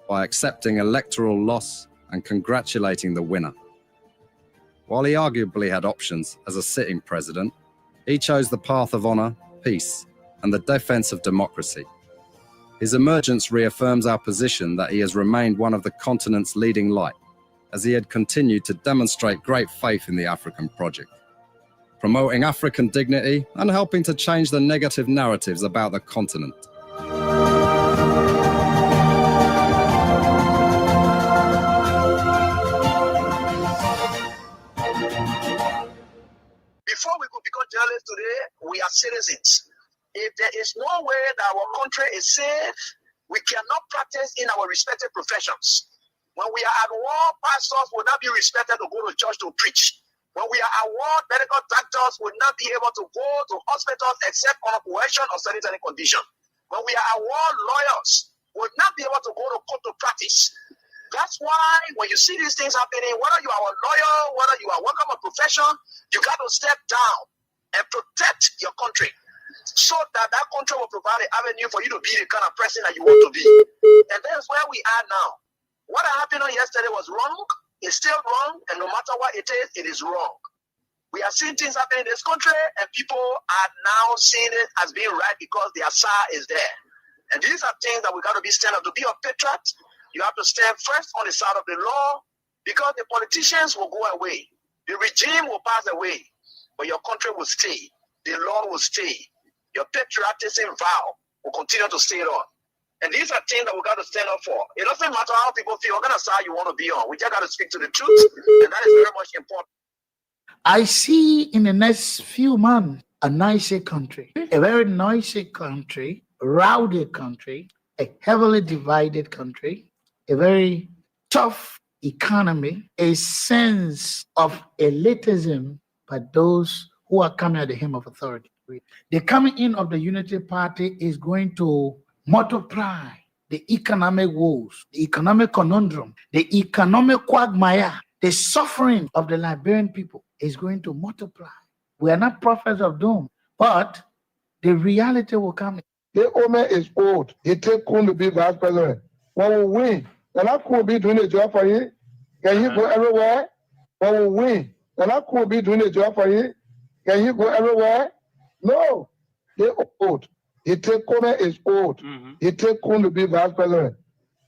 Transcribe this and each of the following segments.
by accepting electoral loss and congratulating the winner. While he arguably had options as a sitting president, he chose the path of honor, peace, and the defense of democracy. His emergence reaffirms our position that he has remained one of the continent's leading light, as he had continued to demonstrate great faith in the African project, promoting African dignity and helping to change the negative narratives about the continent. Before we could become journalists today, we are citizens. If there is no way that our country is safe, we cannot practice in our respective professions. When we are at war, pastors will not be respected to go to church to preach. When we are at war, medical doctors will not be able to go to hospitals except on a coercion or sanitary condition. When we are at war, lawyers will not be able to go to court to practice. That's why when you see these things happening, whether you are a lawyer, whether you are working on a profession, you got to step down and protect your country, so that that country will provide an avenue for you to be the kind of person that you want to be. And that's where we are now. What happened on yesterday was wrong. It's still wrong. And no matter what it is wrong. We are seeing things happening in this country, and people are now seeing it as being right because the SAR is there. And these are things that we got to be stand up. To be a patriot, you have to stand first on the side of the law, because the politicians will go away. The regime will pass away, but your country will stay. The law will stay. Your patriotism vow will continue to stay on. And these are things that we got to stand up for. It doesn't matter how people feel, what kind of side you want to be on. We just got to speak to the truth, and that is very much important. I see in the next few months a noisy country, a very noisy country, rowdy country, a heavily divided country, a very tough economy, a sense of elitism by those who are coming at the hem of authority. The coming in of the Unity Party is going to multiply the economic woes, the economic conundrum, the economic quagmire, the suffering of the Liberian people is going to multiply. We are not prophets of doom, but the reality will come. The Omer is old. He take Kun to be vice president. When we win, and I could be doing a job for you. Can you go everywhere? When we win, and I could be doing a job for you. Can you go everywhere? No. They old. He take Omer is old. He take Kun to be vice president.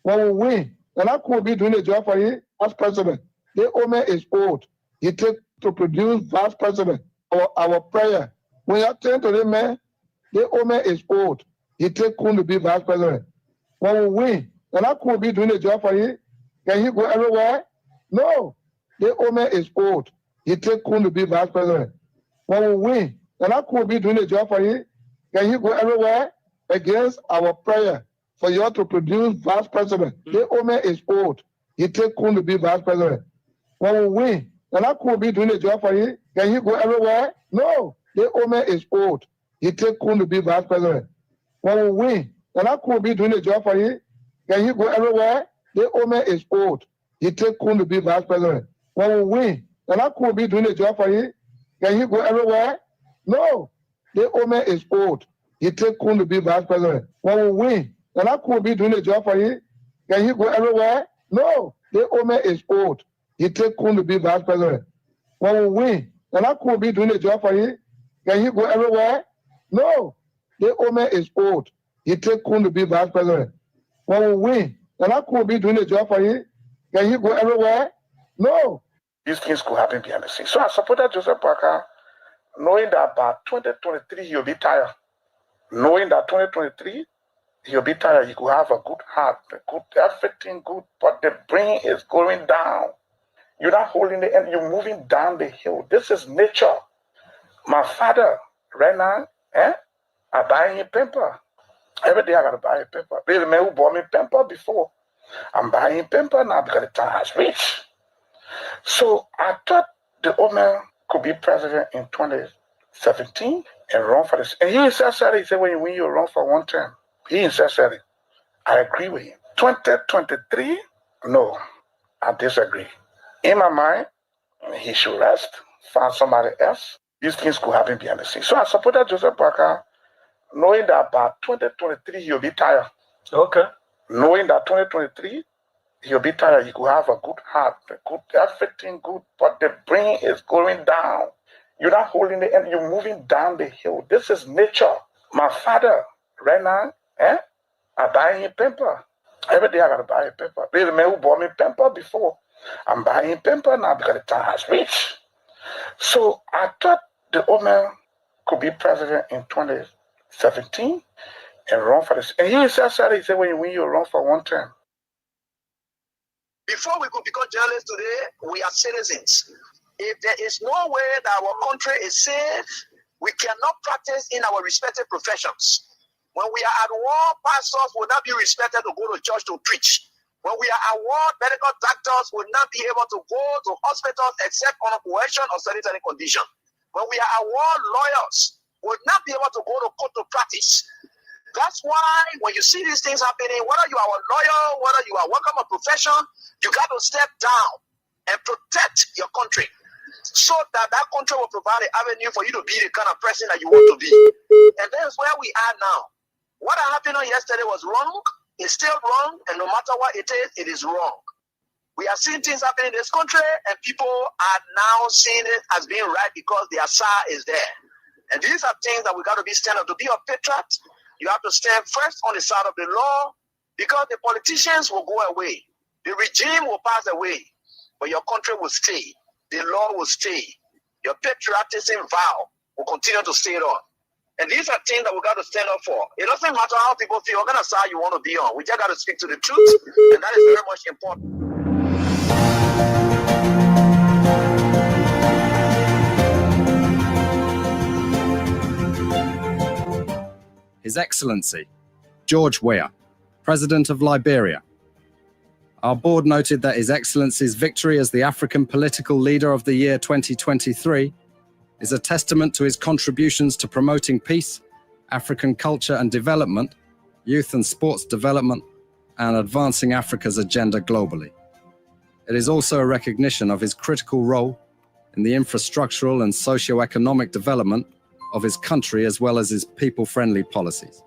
When we win, and I could be doing a job for you as president. The Omer is old. He take to produce vice president. Our prayer. When you turn to the man, the Omer is old. He take Kun to be vice president. When we win, and I could be doing a job for you. Can you go everywhere? No. The Omer is old. He take Kun to be vice president. When we win, and I could be doing a job for you. Can you go everywhere? Against our prayer for you to produce vice president. The Omer is old. He take Kun to be vice president. When we win, and I could be doing a job for you. Can you go everywhere? No. The Omer is old. He take Kun to be vice president. When we win, and I could be doing a job for you. Can you go everywhere? The Omer is old. He take Kun to be vice president. When we win, and I could be doing a job for you. Can you go everywhere? No. The Omer is old. He take Kun to be vice president. When we win, and I could be doing a job for you. Can you go everywhere? No. The Omer is old. He take Kun to be vice president. When we win, and I could be doing a job for you. Can you go everywhere? No. The Omer is old. He take Kun to be vice president. When we win, and I could be doing a job for you. Can you go everywhere? No. These things could happen behind the scenes. So I supported Joseph Parker, knowing that by 2023 he'll be tired. Knowing that 2023 he'll be tired, he could have a good heart, everything good, but the brain is going down. You're not holding the end, you're moving down the hill. This is nature. My father, right now, I buy him pamper. Every day I gotta buy a pamper. There's a man who bought me pamper before. I'm buying pamper now because the time has reached. So I thought the old man could be president in 2017 and run for this. And he himself said it. He said, when you run for one term, he himself said it. I agree with him. 2023, no, I disagree. In my mind, he should rest, find somebody else. These things could happen behind the scenes. So I supported Joseph Parker, knowing that by 2023 he'll be tired. Okay. knowing that 2023, he'll be tired. He could have a good heart, everything good, but the brain is going down. You're not holding the end, you're moving down the hill. This is nature. My father, right now, I buy him paper. Every day I gotta buy a paper. There's a man who bought me paper before. I'm buying paper now because the time has reached. So I thought the old man could be president in 2017 and run for this. And he said, when you win, you run for one term. Before we could become journalists today, we are citizens. If there is no way that our country is safe, we cannot practice in our respective professions. When we are at war, pastors will not be respected to go to church to preach. When we are at war, medical doctors will not be able to go to hospitals except on a coercion or sanitary condition. When we are at war, lawyers will not be able to go to court to practice. That's why when you see these things happening, whether you are a lawyer, whether you are working a profession, you got to step down and protect your country so that that country will provide an avenue for you to be the kind of person that you want to be. And that's where we are now. What happened on yesterday was wrong. It's still wrong. And no matter what it is wrong. We are seeing things happening in this country, and people are now seeing it as being right because the Assad is there. And these are things that we got to be standing up. To be a patriot, you have to stand first on the side of the law, because the politicians will go away. The regime will pass away, but your country will stay. The law will stay. Your patriotism vow will continue to stay on. And these are things that we got to stand up for. It doesn't matter how people feel, what kind of side you want to be on. We just got to speak to the truth, and that is very much important. His Excellency, George Weah, President of Liberia. Our board noted that His Excellency's victory as the African Political Leader of the Year 2023 is a testament to his contributions to promoting peace, African culture and development, youth and sports development, and advancing Africa's agenda globally. It is also a recognition of his critical role in the infrastructural and socio-economic development of his country, as well as his people-friendly policies.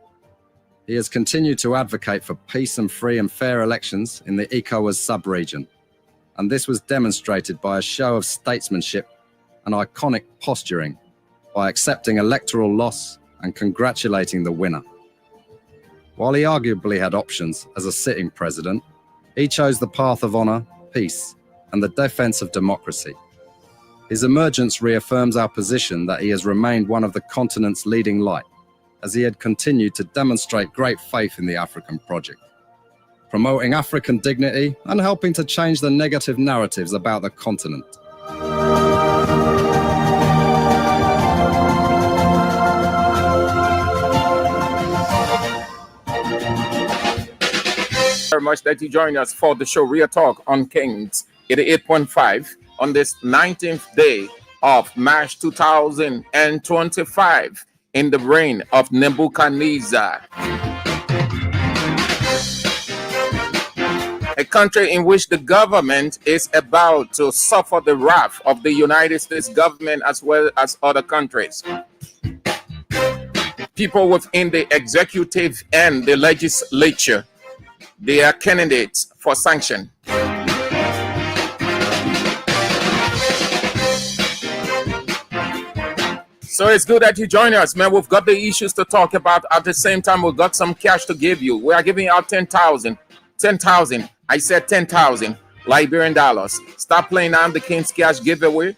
He has continued to advocate for peace and free and fair elections in the ECOWAS sub-region, and this was demonstrated by a show of statesmanship and iconic posturing by accepting electoral loss and congratulating the winner. While he arguably had options as a sitting president, he chose the path of honor, peace, and the defense of democracy. His emergence reaffirms our position that he has remained one of the continent's leading light, as he had continued to demonstrate great faith in the African project, promoting African dignity and helping to change the negative narratives about the continent. Very much that you join us for the show Real Talk on Kings 88.5 on this 19th day of March 2025 in the reign of Nebuchadnezzar, a country in which the government is about to suffer the wrath of the United States government as well as other countries. People within the executive and the legislature, they are candidates for sanction. So it's good that you join us, man. We've got the issues to talk about. At the same time, we've got some cash to give you. We are giving out 10,000. 10,000. I said 10,000 Liberian dollars. Start playing on the King's Cash giveaway.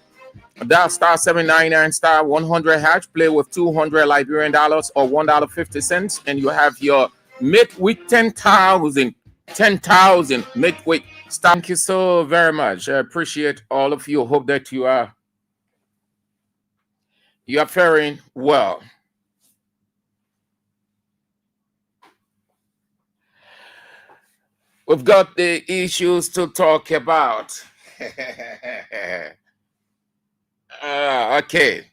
Dial star 799 star 100 hash. Play with 200 Liberian dollars or $1.50, and you have your midweek 10,000. 10,000 midweek. Thank you so very much. I appreciate all of you. Hope that you are faring well. We've got the issues to talk about. Okay.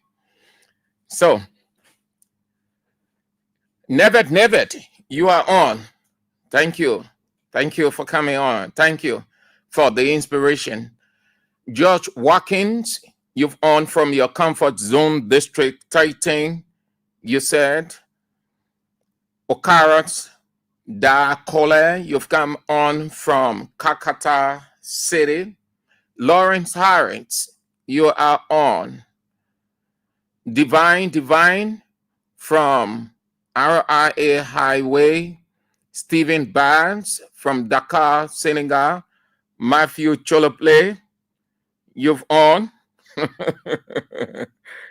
So, Nevet, you are on. Thank you. Thank you for coming on. Thank you for the inspiration. George Watkins, you've on from your comfort zone, District 13. You said Okaras, Da Cole, you've come on from Kakata City. Lawrence Harris, you are on. Divine from RIA Highway. Stephen Barnes from Dakar, Senegal. Matthew Cholople, you've on.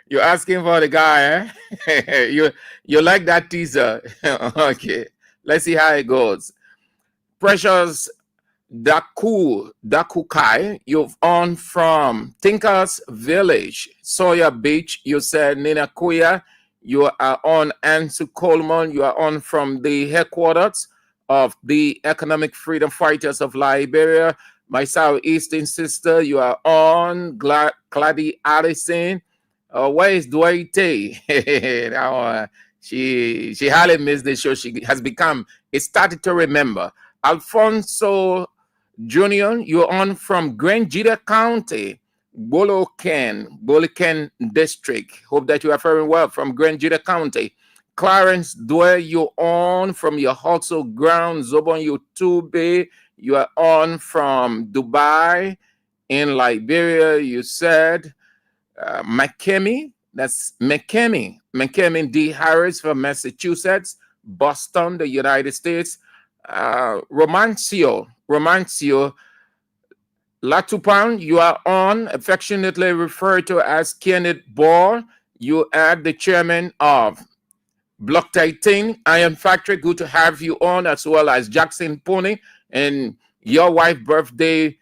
You're asking for the guy, eh? you like that teaser. Okay, let's see how it goes. Precious Dakukai, you've on from Thinkers Village, Sawyer Beach. You said Nina Kuya. You are on Ansu Coleman. You are on from the headquarters of the Economic Freedom Fighters of Liberia. My Southeastern sister, you are on. Gladys Addison. Where is Dwight? Now, she hardly missed the show. She has become a statutory member. Alfonso Junior, you're on from Grangita County, Boloken District. Hope that you are very well from Grangita County. Clarence Dwyer, you're on from your Hustle Ground, Zobon Yutube. You are on from Dubai. In Liberia, you said McKemmy, that's McKemmy D. Harris from Massachusetts, Boston, the United States. Romancio Latupan, you are on, affectionately referred to as Kenneth Ball. You are the chairman of Block 18 Iron Factory. Good to have you on, as well as Jackson Pony. And your wife's birthday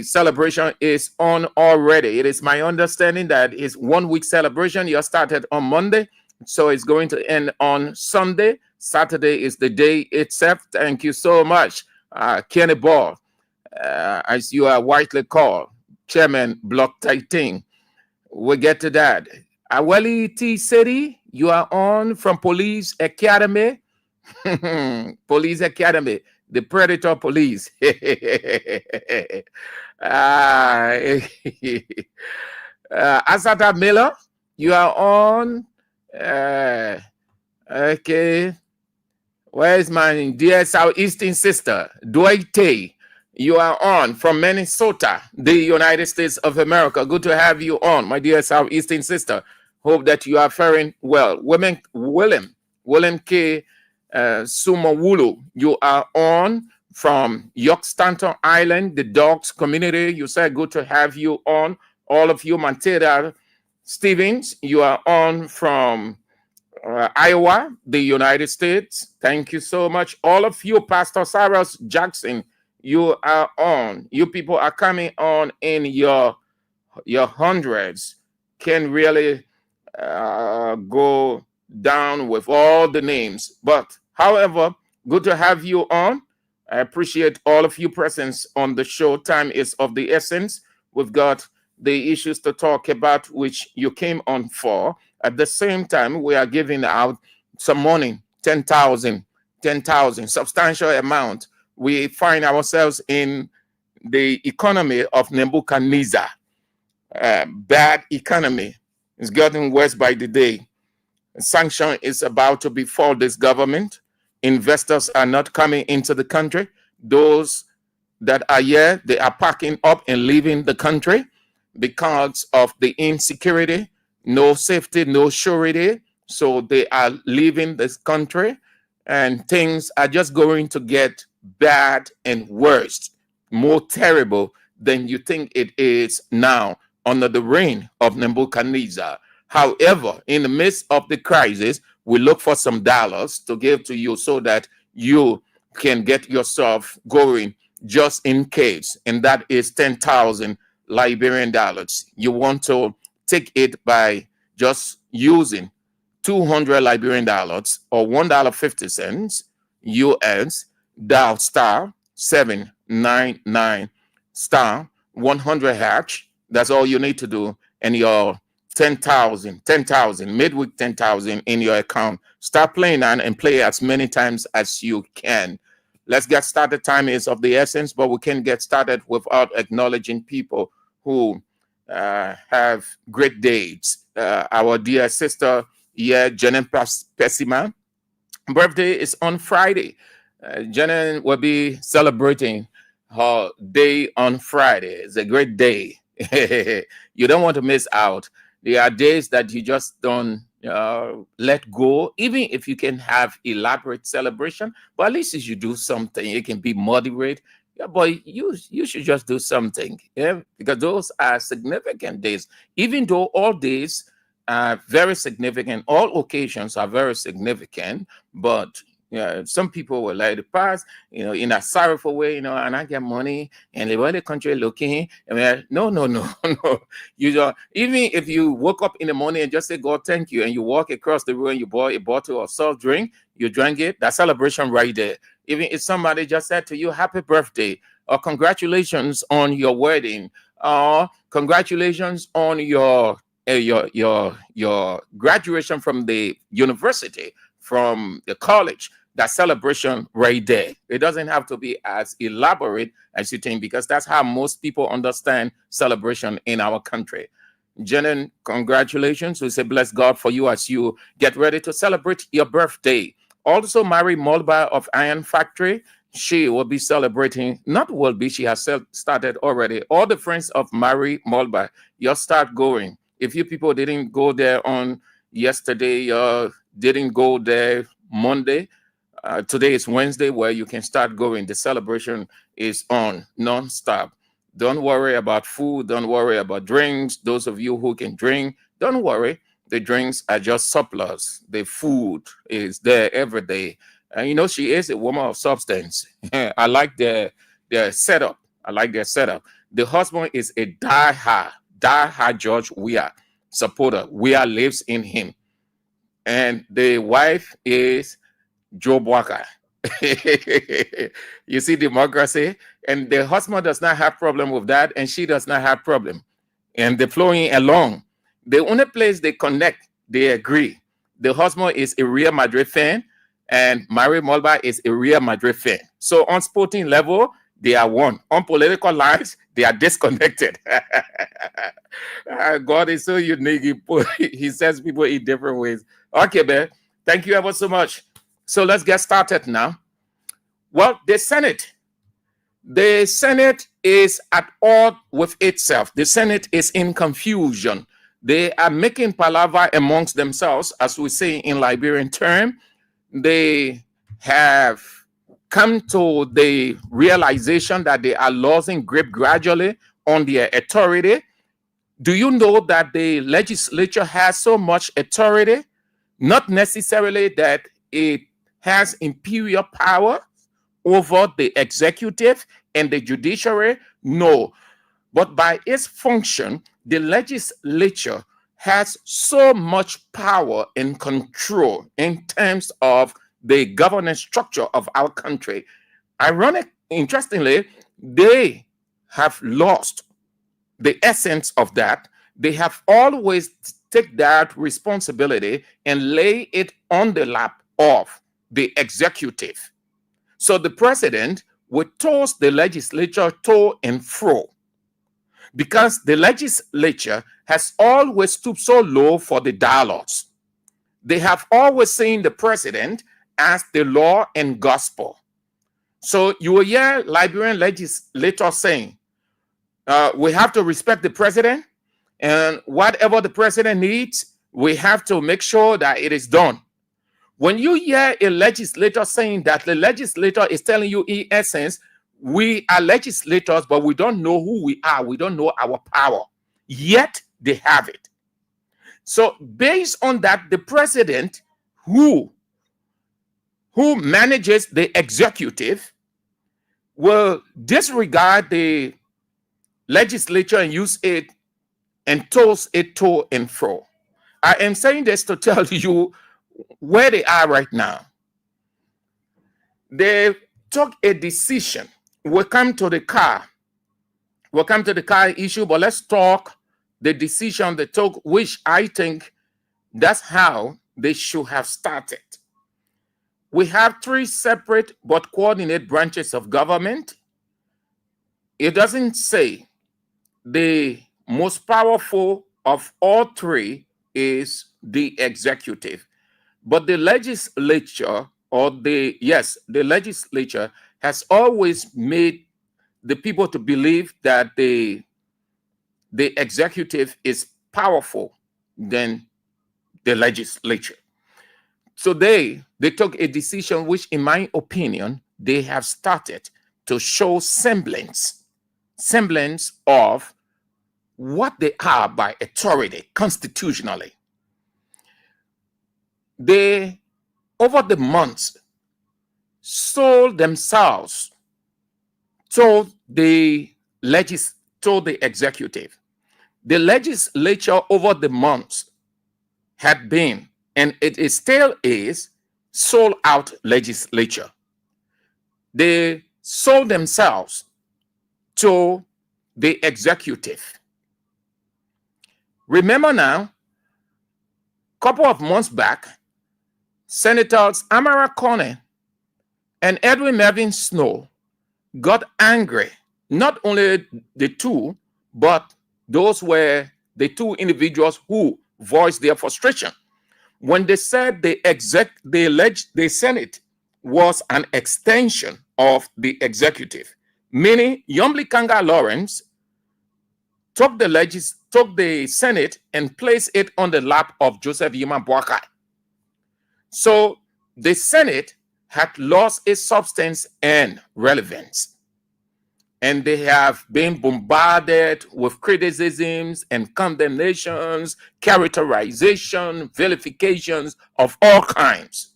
celebration is on already. It is my understanding that it's 1 week celebration. You started on Monday, so it's going to end on Sunday. Saturday is the day itself. Thank you so much, Kenny Ball, as you are widely called, Chairman Block 18. We'll get to that. Aweli T. City, you are on from Police Academy. Police Academy, the Predator Police. Asada Miller, you are on. Okay. Where's my dear Southeastern sister, Dwight? You are on from Minnesota, the United States of America. Good to have you on, my dear Southeastern sister. Hope that you are faring well. William K. Sumawulu, you are on from Yorkstanton Island, the Dogs community. You said good to have you on. All of you, Manteda Stevens, you are on from Iowa, the United States. Thank you so much. All of you, Pastor Cyrus Jackson, you are on. You people are coming on in your hundreds. Can really go down with all the names. But however, good to have you on. I appreciate all of you presence on the show. Time is of the essence. We've got the issues to talk about, which you came on for. At the same time, we are giving out some money, 10,000, substantial amount. We find ourselves in the economy of Nebuchadnezzar. Bad economy. It's getting worse by the day. Sanction is about to befall this government. Investors are not coming into the country. Those that are here, they are packing up and leaving the country because of the insecurity. No safety, no surety. So they are leaving this country, and things are just going to get bad and worse, more terrible than you think it is now under the reign of Nebuchadnezzar. However, in the midst of the crisis, we look for some dollars to give to you so that you can get yourself going just in case. And that is 10,000 Liberian dollars. You want to take it by just using 200 Liberian dollars or $1.50 US, dial star 799 star 100 hatch. That's all you need to do. And your 10,000, midweek 10,000 in your account. Start playing on and play as many times as you can. Let's get started. Time is of the essence, but we can't get started without acknowledging people who have great dates. Our dear sister, Janet Pessima, birthday is on Friday. Janet will be celebrating her day on Friday. It's a great day. You don't want to miss out. There are days that you just don't let go, even if you can have elaborate celebration, but at least you should do something. It can be moderate. Yeah, but you should just do something. Yeah, because those are significant days. Even though all days are very significant, all occasions are very significant, but yeah, some people will let it pass, in a sorrowful way, and I get money and the way the country looking. I mean, no, no, no, no. You don't, even if you woke up in the morning and just say, God, thank you, and you walk across the room and you bought a bottle of soft drink, you drank it, that's celebration right there. Even if somebody just said to you, happy birthday, or congratulations on your wedding, or congratulations on your graduation from the university, from the college, that celebration right there. It doesn't have to be as elaborate as you think, because that's how most people understand celebration in our country. Jenin, congratulations. We say bless God for you as you get ready to celebrate your birthday. Also, Mary Mulba of Iron Factory, she will be celebrating, not will be, she has started already. All the friends of Mary Mulba, you start going. If you people didn't go there on yesterday, didn't go there Monday, today is Wednesday, where you can start going. The celebration is on non-stop. Don't worry about food. Don't worry about drinks. Those of you who can drink, don't worry. The drinks are just surplus. The food is there every day. And she is a woman of substance. I like their setup. I like their setup. The husband is a die-hard George Weah supporter. Weah lives in him. And the wife is Joe Walker. You see democracy, and the husband does not have problem with that, and she does not have problem, and they're flowing along. The only place they connect, they agree. The husband is a Real Madrid fan, and Mary Mulba is a Real Madrid fan. So on sporting level, they are one. On political lines, they are disconnected. God is so unique. He says people in different ways. Okay, man. Thank you ever so much. So let's get started now. Well, the Senate is at odds with itself. The Senate is in confusion. They are making palaver amongst themselves, as we say in Liberian term. They have come to the realization that they are losing grip gradually on their authority. Do you know that the legislature has so much authority? Not necessarily that it has imperial power over the executive and the judiciary, no. But by its function, the legislature has so much power and control in terms of the governance structure of our country. Interestingly, they have lost the essence of that. They have always take that responsibility and lay it on the lap of the executive. So the president would toss the legislature to and fro, because the legislature has always stooped so low for the dollars. They have always seen the president as the law and gospel. So you will hear Liberian legislators saying, we have to respect the president, and whatever the president needs, we have to make sure that it is done. When you hear a legislator saying that, the legislator is telling you, in essence, we are legislators, but we don't know who we are. We don't know our power. Yet they have it. So based on that, the president who manages the executive will disregard the legislature and use it and toss it to and fro. I am saying this to tell you where they are right now. They took a decision. We'll come to the car issue, but let's talk the decision they took, which I think that's how they should have started. We have three separate but coordinated branches of government. It doesn't say the most powerful of all three is the executive, but the legislature or the legislature has always made the people to believe that the executive is powerful than the legislature. So they took a decision which, in my opinion, they have started to show semblance of what they are by authority constitutionally. They, over the months, sold themselves to the executive. The legislature over the months had been, and it still is, sold out legislature. They sold themselves to the executive. Remember now, a couple of months back, Senators Amara Coney and Edwin Melvin Snow got angry. Not only the two, but those were the two individuals who voiced their frustration when they said the Senate was an extension of the executive, meaning Yomli Kanga Lawrence took the Senate and placed it on the lap of Joseph Yima Boakai. So the Senate had lost its substance and relevance. And they have been bombarded with criticisms and condemnations, characterization, vilifications of all kinds.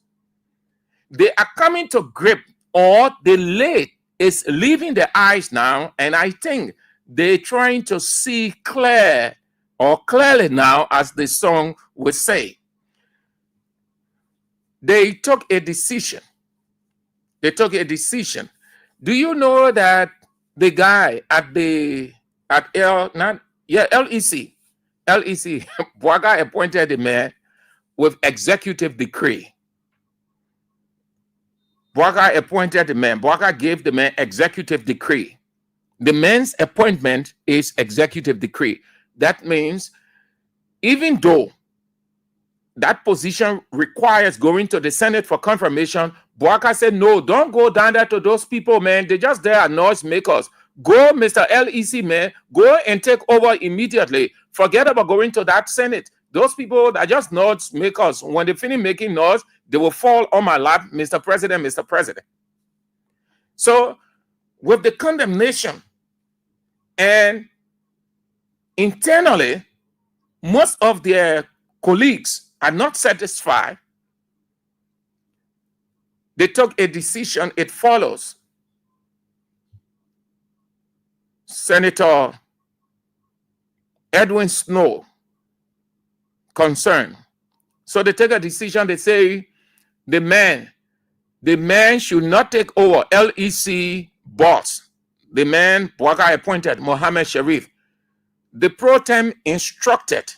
They are coming to grip, or the light is leaving their eyes now, and I think they're trying to see clearly now, as the song would say. They took a decision. Do you know that the guy at LEC, Boakai appointed the man with executive decree. Boakai gave the man executive decree. The man's appointment is executive decree. That means even though that position requires going to the Senate for confirmation, Boakai said, no, don't go down there to those people, man. They just there are noise makers. Go, Mr. LEC, man. Go and take over immediately. Forget about going to that Senate. Those people are just noise makers. When they finish making noise, they will fall on my lap, Mr. President, Mr. President. So, with the condemnation, and internally, most of their colleagues are not satisfied. They took a decision. It follows. Senator Edwin Snow concerned. So they take a decision. They say the man should not take over LEC boss. The man Boakai appointed, Mohammed Sharif. The pro tem instructed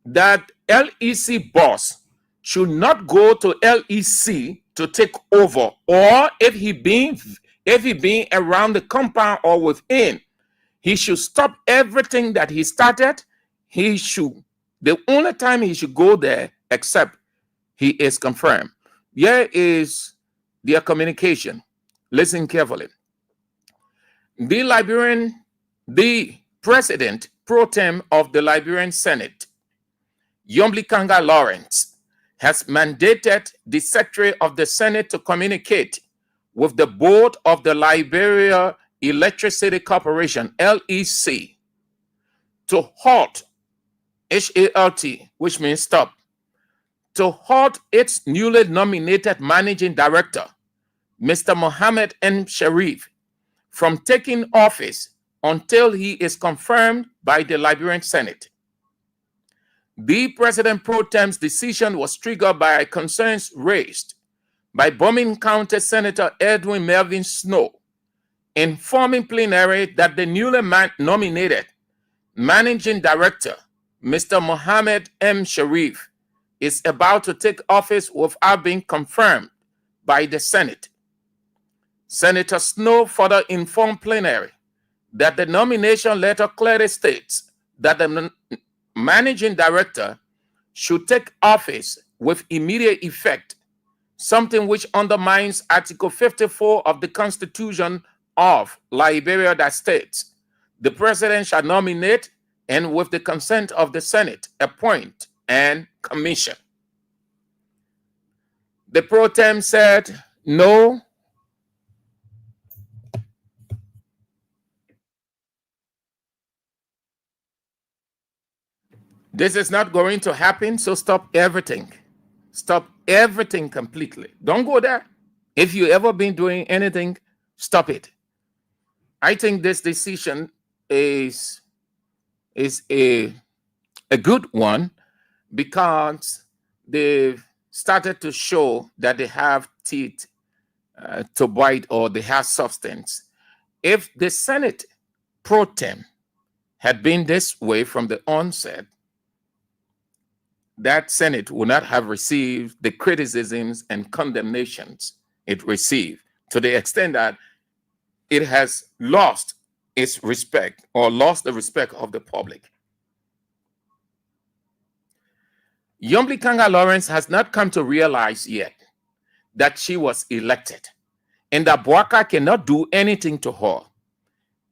that LEC boss should not go to LEC to take over, or if he being around the compound or within, he should stop everything that he started. The only time he should go there, except he is confirmed. Here is their communication. Listen carefully. The president pro tem of the Liberian Senate, Yomli Kanga Lawrence, has mandated the Secretary of the Senate to communicate with the board of the Liberia Electricity Corporation, LEC, to halt, HALT, which means stop, to halt its newly nominated managing director, Mr. Mohammed M. Sharif, from taking office until he is confirmed by the Liberian Senate. The President pro tem's decision was triggered by concerns raised by Bomin County Senator Edwin Melvin Snow, informing plenary that the newly nominated managing director, Mr. Mohammed M. Sharif, is about to take office without being confirmed by the Senate. Senator Snow further informed plenary that the nomination letter clearly states that the managing director should take office with immediate effect something which undermines Article 54 of the Constitution of Liberia that states, the president shall nominate and with the consent of the Senate, appoint and commission. The pro tem said, no. This is not going to happen, so stop everything. Stop everything completely. Don't go there. If you ever been doing anything, stop it. I think this decision is a good one because they've started to show that they have teeth to bite, or they have substance. If the Senate pro tem had been this way from the onset, that Senate would not have received the criticisms and condemnations it received, to the extent that it has lost its respect, or lost the respect of the public. Yombli Kanga Lawrence has not come to realize yet that she was elected and that Boaka cannot do anything to her.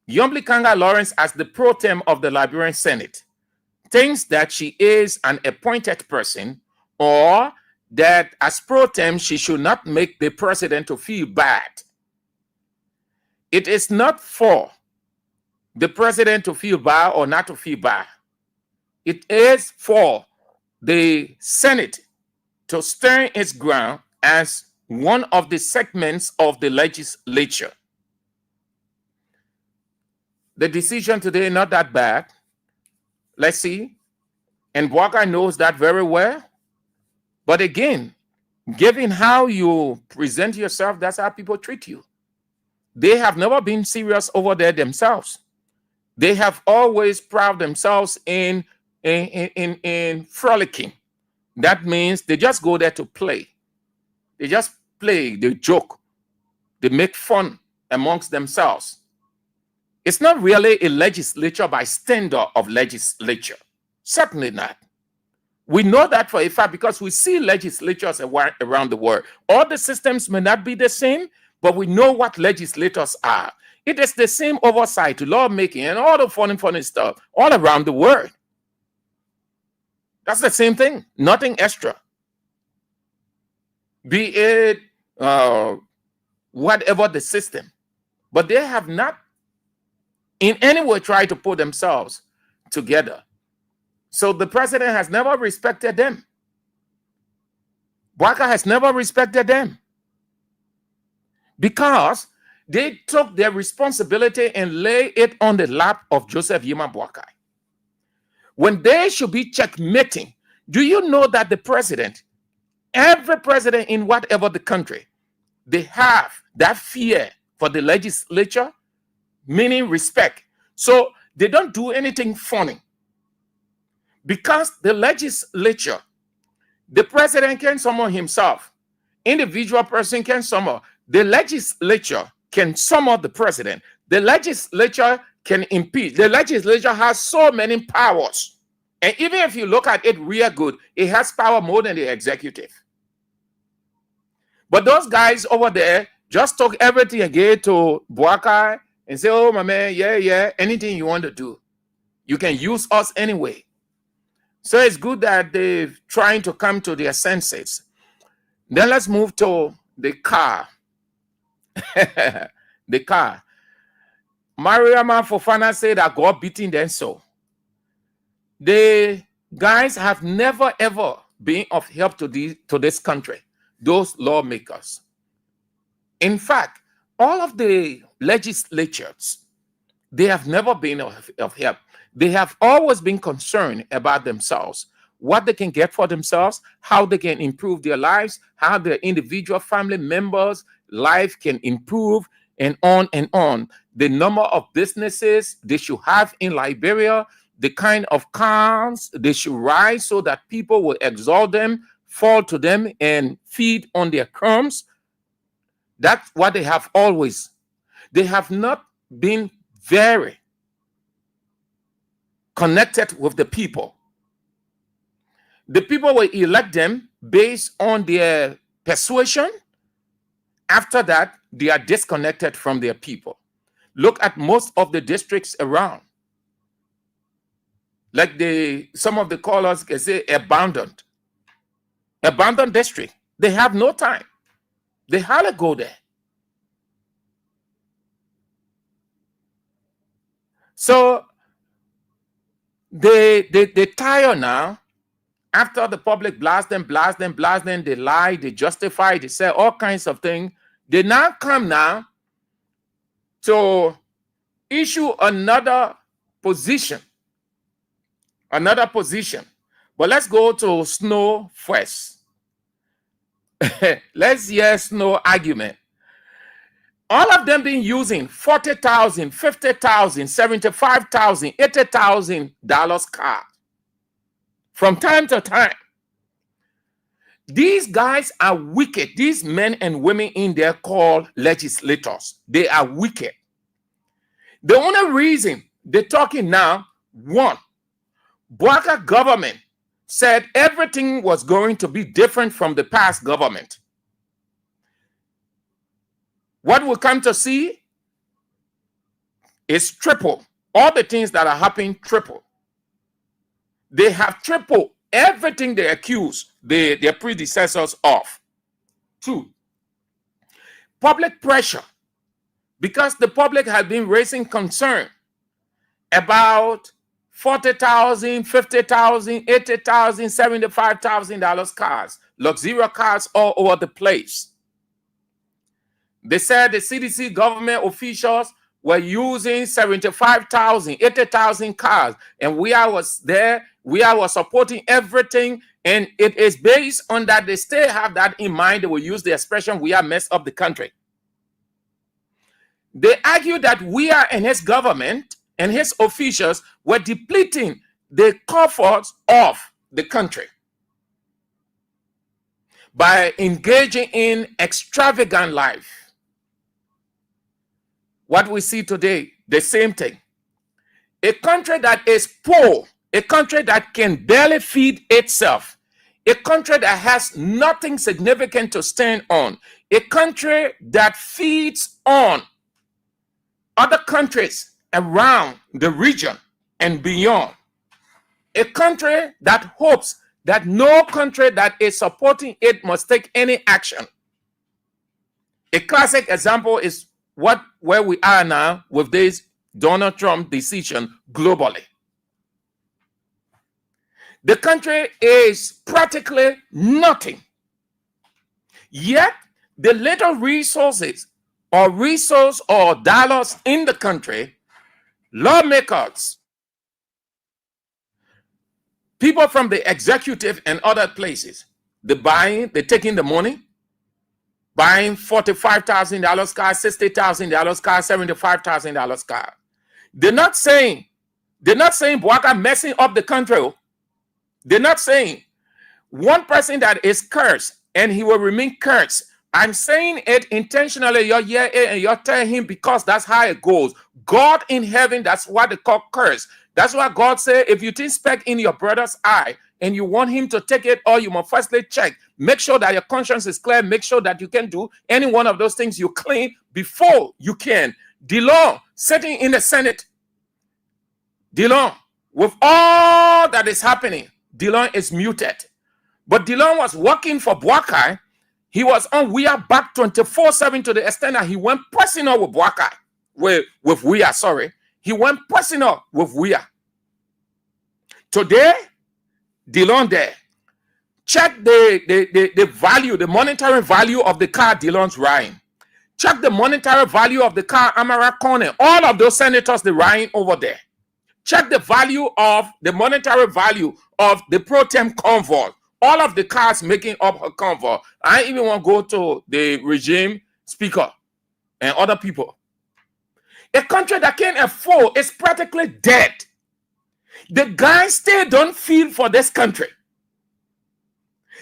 Yombli Kanga Lawrence, as the pro tem of the Liberian Senate, thinks that she is an appointed person, or that as pro tem she should not make the president to feel bad. It is not for the president to feel bad or not to feel bad. It is for the Senate to stand its ground as one of the segments of the legislature. The decision today not that bad. Let's see. And Boaka knows that very well. But again, given how you present yourself, that's how people treat you. They have never been serious over there themselves. They have always prided themselves in frolicking. That means they just go there to play. They just play, they joke, they make fun amongst themselves. It's not really a legislature by standard of legislature. Certainly not. We know that for a fact because we see legislatures around the world. All the systems may not be the same, but we know what legislators are. It is the same oversight to lawmaking and all the funny stuff all around the world. That's the same thing, nothing extra. Be it whatever the system. But they have not in any way tried to put themselves together. So the president has never respected them. Boaka has never respected them because they took their responsibility and lay it on the lap of Joseph Yima Boakai. When they should be checkmating, do you know that the president, every president in whatever the country, they have that fear for the legislature, meaning respect. So they don't do anything funny. Because the legislature, the president can summon himself, individual person can summon, the legislature can summon the president, the legislature can impeach. The legislature has so many powers. And even if you look at it real good, it has power more than the executive. But those guys over there just took everything again to Boakai and say, oh, my man, yeah, anything you want to do. You can use us anyway. So it's good that they're trying to come to their senses. Then let's move to the car. The car. Mariama Fofana said that God beating them so. The guys have never ever been of help to this country, those lawmakers. In fact, all of the legislatures, they have never been of help. They have always been concerned about themselves, what they can get for themselves, how they can improve their lives, how their individual family members' life can improve, and on and on. The number of businesses they should have in Liberia, the kind of cars they should ride so that people will exalt them, fall to them, and feed on their crumbs. That's what they have always. They have not been very connected with the people. The people will elect them based on their persuasion. After that, they are disconnected from their people. Look at most of the districts around. Like some of the callers can say abandoned district. They have no time. They hardly go there. So they tire now. After the public blast them, they lie, they justify, they say all kinds of things. They now come now to issue another position. But let's go to Snow first. Let's hear Snow argument. All of them been using $40,000, $50,000, $75,000, $80,000 card from time to time. These guys are wicked. These men and women in there called legislators. They are wicked. The only reason they're talking now, one, Bouaka government said everything was going to be different from the past government. What we come to see is triple. All the things that are happening, triple. They have tripled everything they accuse their predecessors of. Two, public pressure. Because the public has been raising concern about $40,000, $50,000, $80,000, $75,000 cars, luxurious cars all over the place. They said the CDC government officials were using 75,000, 80,000 cars, and we was there. We are supporting everything, and it is based on that. They still have that in mind. They will use the expression, we are messed up the country. They argue that we are in his government and his officials were depleting the comforts of the country by engaging in extravagant life. What we see today, the same thing. A country that is poor, a country that can barely feed itself, a country that has nothing significant to stand on, a country that feeds on other countries around the region and beyond, a country that hopes that no country that is supporting it must take any action. A classic example is where we are now with this Donald Trump decision globally. The country is practically nothing. Yet, the little resources or dollars in the country, lawmakers, people from the executive and other places, they're taking the money, buying $45,000 car, $60,000 car, $75,000 car. They're not saying Bouaka messing up the country. They're not saying one person that is cursed and he will remain cursed. I'm saying it intentionally. You're here and you're telling him because that's how it goes. God in heaven, that's what they call curse. That's why God said, if you think speck in your brother's eye and you want him to take it, or you must firstly check. Make sure that your conscience is clear. Make sure that you can do any one of those things you clean before you can. DeLong, sitting in the Senate. DeLong, with all that is happening, DeLong is muted. But DeLong was working for Bouaka. He was on We Are Back 24/7 to the extent that he went personal with Bouaka. With We Are, sorry. He went personal with We Are. Today, DeLong there. Check the value, the monetary value of the car DeLong's riding. Check the monetary value of the car Amara Corner. All of those senators, they're riding over there. Check the value of the monetary value of the pro tem convoy. All of the cars making up her convoy. I even want to go to the regime speaker and other people. A country that can't afford is practically dead. The guys still don't feel for this country.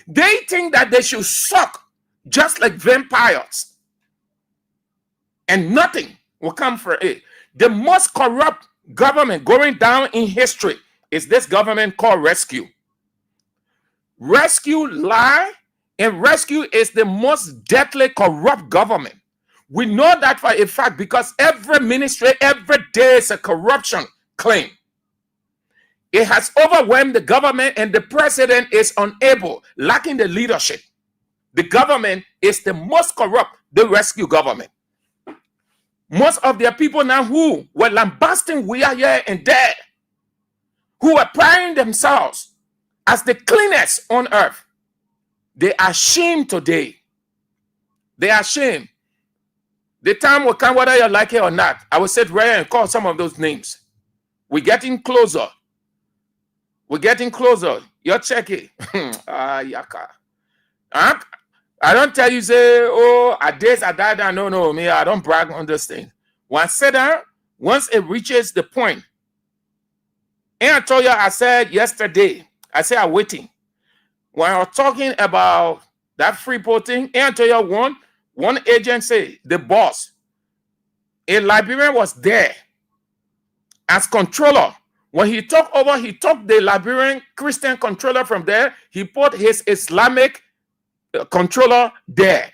They think that they should suck just like vampires. And nothing will come for it. The most corrupt government going down in history is this government called Rescue. Rescue lie And rescue is the most deadly corrupt government. We know that for a fact because every ministry, every day is a corruption claim. It has overwhelmed the government and the president is unable, lacking the leadership. The government is the most corrupt, the rescue government. Most of their people now who were lambasting we are here and there, who were prying themselves as the cleanest on earth, they are ashamed today. They are ashamed. The time will come whether you like it or not. I will sit right and call some of those names. We're getting closer. We're getting closer. You're checking. Yaka. Huh? I don't tell you, say, oh, at this, at that, no, me, I don't brag on this thing. Once it reaches the point, and I told you, I said yesterday, I said I'm waiting. When I was talking about that Freeport thing, and I told you one agency, the boss, a Liberian was there as controller. When he took over, he took the Liberian Christian controller from there. He put his Islamic controller there.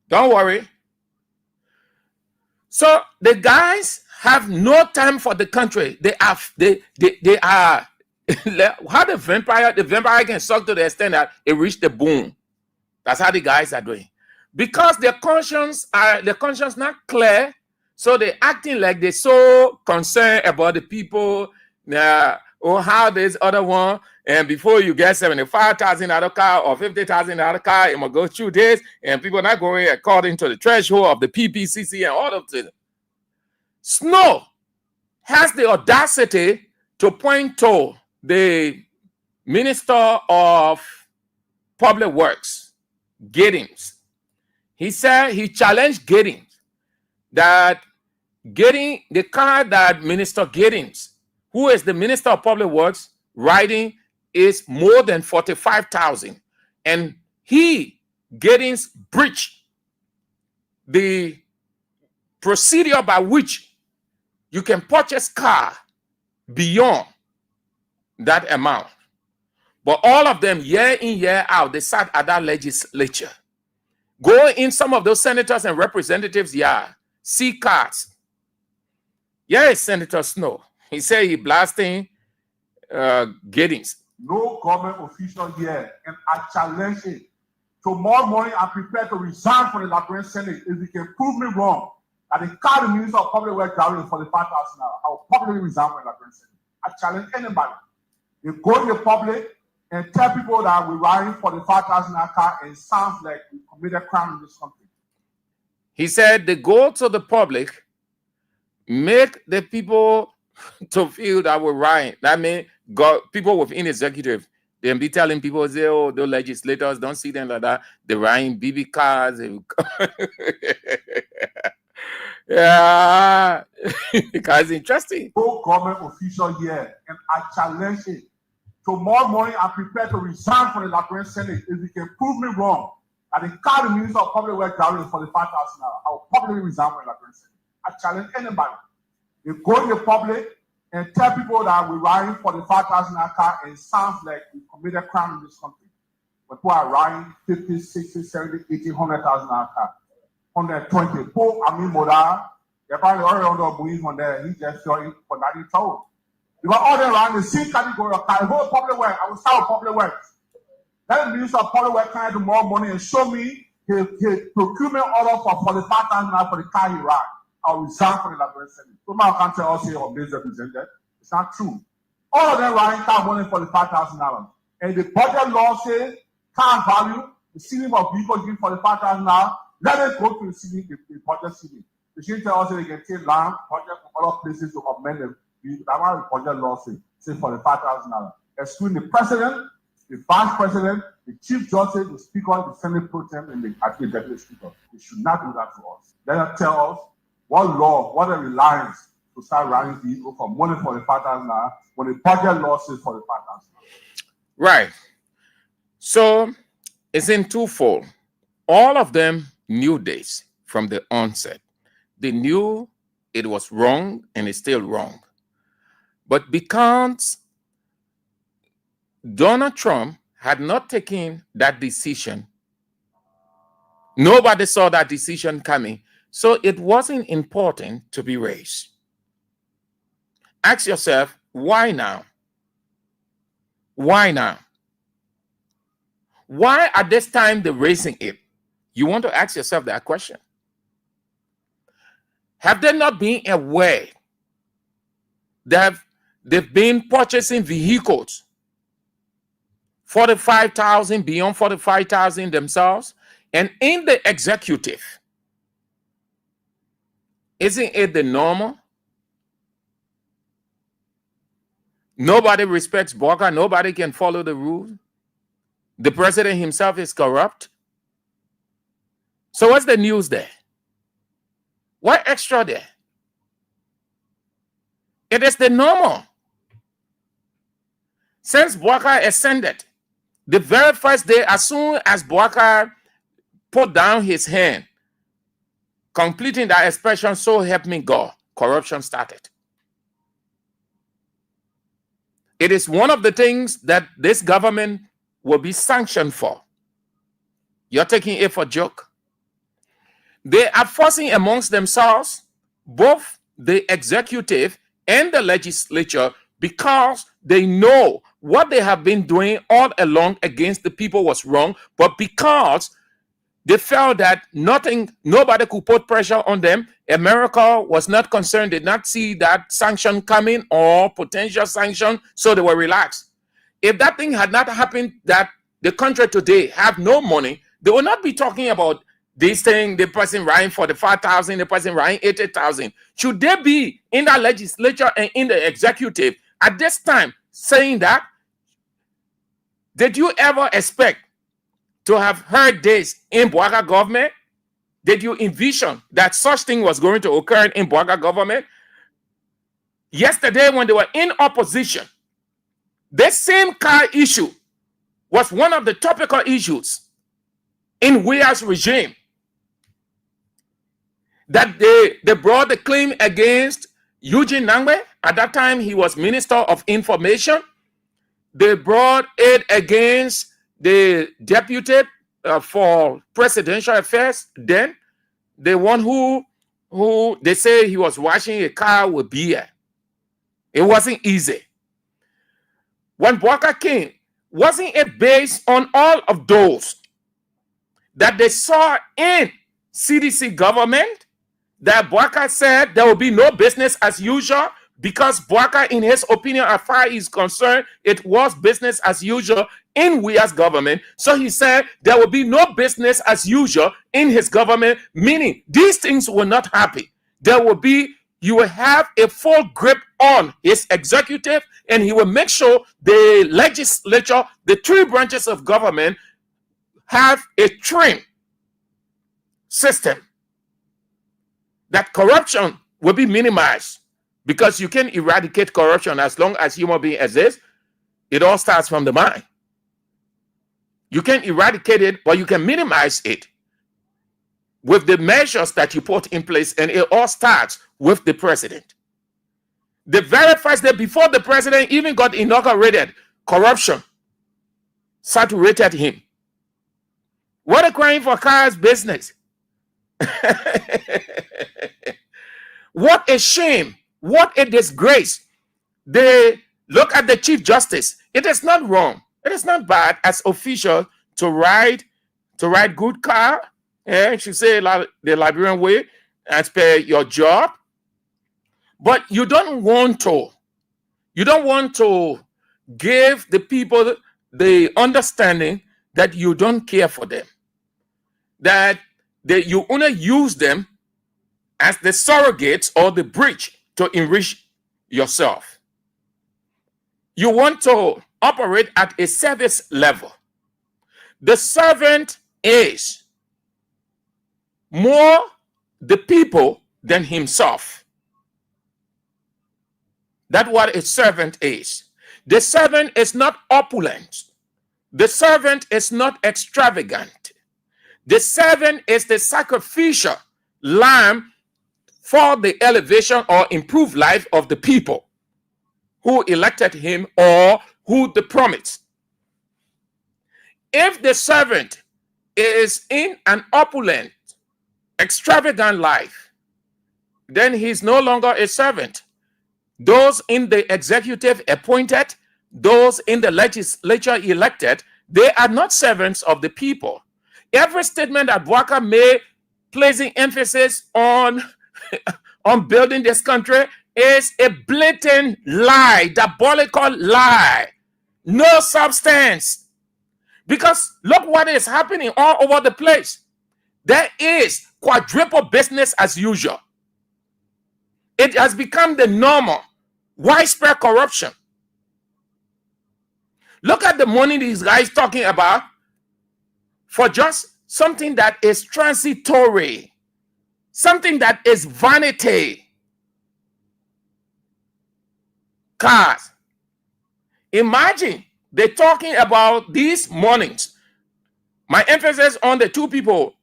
Don't worry. So the guys have no time for the country. They are how the vampire can suck to the extent that it reached the bone. That's how the guys are doing. Because their conscience not clear, so they're acting like they're so concerned about the people. Or how this other one, and before you get 75,000 out of car or 50,000 out of car, it will go through this, and people not going according to the threshold of the PPCC and all of this. Snow has the audacity to point to the Minister of Public Works, Giddings. He said he challenged Giddings that getting the car that Minister Giddings, who is the Minister of Public Works, riding is more than 45,000. And he, Giddings, breached the procedure by which you can purchase car beyond that amount. But all of them, year in, year out, they sat at that legislature. Go in some of those senators and representatives' yard, see cars. Yeah, Senator Snow. He said he blasting Giddings. No government official here, and I challenge it. Tomorrow morning, I'm prepared to resign from the Liberian Senate if you can prove me wrong. That the current Minister of Public Works salary is $45,000. I will publicly resign from the Liberian Senate. I challenge anybody. You go to the public and tell people that we're riding $45,000 car, and it sounds like we committed crime in this country. He said they go to the public, make the people to feel that we're right. That means people within executive, they'll be telling people, say, oh, the legislators, don't see them like that. They're riding BB cars. Yeah, because it's interesting. No government official here, and I challenge it. Tomorrow morning, I'm prepared to resign from the Liberian Senate if you can prove me wrong. That the current Minister of Public Works salary is $45,000. I will publicly resign from the Liberian Senate. I challenge anybody. You go to the public and tell people that we're riding $45,000 car, and it sounds like we committed crime in this country. But people are riding 50, 60, 70, 80, $100,000 car. 120. Paul Amin Moda, they're probably already on the belief on there. He just saw it for 90 told. You got all around the same category of car. Whole public work. I will start with public works. Let the Minister of Public Works come tomorrow morning and show me his procurement order for $45,000 for the car he ride. I'll resign from the Liberian Senate. So my country also here on this represented. It's not true. All of them riding car more than $45,000. And the budget law says car value, the ceiling of vehicles giving $45,000. Let it go to the ceiling, the budget ceiling. The ceiling tells us they can take land, budget from other places to augment them. That's why the budget law says $45,000. Excluding the president, the vice president, the chief justice, the speaker, the senate pro tem, and the executive speaker. They should not do that to us. Let them tell us what law, what a reliance to start running people for more than $45,000 when the budget law says $45,000. Right. So it's in twofold. All of them knew this from the onset. They knew it was wrong and it's still wrong. But because Donald Trump had not taken that decision, nobody saw that decision coming, so it wasn't important to be raised. Ask yourself, why now? Why now? Why at this time they're raising it? You want to ask yourself that question. Have they not been aware that they've been purchasing vehicles, 45,000, beyond 45,000 themselves? And in the executive, isn't it the normal? Nobody respects Booker. Nobody can follow the rules. The president himself is corrupt. So what's the news there? What extra there? It is the normal. Since Booker ascended, the very first day, as soon as Booker put down his hand, completing that expression, so help me God, corruption started. It is one of the things that this government will be sanctioned for. You're taking it for joke. They are forcing amongst themselves, both the executive and the legislature, because they know what they have been doing all along against the people was wrong, but because they felt that nobody could put pressure on them, America was not concerned, did not see that sanction coming or potential sanction, so they were relaxed. If that thing had not happened, that the country today have no money, they will not be talking about this thing, the person writing 45,000, the person writing 80,000. Should they be in the legislature and in the executive at this time saying that? Did you ever expect to have heard this in Booker government? Did you envision that such thing was going to occur in Booker government? Yesterday, when they were in opposition, this same car issue was one of the topical issues in Weah's regime. That they brought the claim against Eugene Nangbe. At that time, he was Minister of Information. They brought it against the deputy for presidential affairs, then the one who they say he was washing a car with beer. It wasn't easy. When Booker came, wasn't it based on all of those that they saw in CDC government, that Booker said there will be no business as usual? Because Booker, in his opinion, as far as he's concerned, it was business as usual in Weah's government. So he said there will be no business as usual in his government, meaning these things will not happen. You will have a full grip on his executive, and he will make sure the legislature, the three branches of government, have a trim system that corruption will be minimized. Because you can eradicate corruption as long as human beings exist. It all starts from the mind. You can eradicate it, but you can minimize it with the measures that you put in place, and it all starts with the president. The very first day before the president even got inaugurated, corruption saturated him. What a crying for cars business. What a shame. What a disgrace. They look at the Chief Justice. It is not wrong. It is not bad as official to ride good car. Yeah, you should say the Liberian way as per your job. But you don't want to give the people the understanding that you don't care for them. That you only use them as the surrogates or the bridge to enrich yourself. You want to operate at a service level. The servant is more the people than himself. That's what a servant is. The servant is not opulent. The servant is not extravagant. The servant is the sacrificial lamb for the elevation or improved life of the people who elected him or who they promised. If the servant is in an opulent, extravagant life, then he's no longer a servant. Those in the executive appointed, those in the legislature elected, they are not servants of the people. Every statement that Walker made, placing emphasis on, on building this country, is a blatant lie, diabolical lie. No substance. Because look what is happening all over the place. There is quadruple business as usual. It has become the normal, widespread corruption. Look at the money these guys talking about for just something that is transitory, something that is vanity. Cars. Imagine they're talking about these mornings. My emphasis on the two people,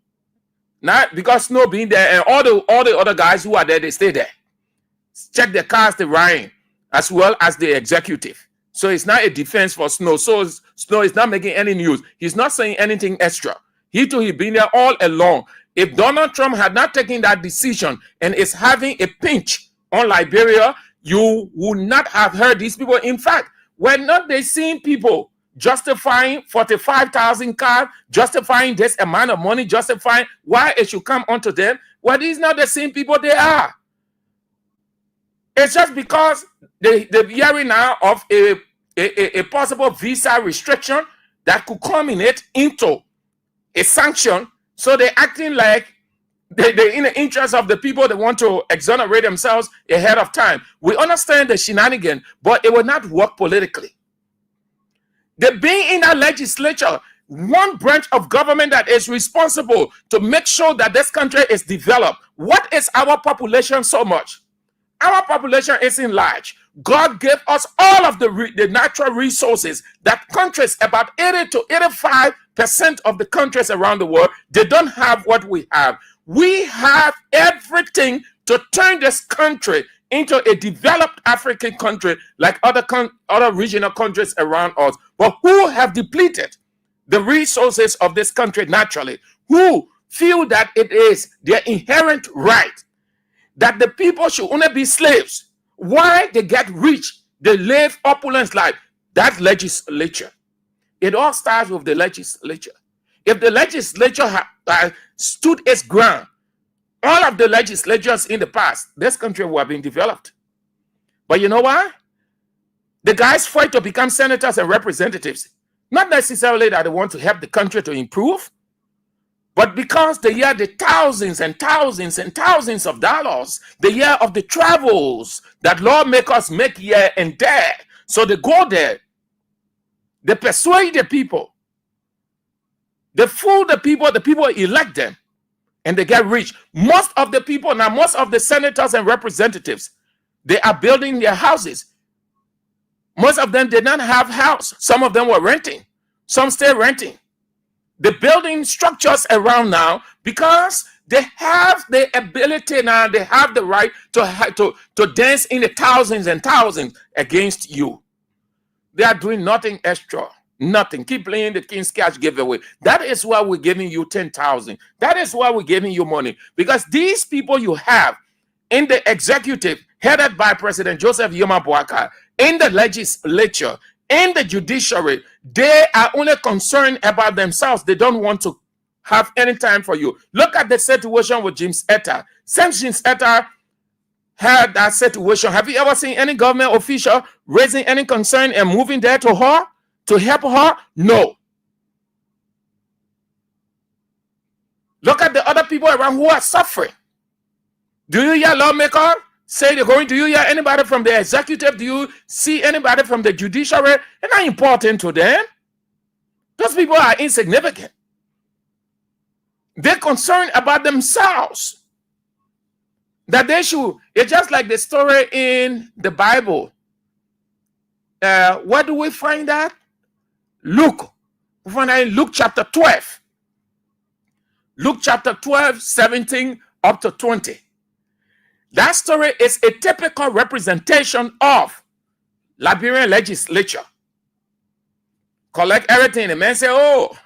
not because Snow being there and all the other guys who are there, they stay there. Check the cars they're riding, as well as the executive. So it's not a defense for Snow. So Snow is not making any news. He's not saying anything extra. He too, he's been there all along. If Donald Trump had not taken that decision and is having a pinch on Liberia, you would not have heard these people. In fact, were not they seeing people justifying 45,000 cars, justifying this amount of money, justifying why it should come onto them? Well, these are not the same people they are. It's just because they're hearing now of a possible visa restriction that could culminate into a sanction. So they're acting like they're in the interest of the people. They want to exonerate themselves ahead of time. We understand the shenanigan, but it will not work politically. They're being in a legislature, one branch of government that is responsible to make sure that this country is developed. What is our population so much? Our population isn't large. God gave us all of the natural resources that countries, about 80 to 85% of the countries around the world, they don't have what we have. We have everything to turn this country into a developed African country like other regional countries around us. But who have depleted the resources of this country naturally? Who feel that it is their inherent right that the people should only be slaves? Why they get rich, they live opulent life? That legislature. It all starts with the legislature. If the legislature had stood its ground, all of the legislatures in the past, this country would have been developed. But you know why? The guys fight to become senators and representatives. Not necessarily that they want to help the country to improve, but because they hear the thousands and thousands and thousands of dollars, they hear of the travels that lawmakers make here and there. So they go there, they persuade the people, they fool the people elect them, and they get rich. Most of the people now, most of the senators and representatives, they are building their houses. Most of them did not have house. Some of them were renting. Some still renting. The building structures around now because they have the ability now, they have the right to dance in the thousands and thousands against you. They are doing nothing extra, nothing. Keep playing the King's Cash giveaway. That is why we're giving you 10,000. That is why we're giving you money, because these people you have in the executive, headed by President Joseph Yoma Boakai, in the legislature, in the judiciary, they are only concerned about themselves. They don't want to have any time for you. Look at the situation with James Etta. Since James Etta had that situation, have you ever seen any government official raising any concern and moving there to her to help her? No. Look at the other people around who are suffering. Do you hear lawmakers say they're going? Do you hear anybody from the executive? Do you see anybody from the judiciary? It's not important to them. Those people are insignificant. They're concerned about themselves. That they should. It's just like the story in the Bible. Where do we find that? Luke. We find that in Luke chapter 12. Luke chapter 12, 17 up to 20. That story is a typical representation of Liberian legislature. collect everything. The man say, oh,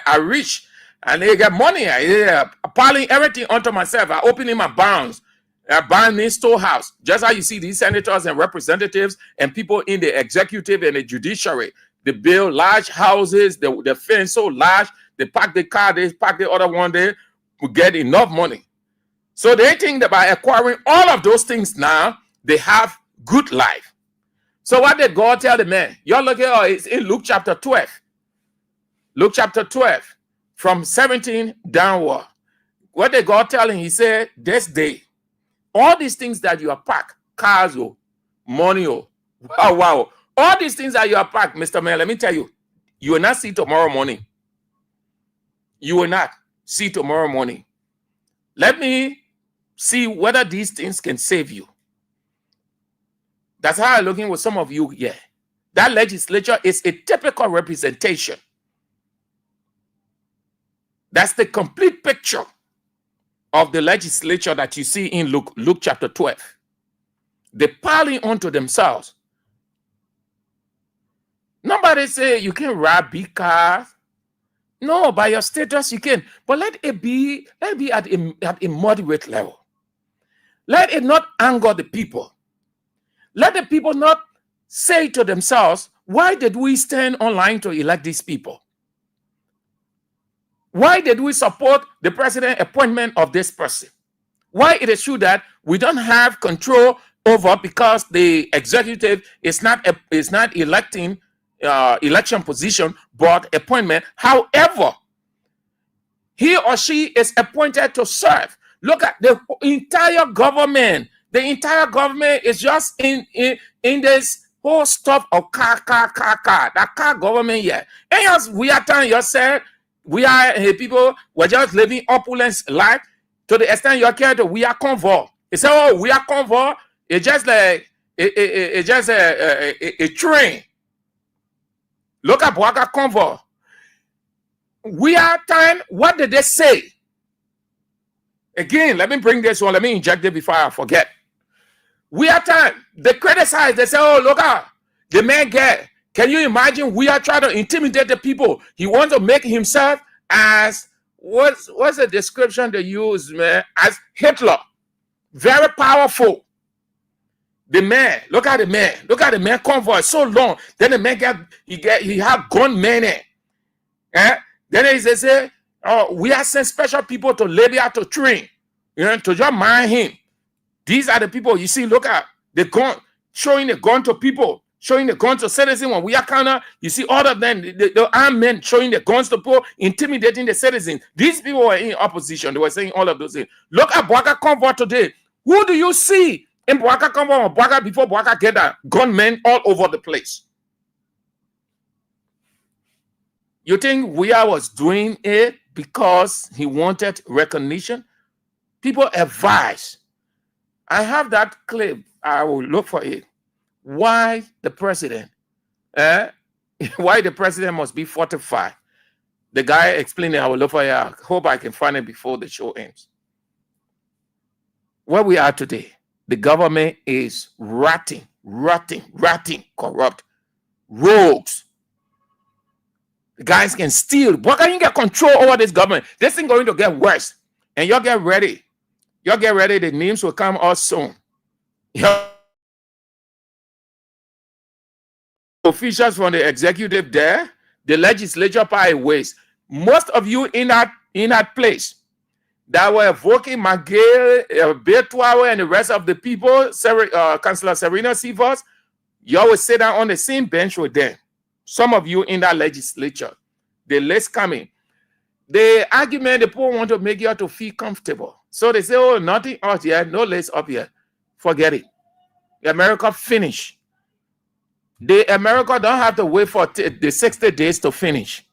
I rich. And they get money. I piling everything onto myself. I opening my barns. I buying this storehouse. Just how you see these senators and representatives and people in the executive and the judiciary. They build large houses. They fence so large. They park the car. They park the other one there. We get enough money. So they think that by acquiring all of those things now, they have good life. So what did God tell the man? Y'all look at it's in Luke chapter 12. Luke chapter 12. From 17 downward. What did God tell him? He said, this day, all these things that you are packed, cars, money, wow. All these things that you are packed, Mr. Man, let me tell you, you will not see tomorrow morning. You will not see tomorrow morning. Let me see whether these things can save you. That's how I'm looking with some of you here. That legislature is a typical representation. That's the complete picture of the legislature that you see in Luke chapter 12. They're piling onto themselves. Nobody say you can rob big cars. No, by your status you can. But let it be at a moderate level. Let it not anger the people. Let the people not say to themselves, why did we stand online to elect these people? Why did we support the president appointment of this person? Why it is true that we don't have control over because the executive is not electing election position, but appointment. However, he or she is appointed to serve. Look at the entire government. The entire government is just in this whole stuff of car. That car government here. And as we are telling yourself, we are people, we're just living opulence life to the extent you're carried. We are convoy. They say, oh, we are convoy. It's just like it's just a train. Look at Boaga convoy. We are time. What did they say? Again, let me bring this one. Let me inject it before I forget. We are time. They criticize. They say, oh, look at the man get. Can you imagine? We are trying to intimidate the people. He wants to make himself as what's the description they use, man? As Hitler. Very powerful. The man, look at the man. Look at the man convoy so long. Then the man he have gunmen in. Then he says, oh, we are sent special people to Libya to train, to just mind him. These are the people you see. Look at the gun, showing the gun to people. Showing the guns to citizens. When we are counter, you see all of them, the armed men showing the guns to people, intimidating the citizens. These people were in opposition. They were saying all of those things. Look at Boaga convoy today. Who do you see in Boaga convoy or Boaga before Boaga get that? Gunmen all over the place. You think Weah was doing it because he wanted recognition? People advise. I have that clip. I will look for it. Why the president? Why the president must be fortified? The guy explaining. I will look for it. I hope I can find it before the show ends. Where we are today, the government is rotting, corrupt, rogues. The guys can steal. But can you get control over this government? This thing going to get worse. And y'all get ready. Y'all get ready. The names will come out soon. Officials from the executive there, the legislature part ways. Most of you in that place that were evoking McGill, Bertwawe, and the rest of the people, Councillor Serena Sivas, you always sit down on the same bench with them. Some of you in that legislature, the list coming. The argument, the people want to make you to feel comfortable. So they say, oh, nothing out here, no list up here. Forget it. America finish. The America don't have to wait for the 60 days to finish.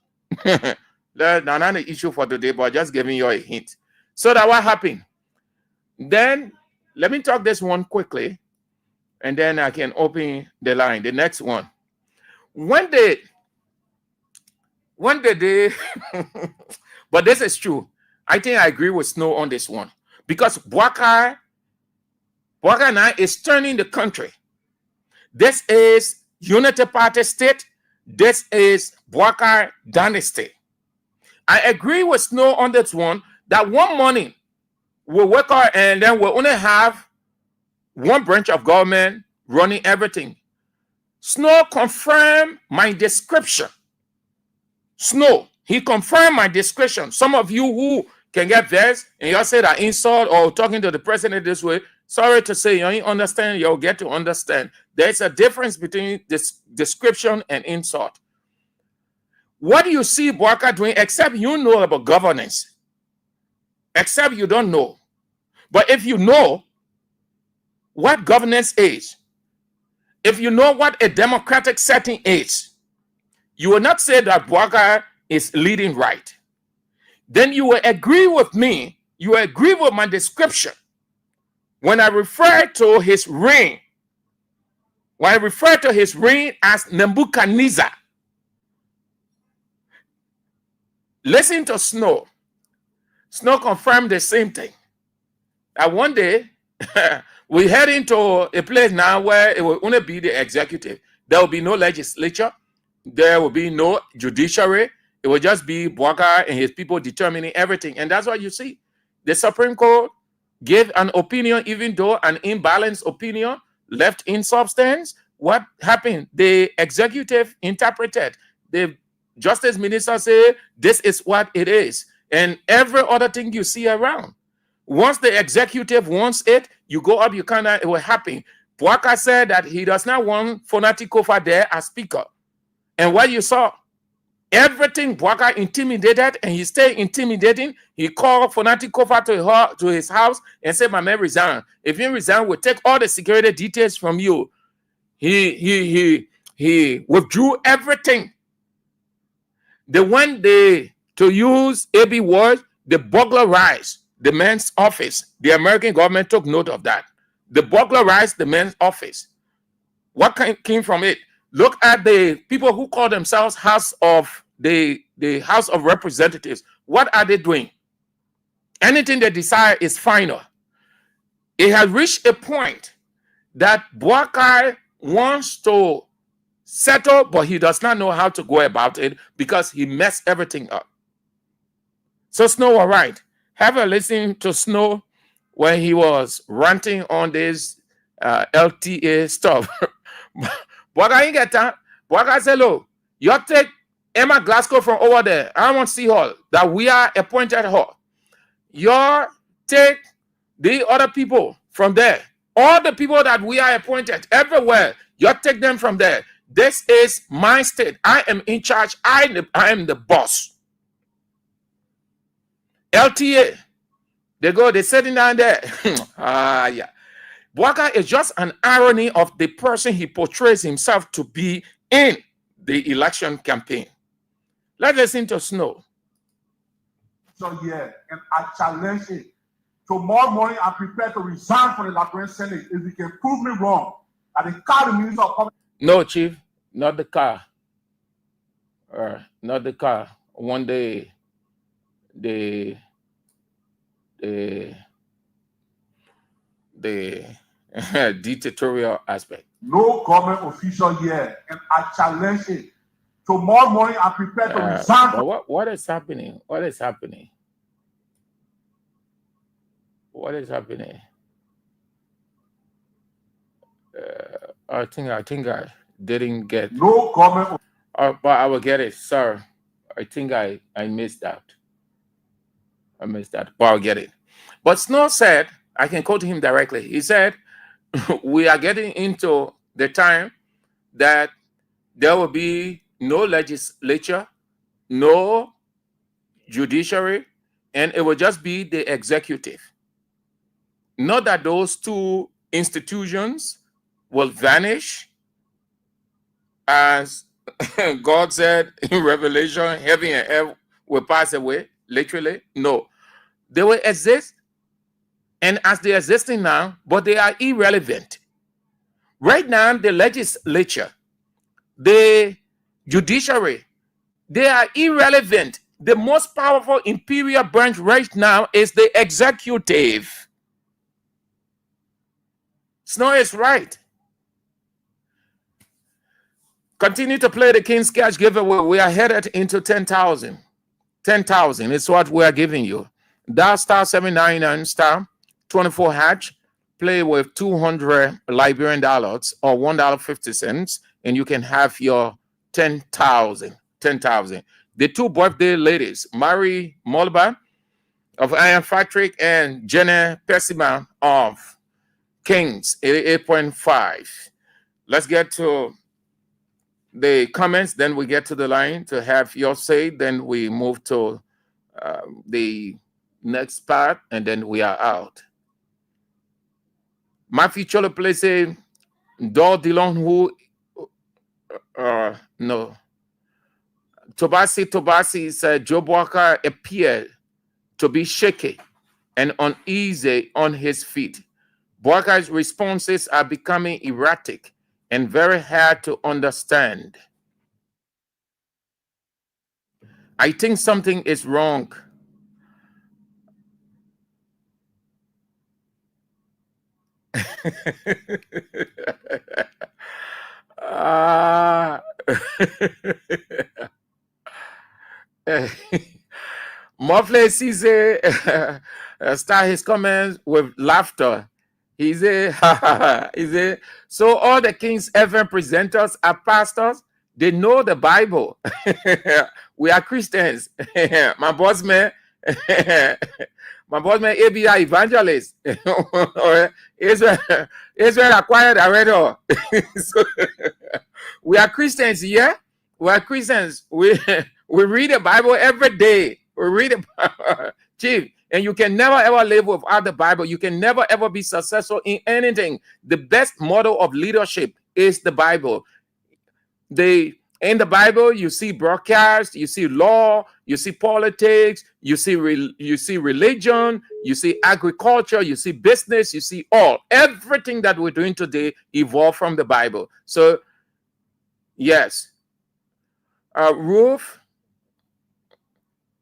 That's not an issue for today, but just giving you a hint. So that what happened? Then let me talk this one quickly, and then I can open the line. The next one. When did they but this is true. I think I agree with Snow on this one. Because Boakai now is turning the country. This is Unity Party state. This is Bwaka dynasty. I agree with Snow on this one, that one morning we'll wake up and then we'll only have one branch of government running everything. Snow confirmed my description. Snow, he confirmed my description. Some of you who can get vexed and y'all say that insult or talking to the president this way, sorry to say, you ain't understand, you'll get to understand. There's a difference between this description and insult. What do you see Bwaka doing, except you know about governance? Except you don't know. But if you know what governance is, if you know what a democratic setting is, you will not say that Bwaka is leading right. Then you will agree with me, you will agree with my description. When I refer to his reign, when I refer to his reign as Nebuchadnezzar, listen to Snow. Snow confirmed the same thing. That one day, we head into a place now where it will only be the executive. There will be no legislature. There will be no judiciary. It will just be Bwaka and his people determining everything. And that's what you see. The Supreme Court gave an opinion, even though an imbalanced opinion, left in substance. What happened? The executive interpreted. The justice minister said, this is what it is. And every other thing you see around. Once the executive wants it, you go up, you kind of, it will happen. Bwaka said that he does not want Fonati Kofa there as speaker. And what you saw, everything Bwaka intimidated, and he stayed intimidating. He called Fonati Kofa to his house and said, my man, resign. If you resign, we'll take all the security details from you. He withdrew everything. They went to use AB words, the burglarized the man's office. The American government took note of that. The burglarized the man's office. What came from it? Look at the people who call themselves House of the House of Representatives. What are they doing? Anything they desire is final. It has reached a point that Bwaka wants to settle, but he does not know how to go about it because he messed everything up. So Snow, all right. Have a listen to Snow when he was ranting on this LTA stuff. Bwaka ain't get time. Bwaka said, look, you take Emma Glasgow from over there. I want to see her, that we are appointed her. You take the other people from there. All the people that we are appointed everywhere, you take them from there. This is my state. I am in charge. I am the boss. LTA, they're sitting down there. Yeah. Bwaka is just an irony of the person he portrays himself to be in the election campaign. Let's listen to Snow. So yeah, and I challenge it. Tomorrow morning, I'm prepared to resign from the Liberian Senate if you can prove me wrong. At the car, Minister of Public. No, Chief, not the car. Not the car. One day, the dictatorial aspect. No government official here, and I challenge it. Tomorrow morning, I'm prepared to resign. But what is happening? What is happening? What is happening? I think I didn't get. No government. But I will get it, sir. I think I missed out. I missed that, but I'll get it. But Snow said, I can quote him directly. He said, we are getting into the time that there will be no legislature, no judiciary, and it will just be the executive. Not that those two institutions will vanish, as God said in Revelation, heaven and earth will pass away, literally. No. They will exist, and as they are existing now, but they are irrelevant. Right now, the legislature, the judiciary, they are irrelevant. The most powerful imperial branch right now is the executive. Snow is right. Continue to play the King's Cash giveaway. We are headed into 10,000. 10,000 is what we are giving you. Dial star 799 star 24 hatch. Play with 200 Liberian dollars or $1.50, and you can have your 10,000. 10,000. The two birthday ladies, Mary Molba of Iron Factory and Jenna Pessima of Kings 88.5. Let's get to the comments, then we get to the line to have your say, then we move to the next part, and then we are out. Matthew Cholo play say, Do Dillon who no. Tobasi said Joe Walker appeared to be shaky and uneasy on his feet. Walker's responses are becoming erratic and very hard to understand. I think something is wrong. Mofle sees start his comments with laughter. He said, so all the King's FM presenters are pastors. They know the Bible. We are Christians. My boss man, ABI evangelist. Israel acquired already. So, we are Christians, yeah? We are Christians. We read the Bible every day. We read it, Chief. And you can never ever live without the Bible. You can never ever be successful in anything. The best model of leadership is the Bible. In the Bible, you see broadcast, you see law, you see politics, you see religion, you see agriculture, you see business, you see everything that we're doing today evolved from the Bible. So, yes. Ruth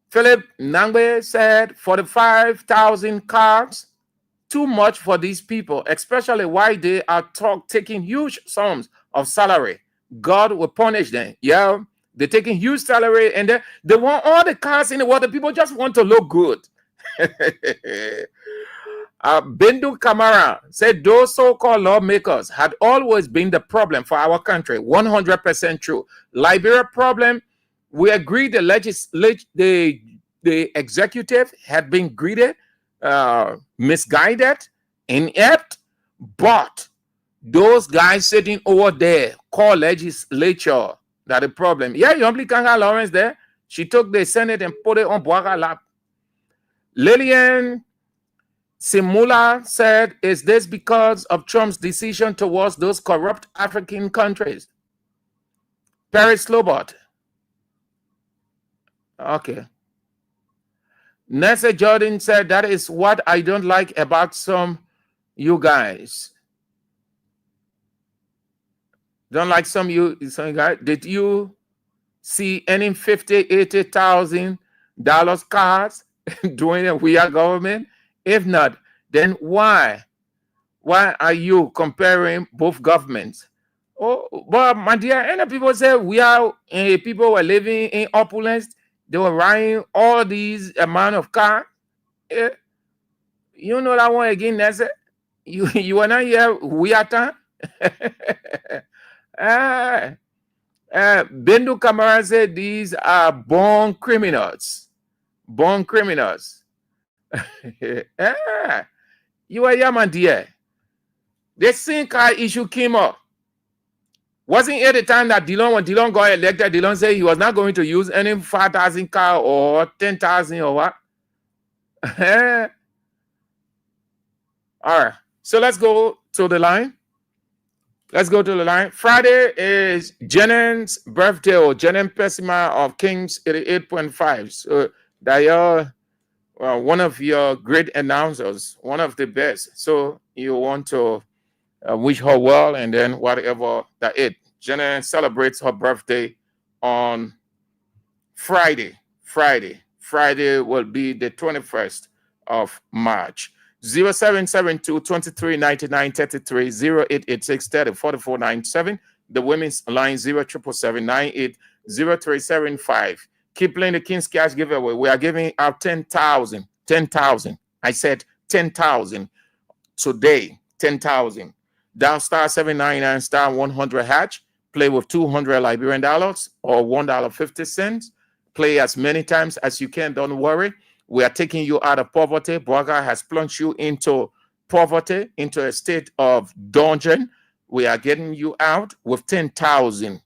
Philip Nangbe said 45,000 cars, too much for these people, especially why they are taking huge sums of salary. God will punish them. Yeah, they're taking huge salary and they want all the cars in the world. The people just want to look good. Bindu Kamara said those so-called lawmakers had always been the problem for our country. 100% true. Liberia problem, we agree the executive had been greedy, misguided, inept, but those guys sitting over there call legislature that the problem. Yeah, you only Kanga Lawrence there. She took the Senate and put it on Bwaka lap. Lillian Simula said, is this because of Trump's decision towards those corrupt African countries? Perry Slobot. Okay. Nessa Jordan said, that is what I don't like about some you guys. Don't like some guys. Did you see any $50,000-$80,000 cars during the weird government? If not, then why? Why are you comparing both governments? Oh, but my dear, and people say people were living in opulence. They were riding all these amount of cars. You know that one again, that's it. You are not here weird time. Bendu Kamara said these are born criminals. Born criminals. You are here, my dear. The same car issue came up. Wasn't it the time that when Dillon got elected, Dillon said he was not going to use any 5,000 car or 10,000 or what? All right. So let's go to the line. Let's go to the line. Friday is Jennan's birthday, or Jenan Pessima of Kings 88.5. So they are one of your great announcers, one of the best. So you want to wish her well, and then whatever that is. Jenna celebrates her birthday on Friday. Friday will be the 21st of March. 0772 2399 33 0886 30 4497 The women's line 0777980375. Keep playing the King's Cash giveaway. We are giving out 10,000. 10,000. I said 10,000 today. 10,000. Dial star 799 star 100 hatch. Play with $200 Liberian dollars or $1.50. Play as many times as you can. Don't worry. We are taking you out of poverty. Braga has plunged you into poverty, into a state of dungeon. We are getting you out with 10,000.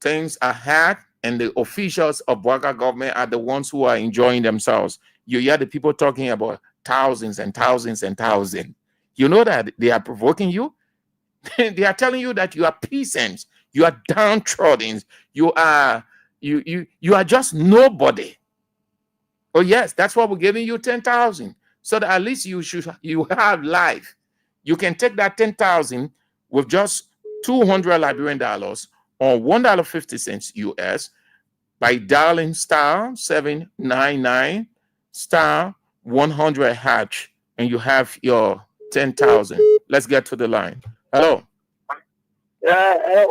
Things are hard, and the officials of Braga government are the ones who are enjoying themselves. You hear the people talking about thousands and thousands and thousands. You know that they are provoking you. They are telling you that you are peasants, you are downtrodden, you are just nobody. Oh yes, that's why we're giving you 10,000, so that at least you have life. You can take that 10,000 with just $200 Liberian dollars or $1.50 US by dialing star 799 star 100 hatch, and you have your 10,000. Let's get to the line. Hello. Yeah,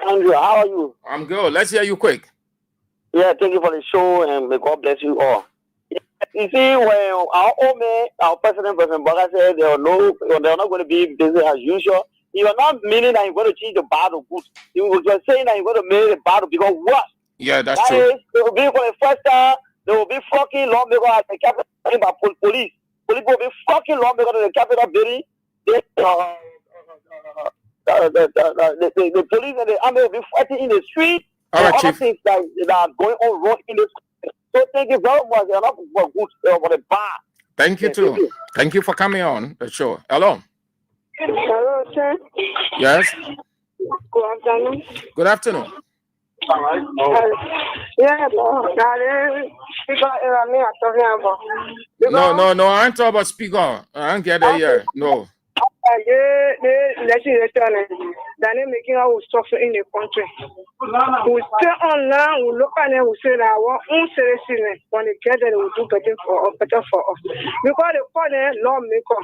Andrew, how are you? I'm good. Let's hear you quick. Yeah, thank you for the show, and may God bless you all. You see, when our President Boga said they're not going to be business as usual, you are not meaning that you're going to change the battle good. You were just saying that you're going to make the battle because what? Yeah, that's true. Is, they will be for the first time, they will be fucking lawmakers at the Capitol by police. Police will be fucking lawmakers at the Capitol building. The police and the army will be fighting in the street. All right, other Chief. things that are going on wrong in the street. So thank you very much. You're not for good for the bar. Thank you too. Thank you for coming on the show. Hello. Hello, sir. Yes. Good afternoon. Good afternoon. Yeah, No. I ain't talking about speaker. I ain't get that yet. No. They're making our stuff in the country. We stay online, we look at them, we say that our own citizens, when they get there, they will do better for us. Because they call them lawmaker.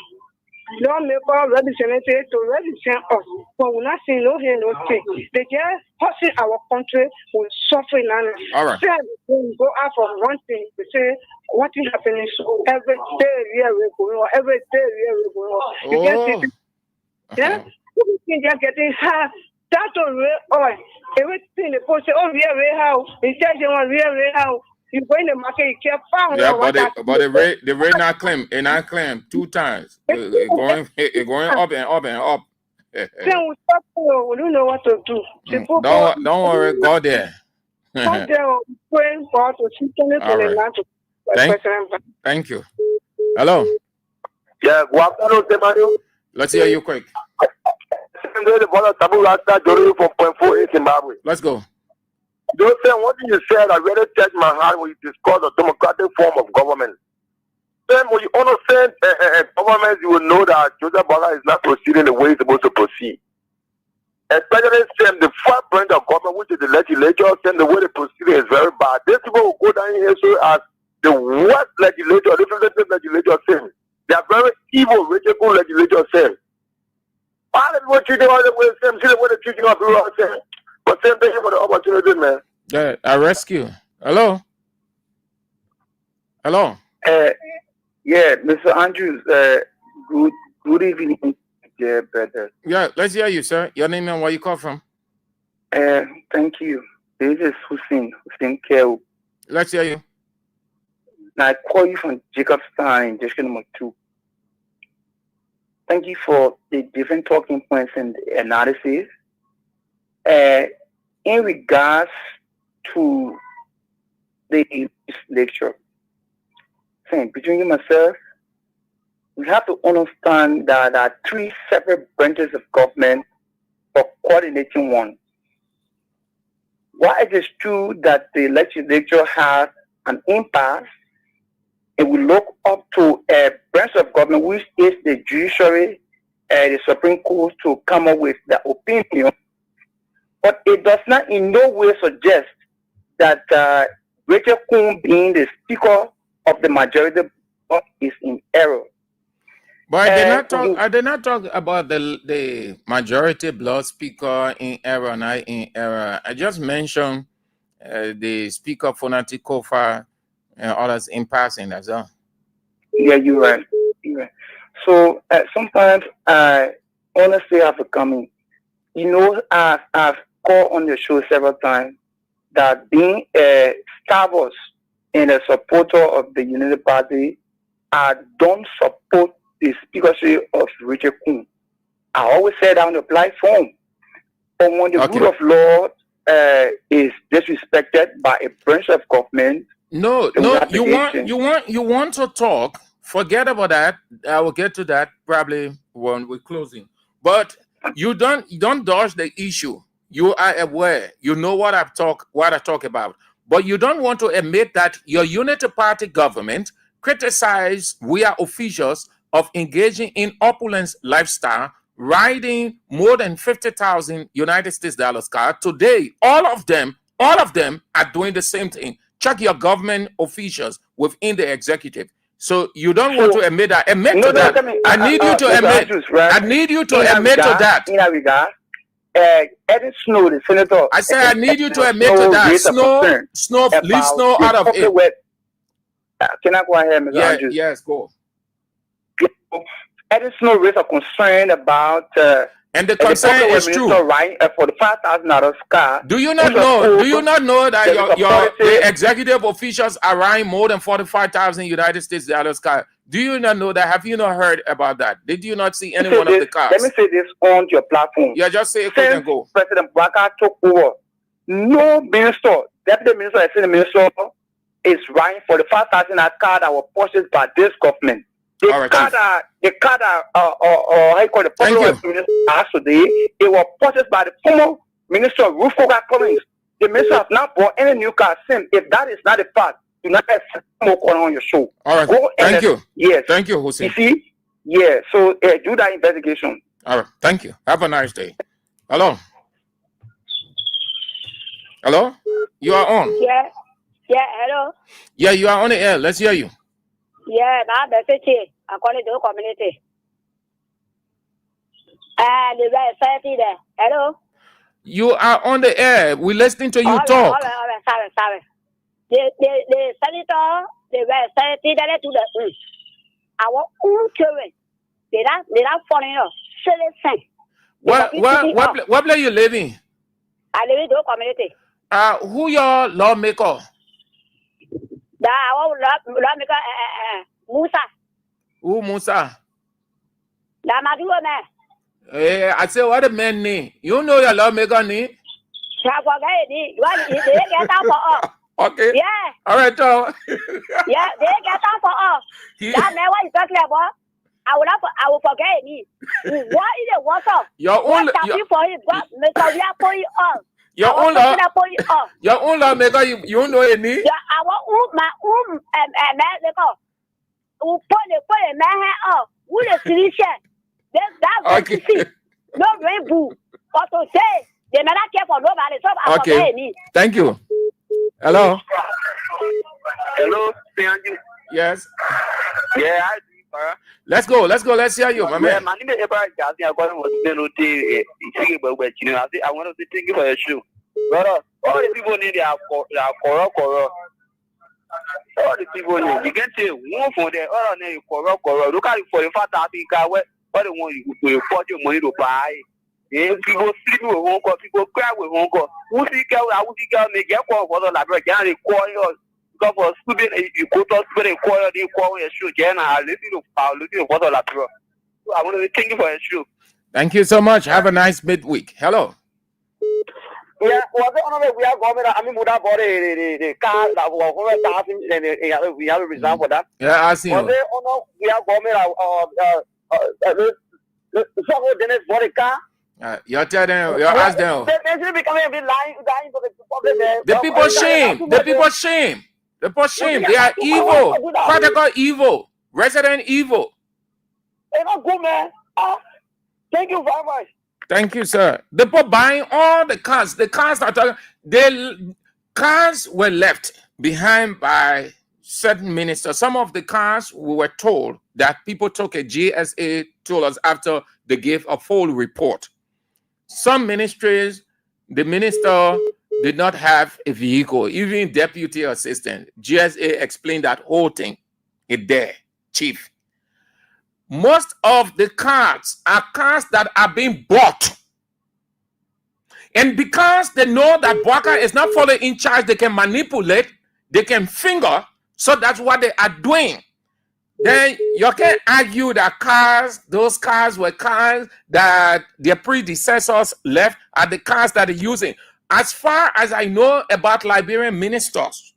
Lawmaker representative to represent us. But we're not seeing no here, no thing. They just hurting our country, we're suffering. All right. We go out from one thing, we say, what is happening? So every day we're going on, every day we're going on. You can't see. Yeah? Everything they're getting high. That's all real oil. Everything they post, oh, real how. They tell you on real how. You go in the market, you can't find. Yeah, but the rate not claim. It not claim 2 times. It going up and up and up. Then we stop. We don't know what to do. Don't worry. Go there. Go there. Praying for to see for the land to. Thank you. Hello. Yeah, good afternoon, Emmanuel. Let's hear you quick. Let's go. Don't say what you said. I really touched my heart when you discuss the democratic form of government. Then when you understand government, you will know that Joseph Bola is not proceeding the way he's supposed to proceed. Especially the first branch of government, which is the legislature, saying the way they proceed is very bad. These people will go down here so as the worst legislature, different legislature saying. They are very evil, radical legislature saying. All of what you do, all the way, see the way they're treating us, people are saying. But same thing for the opportunity, man. Yeah, I rescue. Hello. Hello. Yeah, Mr. Andrews. Good evening, dear brother. Yeah, let's hear you, sir. Your name and where you call from? Thank you. This is Hussein Keu. Let's hear you. I call you from Jacobstown, district number 2. Thank you for the different talking points and the analysis. In regards to the lecture, between you and myself, we have to understand that there are 3 separate branches of government for coordinating one. While it is true that the legislature has an impasse, and we look up to a branch of government which is the judiciary and the Supreme Court to come up with the opinion, but it does not in no way suggest that Rachel Kuhn being the Speaker of the majority is in error. But I did not talk about the majority blood speaker in error, not in error. I just mentioned the speaker Fonati Kofa and others in passing as well. Yeah, you're right. You're right. So sometimes I honestly have to come in. You know, I've called on the show several times that being a Star Wars and a supporter of the United Party, I don't support the speakership of Richard Kuhn. I always said on the platform, but when the rule of law is disrespected by a branch of government, no, you want to talk. Forget about that. I will get to that probably when we're closing. But you don't dodge the issue. You are aware. You know what I talk about. But you don't want to admit that your unity party government criticize we are officials of engaging in opulence lifestyle, riding more than 50,000 United States dollars car. Today, all of them are doing the same thing. Check your government officials within the executive. So you don't want to admit that. Admit to that. I need you to admit. I need you to admit to that. In that regard, Eddie Snow, the senator. I say I need you to admit to that. Snow, leave Snow out of it. Can I go ahead, Mr. Andrews? Yes, go. Eddie Snow raised a concern about and the concern is true. Right, for the $5,000 car. Do you not know? Do you not know that the executive officials are riding more than 45,000 United States dollars car? Do you not know that? Have you not heard about that? Did you not see any one of the cars? Let me say this on your platform. Yeah, just say it quick and go. President Baka took over. No minister, deputy minister, assistant minister is riding for the 5,000 car that was purchased by this government. The car that how you call the public minister today, it was purchased by the former minister Rufo Collins. The minister has not bought any new car since. If that is not a fact, do not have more corner on your show. All right. Thank you. Yes. Thank you, Hussein. You see? Yeah. So do that investigation. All right. Thank you. Have a nice day. Hello. Hello? You are on. Yeah. Yeah, hello. Yeah, you are on the air. Let's hear you. Yeah, now message according to the community. The society there. Hello. You are on the air. We're listening to you talk. All right. Sorry. The senator, the society that to the our own children. They don't foreign us. What place you living? I live in the community. Who your lawmaker? Our lawmaker, Musa. Who Musa? The Maduro man. I say what the man name? You know your lawmaker name? Okay. Yeah. All right, yeah, they get on for us. That man, what you talking about? I will forget me. What is the water? Your own. For him, but Mr. We are for you all. Your own lawmaker, you know any? Yeah, our man, who put a man up. Who the solution? That's okay. To see. No rainbow. But to say, they may not care for nobody. So I forget me. Thank you. Hello. Hello, yes. Yeah, Let's go. Let's hear you, my man. My name is Abraham. I want to thank you for your show. Brother, all the people need their koro. All the people need. You can say one for the other name koro. Look at it for the fact that all the one you report your money to buy. People sleep with one call, people cry with one call. Who see girl, may get call for the library, they call you. Because for student, you go to student, they call your show, Jen, I listen to for the library. So I want to thank you for your show. Thank you so much. Have a nice midweek. Hello. Yeah, well, we are going to, I mean, without the car that was we have a reason for that. Yeah, I see. We are going to Dennis bought a car. You're telling them, you're asking them. They're becoming a bit lying for the problem. The people shame. The people shame. The people shame. They are evil. Practical evil. Resident evil. They're not good, man. Thank you very much. Thank you, sir. The people buying all the cars. The cars are talking. The cars were left behind by certain ministers, some of the cars we were told that people took a GSA told us after they gave a full report. Some ministries, the minister did not have a vehicle, even deputy assistant. GSA explained that whole thing. It there, chief. Most of the cars are cars that are being bought. And because they know that Bwaka is not fully in charge, they can manipulate, they can finger. So that's what they are doing. Then you can argue that those cars were cars that their predecessors left are the cars that they're using. As far as I know about Liberian ministers,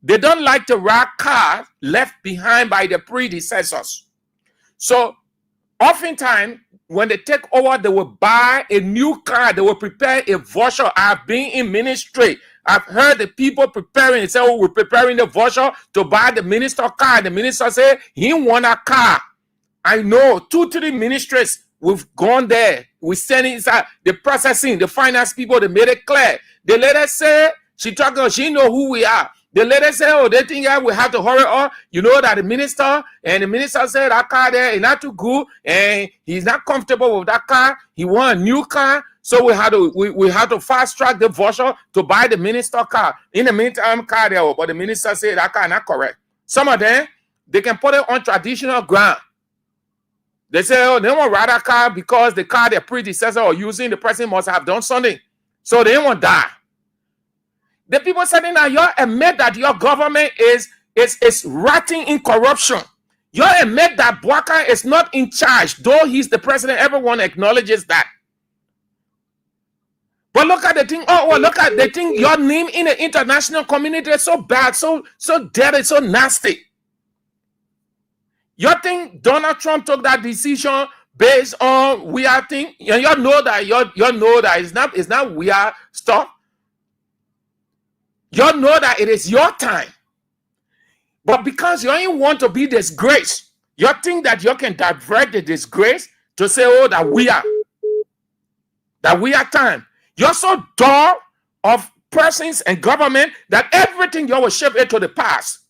they don't like to ride cars left behind by the predecessors. So oftentimes, when they take over, they will buy a new car. They will prepare a voucher. I've been in ministry. I've heard the people preparing. They say, oh, we're preparing the voucher to buy the minister car. The minister say he want a car. I know 2-3 ministries. We've gone there. We send it inside the processing, the finance people. They made it clear. The lady say she know who we are. The lady say, oh, they think we have to hurry up. You know that the minister said that car there is not too good and he's not comfortable with that car. He want a new car. So we had to fast track the voucher to buy the minister car. In the meantime, car there, but the minister said that car not correct. Some of them, they can put it on traditional ground. They say, oh, they want ride a car because the car their predecessor or using the person must have done something. So they won't die. The people saying that you admit that your government is rotting in corruption. You admit that Bwaka is not in charge, though he's the president. Everyone acknowledges that. But look at the thing. Oh, well, look at the thing. Your name in the international community is so bad, so dirty, so nasty. You think Donald Trump took that decision based on weird thing? You know that you know that it's not weird stuff. You know that it is your time. But because you don't want to be disgraced, you think that you can divert the disgrace to say, oh, that we are time. You're so dull of persons and government that everything you will shift it to the past.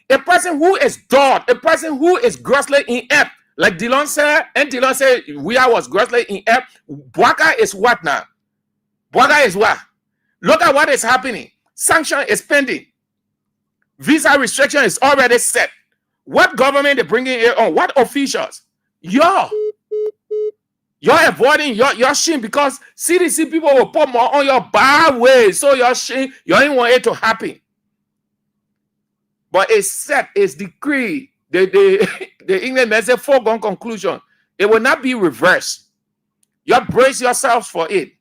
A person who is dull, a person who is grossly inept, like Dillon said, and Dillon said we was grossly inept. Bwaka is what now? Bwaka is what? Look at what is happening. Sanction is pending. Visa restriction is already set. What government they bringing it on? What officials? You're avoiding your shame because CDC people will put more on your bad ways. So your shame, you don't want it to happen. But it's set, it's decreed. The England has a foregone conclusion. It will not be reversed. You brace yourselves for it.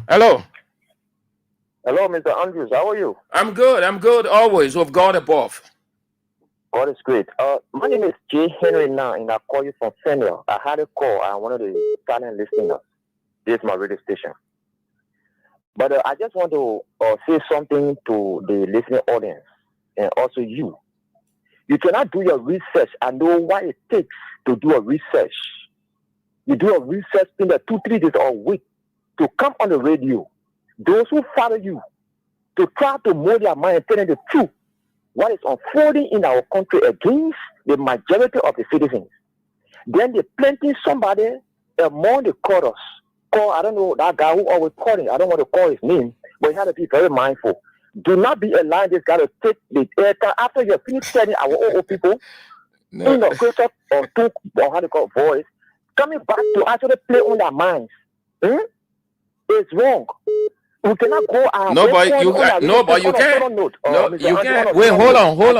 Hello. Hello, Mr. Andrews. How are you? I'm good always with God above. God is great. My name is J. Henry now, and I call you from Fenwell. I had a call. I wanted to silent listeners. This is my radio station. But I just want to say something to the listening audience and also you. You cannot do your research and know what it takes to do a research. You do a research in the 2-3 days or a week to come on the radio. Those who follow you to try to mold their mind and tell them the truth, what is unfolding in our country against the majority of the citizens. Then they planting somebody among the chorus. I don't know that guy who always calling. I don't want to call his name, but you have to be very mindful. Do not be allowing this guy to take the airtime after you finish telling our old people in the closer or two or how to call voice, coming back to actually play on their minds. It's wrong. We cannot go out. No, but you can't. No, but you can't. No, you can't. Wait, hold on. Hold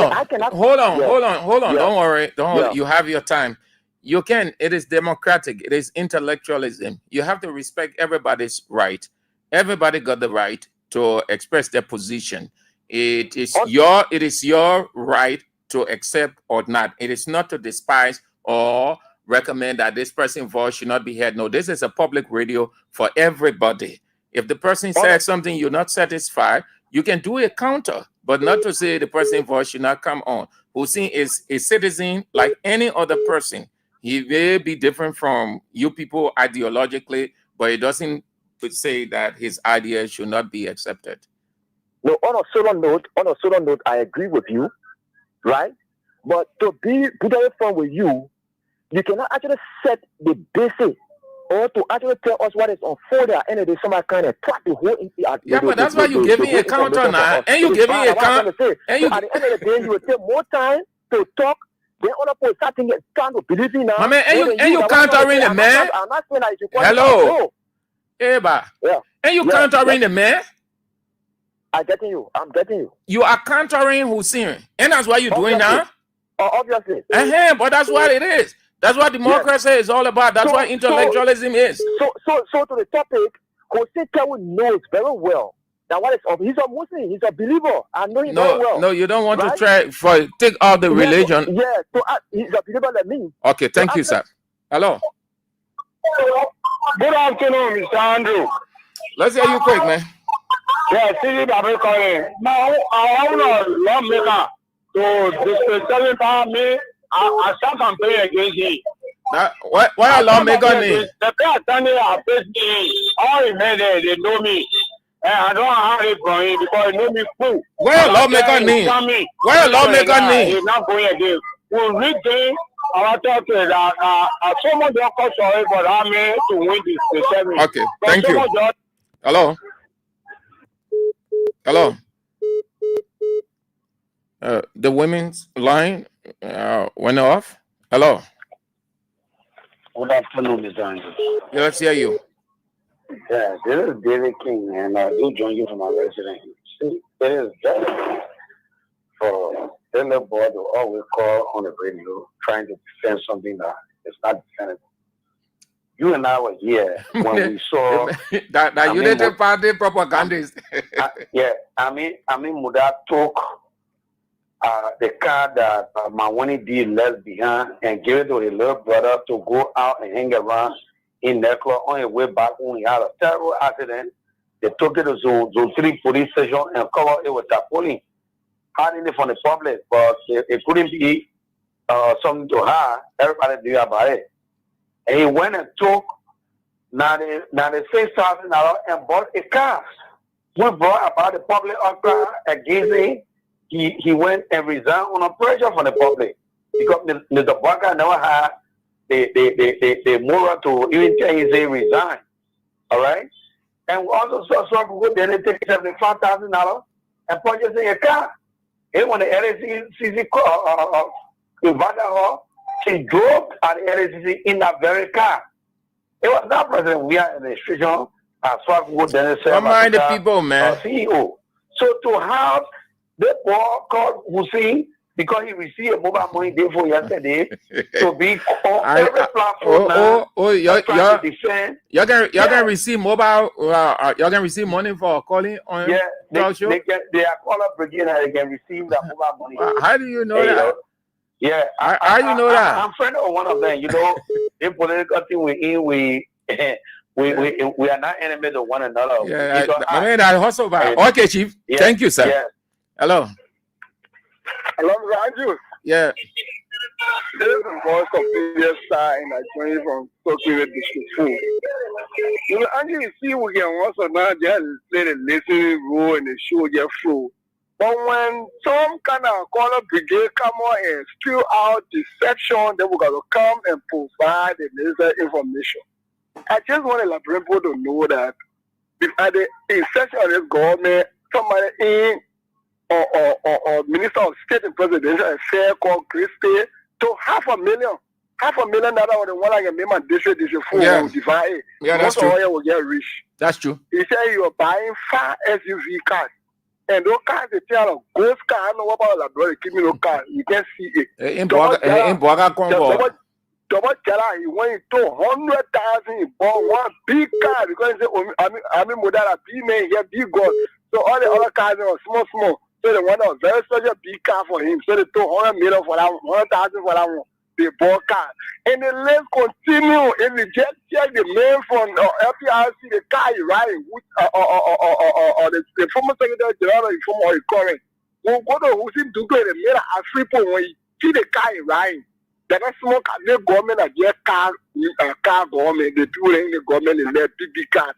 on. Don't worry. You have your time. You can. It is democratic. It is intellectualism. You have to respect everybody's right. Everybody got the right to express their position. It is your right to accept or not. It is not to despise or recommend that this person's voice should not be heard. No, this is a public radio for everybody. If the person said something you're not satisfied, you can do a counter, but not to say the person's voice should not come on. Hussein is a citizen like any other person. He may be different from you people ideologically, but it doesn't say that his ideas should not be accepted. No, on a solo note, I agree with you, right? But to be brutally frank with you, you cannot actually set the basic or to actually tell us what is unfolding at the end of the day. Somebody kind of plot the whole. Yeah, but that's why you give me a counter now, and you give me a counter. And you at the end of the day, you will take more time to talk. Then other people starting trying to believe in now. My man, and you countering the man. I'm not saying that you hello. Hey, ba. Yeah. And you countering the man. I'm getting you. You are countering Hussein, and that's what you're doing now. Obviously. But that's what it is. That's what democracy is all about. That's what intellectualism is. So to the topic, Jose Kewu knows very well that what is he's a Muslim, he's a believer. I know him very well. No, you don't want to take out the religion. Yeah, so he's a believer like me. Okay, thank you, sir. Hello. Good afternoon, Mr. Andrew. Let's hear you quick, man. Yeah, see Babu calling. Now, I want a lawmaker to disrespect me. I start campaign against him. Why a lawmaker name? The person standing at face me, all the men there, they know me. And I don't have it from him because he know me full. Where a lawmaker name? Where a lawmaker name? He's not going again. We'll regain our talk that someone don't call sorry for that man to win this segment. Okay, thank you. Hello. The women's line went off. Hello. Good afternoon, Mr. Andrew. Yeah, let's hear you. Yeah, this is David King, and I do join you from my resident. See, it is very for the boy to always call on the radio trying to defend something that is not defendable. You and I were here when we saw that United Party propagandist. I mean, Muda took the car that Mawani D left behind and gave it to his little brother to go out and hang around in Necklace on his way back when he had a terrible accident. They took it to Zone 3 police station and covered it with tarpaulin, hiding it from the public, but it couldn't be something to hide. Everybody knew about it. And he went and took $96,000 and bought a car. We brought about the public outcry against him. He went and resigned on a pressure from the public because Mr. Baka never had the moral to even tell him they resign. All right? And we also saw some people then they take $75,000 and purchase a car. And when the LACC invited her, she drove at the LACC in that very car. It was not President we are in the administration as far as what Dennis said. Don't mind the people, man. CEO. So to have the boy called Hussein because he received a mobile money day for yesterday to be on every platform y'all can receive mobile y'all can receive money for calling on they are call up brigade and they can receive that mobile money. How do you know that? Yeah, how you know that? I'm friend of one of them. You know, in political thing we are not enemies of one another. Yeah, I mean I hustle by. Okay, Chief. Yeah, thank you, sir. Yeah. Hello. Hello, Andrew. Yeah. This is the voice of previous star and I join you from Tokyo District 4. You know, Andrew, you see, we can also now just let a listening role and the show get flow. But when some kind of color brigade come on and spill out the section, then we're going to come and provide the necessary information. I just want to people to know that at the inception of this government, somebody in or Minister of State and Presidential Affairs called Grace Pay to $500,000. $500,000 or the one like a member district will divide it. Yeah, that's true. Will get rich. That's true. He said you're buying 5 SUV cars. And those cars, they tell a ghost car. I don't know about that, brother. Give me no car. You can't see it. Double Jala, he went to 100,000. He bought one big car because he said, I mean, Modala, big man here, big God. So all the other cars were small. So they want a very special big car for him. So they took $100 million for that one, $100,000 for that one. They bought car. And the list continue. If you just check the name from FPRC, the car is riding, the former Secretary General, the former current. We'll go to Hussein Dugo in the middle of Freeport when you see the car is riding. They're not small car. The government are just car government. The people in the government is let big cars.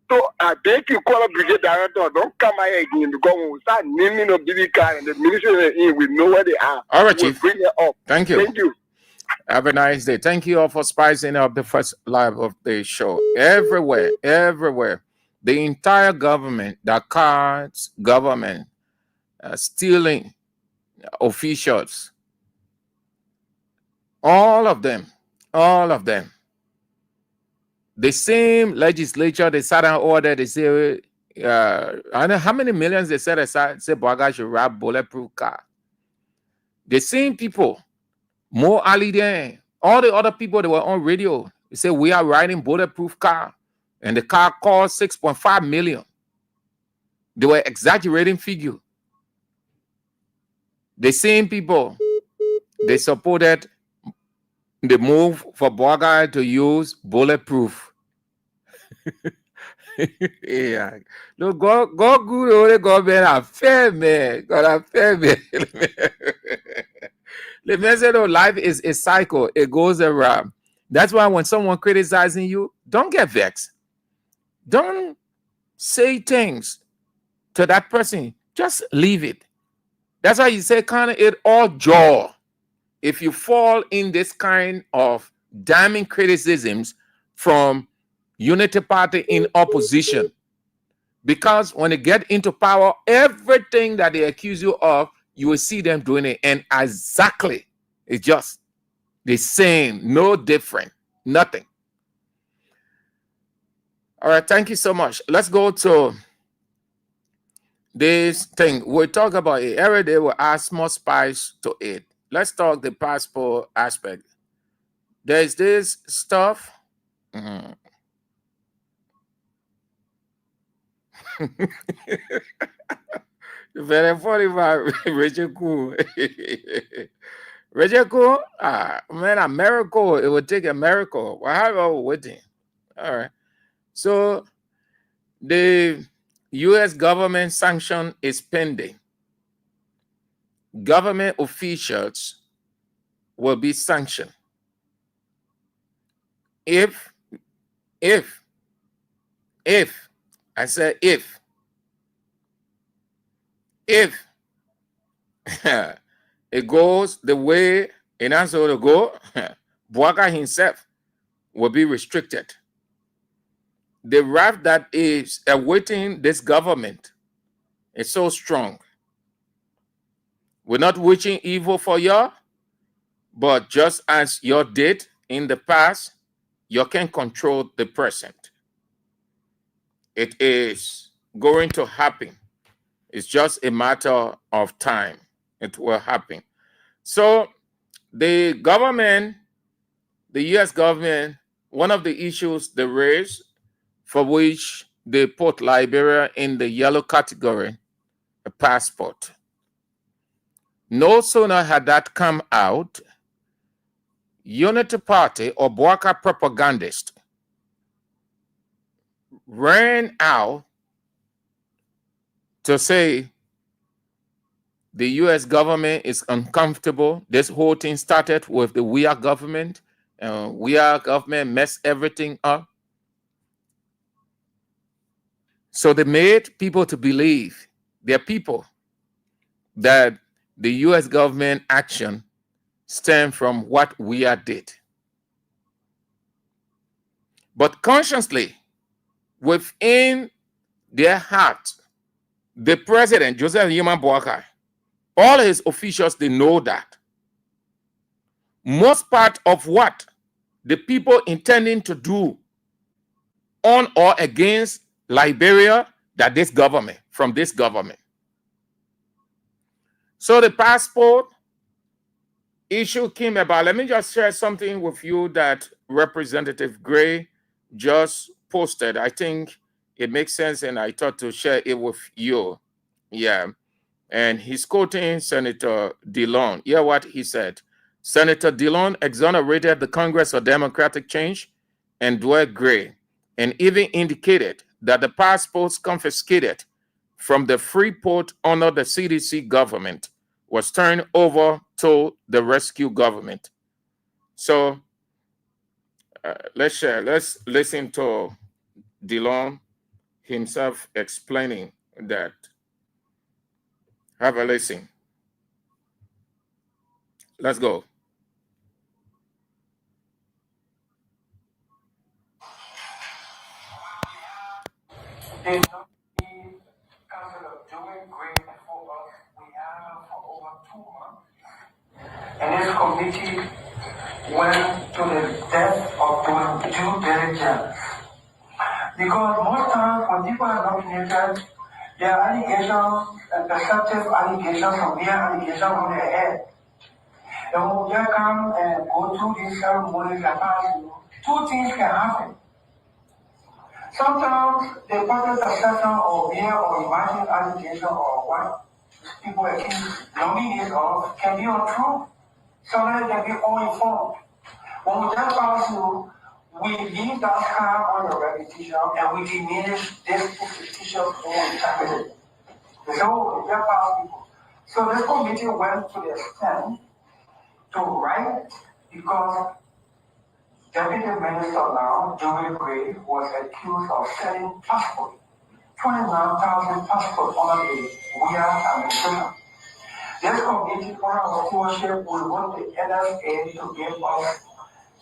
So I beg you, call a brigade director, don't come here again because when we start naming a BB car and the military in, we know where they are. All right, We'll Chief. bring it up. Thank you. Thank you. Have a nice day. Thank you all for spicing up the first live of the show. Everywhere, everywhere. The entire government, the cards, government, stealing officials, all of them. The same legislature, they sat and ordered, they say, I don't know how many millions they set aside, say Boga should wrap bulletproof car. The same people, Mo Ali there, all the other people that were on radio, they say we are riding bulletproof car, and the car cost 6.5 million. They were exaggerating figure. The same people, they supported the move for Boga to use bulletproof. Yeah. Look, go good only government affair, man. God affair, man. The message of life is a cycle. It goes around. That's why when someone criticizing you, don't get vexed. Don't say things to that person. Just leave it. That's why you say kind of it all jaw. If you fall in this kind of damning criticisms from Unity Party in opposition, because when they get into power, everything that they accuse you of, you will see them doing it. And exactly, it's just the same, no different, nothing. All right, thank you so much. Let's go to this thing. We'll talk about it. Every day we'll add more spice to it. Let's talk the passport aspect. There's this stuff. Very funny about Richard Cool. Richard Cool, man, a miracle. It would take a miracle. Well, how are we waiting? All right. So the U.S. government sanction is pending. Government officials will be sanctioned if I said if it goes the way it has to go, Bouaga himself will be restricted. The wrath that is awaiting this government is so strong. We're not wishing evil for you, but just as you did in the past, you can control the present. It is going to happen. It's just a matter of time. It will happen. So the government, the U.S. government, one of the issues they raised for which they put Liberia in the yellow category, a passport. No sooner had that come out, Unity Party or Bouaga propagandist ran out to say the U.S. government is uncomfortable. This whole thing started with the we are government. We are government messed everything up. So they made people to believe, their people, that the U.S. government action stemmed from what we are did. But consciously, within their heart, the president, Joseph Yuma Bouaga, all his officials, they know that. Most part of what the people intending to do on or against Liberia, that this government, from this government. So the passport issue came about. Let me just share something with you that Representative Gray just posted. I think it makes sense, and I thought to share it with you. Yeah. And he's quoting Senator Dillon. Hear what he said. Senator Dillon exonerated the Congress for Democratic Change and Dwyer Gray, and even indicated that the passports confiscated from the Freeport under the CDC government was turned over to the rescue government. So let's share. Let's listen to Dillon himself explaining that. Have a listen. Let's go. There's no need Council of doing great for us. We have for over 2 months. And this committee went to the depth of doing due diligence. Because most times when people are nominated, there are allegations and perceptive allegations or mere allegations on their head. And when we come and go through these ceremonies and pass, two things can happen. Sometimes the public perception or mere or imagined allegation or what people accuse nominees of can be untrue. Sometimes they can be uninformed. When we just pass you, we leave that scar on your reputation and we diminish this institution for integrity. So we just pass people. So this committee went to the extent to write because Deputy Minister now, Joey Gray, was accused of selling passports, 29,000 passports under the weird administration. This committee, for our stewardship, will want the NSA to give us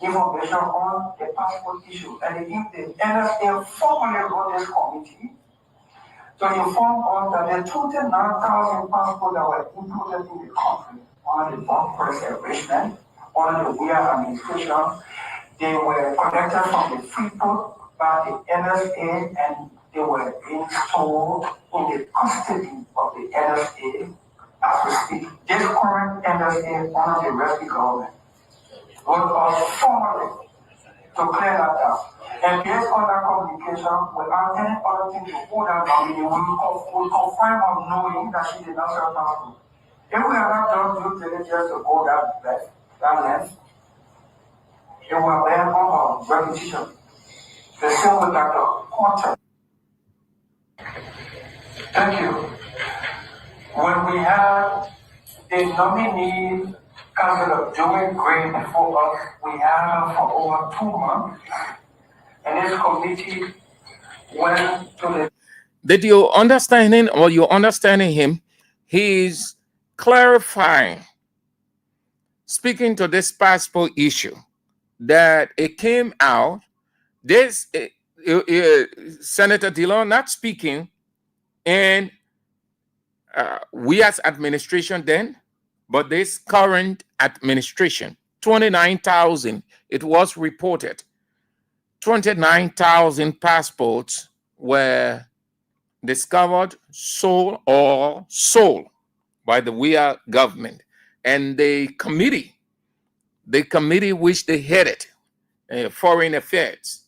information on the passport issue. And if the NSA formally wrote this committee to inform us that the 29,000 passports that were included in the country under the bomb press arrangement, under the weird administration, they were collected from the Freeport by the NSA and they were being stored in the custody of the NSA as we speak. This current NSA under the Rescue government was us formally to clear that up. And based on that communication, without any other thing to hold that nominee, we will confirm on knowing that she did not serve passport. If we have not done due diligence to go that length, it will then on repetition. The same with Dr. Quantum. Thank you. When we have the nominee Council of doing great before us, we have for over 2 months, and this committee went to the. Did you understanding or you understanding him? He's clarifying, speaking to this passport issue, that it came out. This Senator Dillon not speaking, and we as administration then, but this current administration, 29,000, it was reported, 29,000 passports were discovered, sold by the WIA government. And the committee which they headed, Foreign Affairs,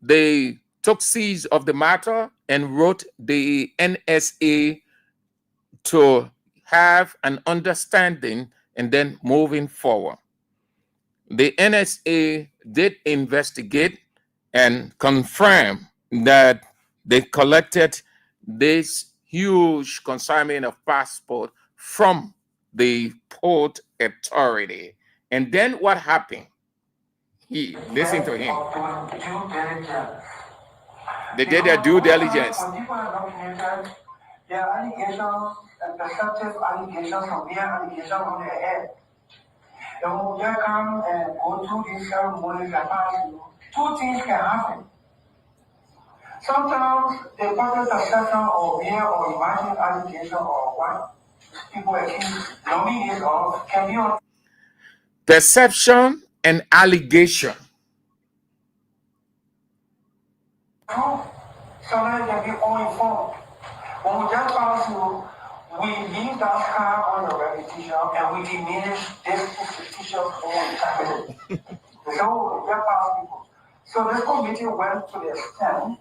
they took seize of the matter and wrote the NSA to have an understanding and then moving forward. The NSA did investigate and confirm that they collected this huge consignment of passport from the port authority. And then what happened? Listen to him. They did their due diligence. There are allegations and perceptive allegations or mere allegations on their head. And when we come and go through these ceremonies and pass, two things can happen. Sometimes the public perception or mere or imagined allegation or what people accuse nominees of can be on. Perception and allegation. True. Sometimes they can be uninformed. When we just pass you, we leave that scar on your reputation and we diminish this institution for integrity. So we just pass people. So this committee went to the extent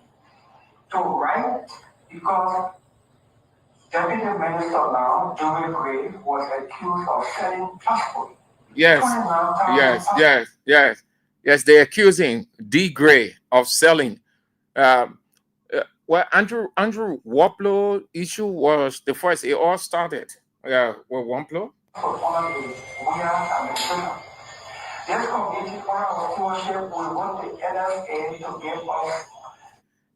to write because Deputy Minister now, Joey Gray, was accused of selling passports. Yes. They're accusing D. Gray of selling. Well, Andrew Waplo issue was the first. It all started. With Waplo. This committee for our stewardship, we want the NSA to give us.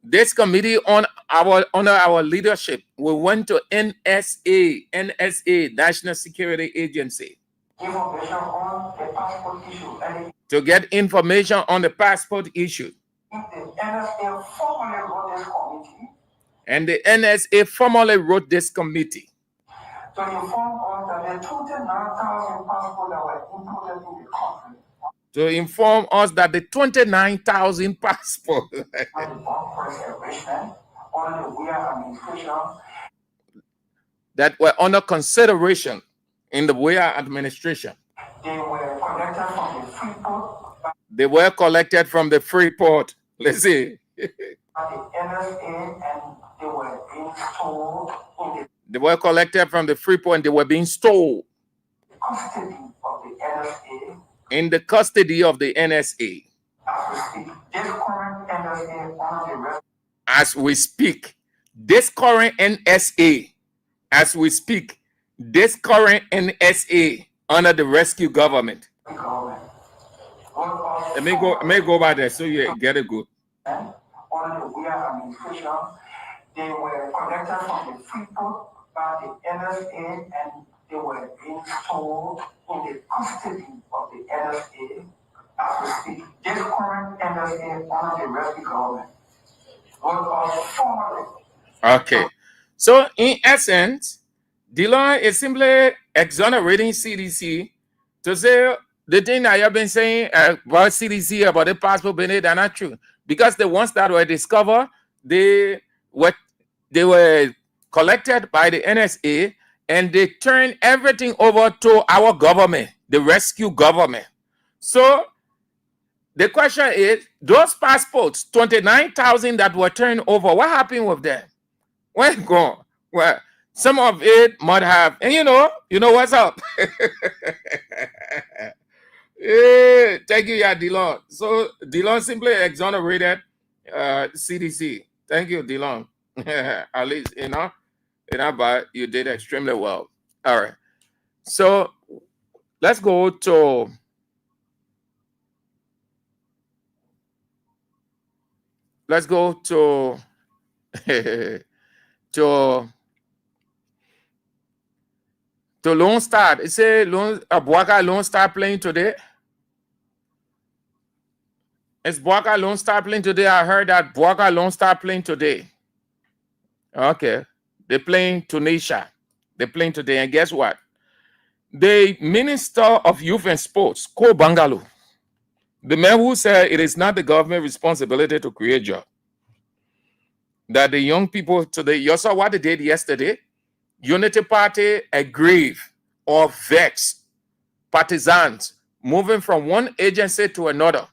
This committee on under our leadership, we went to NSA, National Security Agency, Information on the passport issue. And to get information on the passport issue. if the NSA formally wrote this committee And the NSA formally wrote this committee to inform us that the 29,000 passports that were imported in the country to inform us that the 29,000 passports and the bomb preservation under the Weir administration, that were under consideration in the Weir administration, they were collected from the Freeport they were collected from the Freeport. Let's see. by the NSA and they were being stored in They were collected from the Freeport and they were being stored the custody of the NSA. in the custody of the NSA. As we speak, this current NSA, As we speak, this current NSA under the rescue government. government, Let me go by there so you get it good. under the Weir administration, they were collected from the Freeport by the NSA and they were being stored in the custody of the NSA. As we speak, this current NSA under the rescue government was formally. Okay. So in essence, Dillon is simply exonerating CDC to say the thing that you've been saying about CDC, about the passport being they're not true. Because the ones that were discovered, they were collected by the NSA and they turned everything over to our government, the rescue government. So the question is, those passports, 29,000 that were turned over, what happened with them? Where gone? Well, some of it might have, and you know what's up. Yeah, thank you, yeah, Dillon. So Dillon simply exonerated CDC. Thank you, Dillon. At least, but you did extremely well. All right. So let's go to to Lone Star. It say Boaka Lone Star playing today. Is Boaka Lone Star playing today? I heard that Boaka Lone Star playing today. Okay. They're playing Tunisia. They're playing today. And guess what? The Minister of Youth and Sports, Ko Bangalo, the man who said it is not the government responsibility to create jobs. That the young people today, you saw what they did yesterday? Unity Party aggrieved or vexed partisans moving from one agency to another.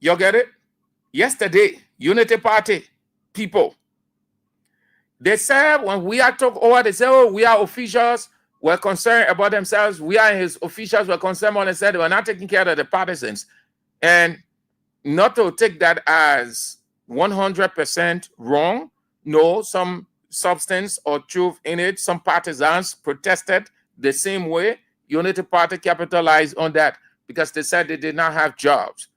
You get it? Yesterday, Unity Party people, they said when we are took over, they said, oh, we are officials, we're concerned about themselves. We are his officials, we're concerned about themselves. We're not taking care of the partisans. And not to take that as 100% wrong. No, some substance or truth in it. Some partisans protested the same way. Unity Party capitalized on that because they said they did not have jobs.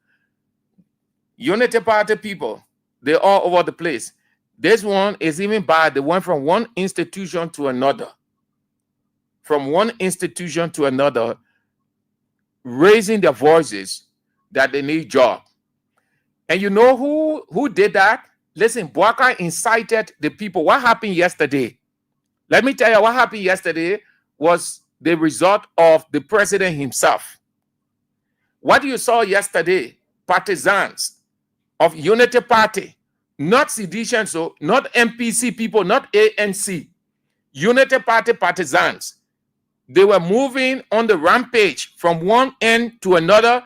Unity Party people, they're all over the place. This one is even bad. They went from one institution to another. From one institution to another, raising their voices that they need jobs. And you know who did that? Listen, Boaka incited the people. What happened yesterday? Let me tell you what happened yesterday was the result of the president himself. What you saw yesterday, partisans of Unity Party, not sedition, so not MPC people, not ANC, Unity Party partisans, they were moving on the rampage from one end to another.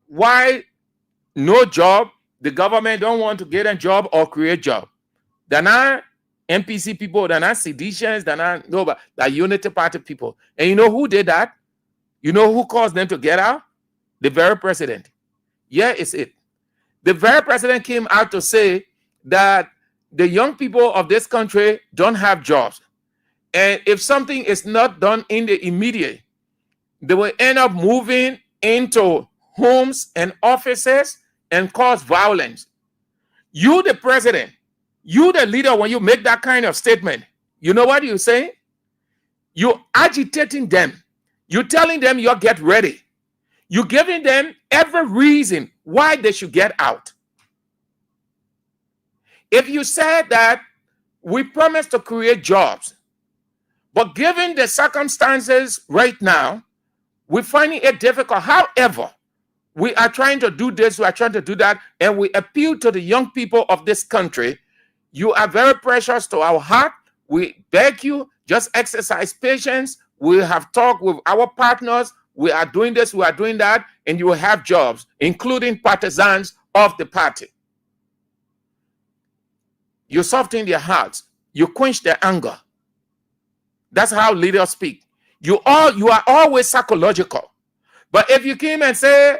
Why no job? The government don't want to get a job or create job. They're not MPC people, they're not seditions, they're not nobody, they're Unity Party people. And you know who did that? You know who caused them to get out? The very president. Yeah, it's it. The very president came out to say that the young people of this country don't have jobs. And if something is not done in the immediate, they will end up moving into homes and offices and cause violence. You, the president, you, the leader, when you make that kind of statement, you know what you're saying? You're agitating them. You're telling them you'll get ready. You're giving them every reason why they should get out. If you said that we promise to create jobs, but given the circumstances right now, we're finding it difficult. However, we are trying to do this, we are trying to do that, and we appeal to the young people of this country. You are very precious to our heart. We beg you, just exercise patience. We have talked with our partners. We are doing this, we are doing that, and you will have jobs, including partisans of the party. You soften their hearts. You quench their anger. That's how leaders speak. You are always psychological. But if you came and say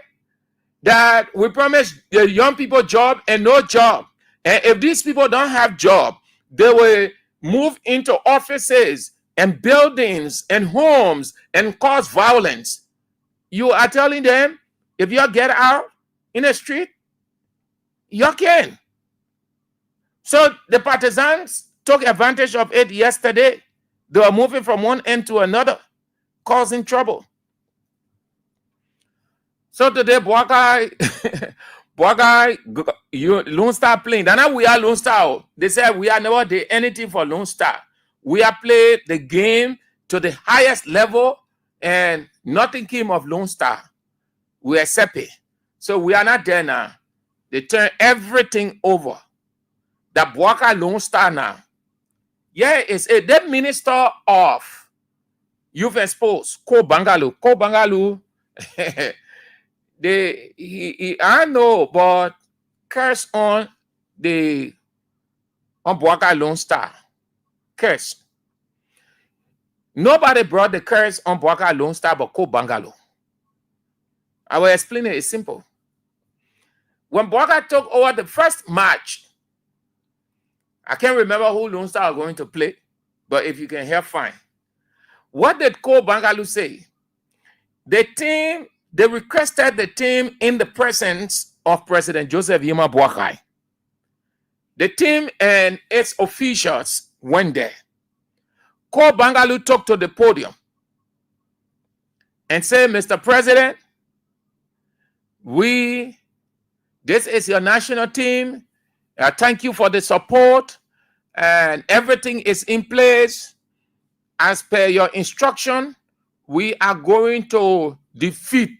that we promise the young people job and no job, and if these people don't have job, they will move into offices and buildings and homes and cause violence. You are telling them, if you get out in the street, you can. So the partisans took advantage of it yesterday. They were moving from one end to another, causing trouble. So today, Boakai, Lone Star playing. Now we are Lone Star. They said we are never did anything for Lone Star. We have played the game to the highest level, and nothing came of Lone Star. We are Sepe. So we are not there now. They turn everything over. The Boakai Lone Star now. Yeah, it's a the minister of youth and sports, Ko Bangalu. I know, but curse on Boakai Lone Star. Curse. Nobody brought the curse on Boakai Lone Star but Ko Bangalo. I will explain it. It's simple. When Boakai took over the first match, I can't remember who Lone Star are going to play, but if you can hear, fine. What did Ko Bangalu say? They requested the team in the presence of President Joseph Yema Boakai. The team and its officials went there. Ko Bangalu took to the podium and said, Mr. President, this is your national team. Thank you for the support, and everything is in place. As per your instruction, we are going to defeat.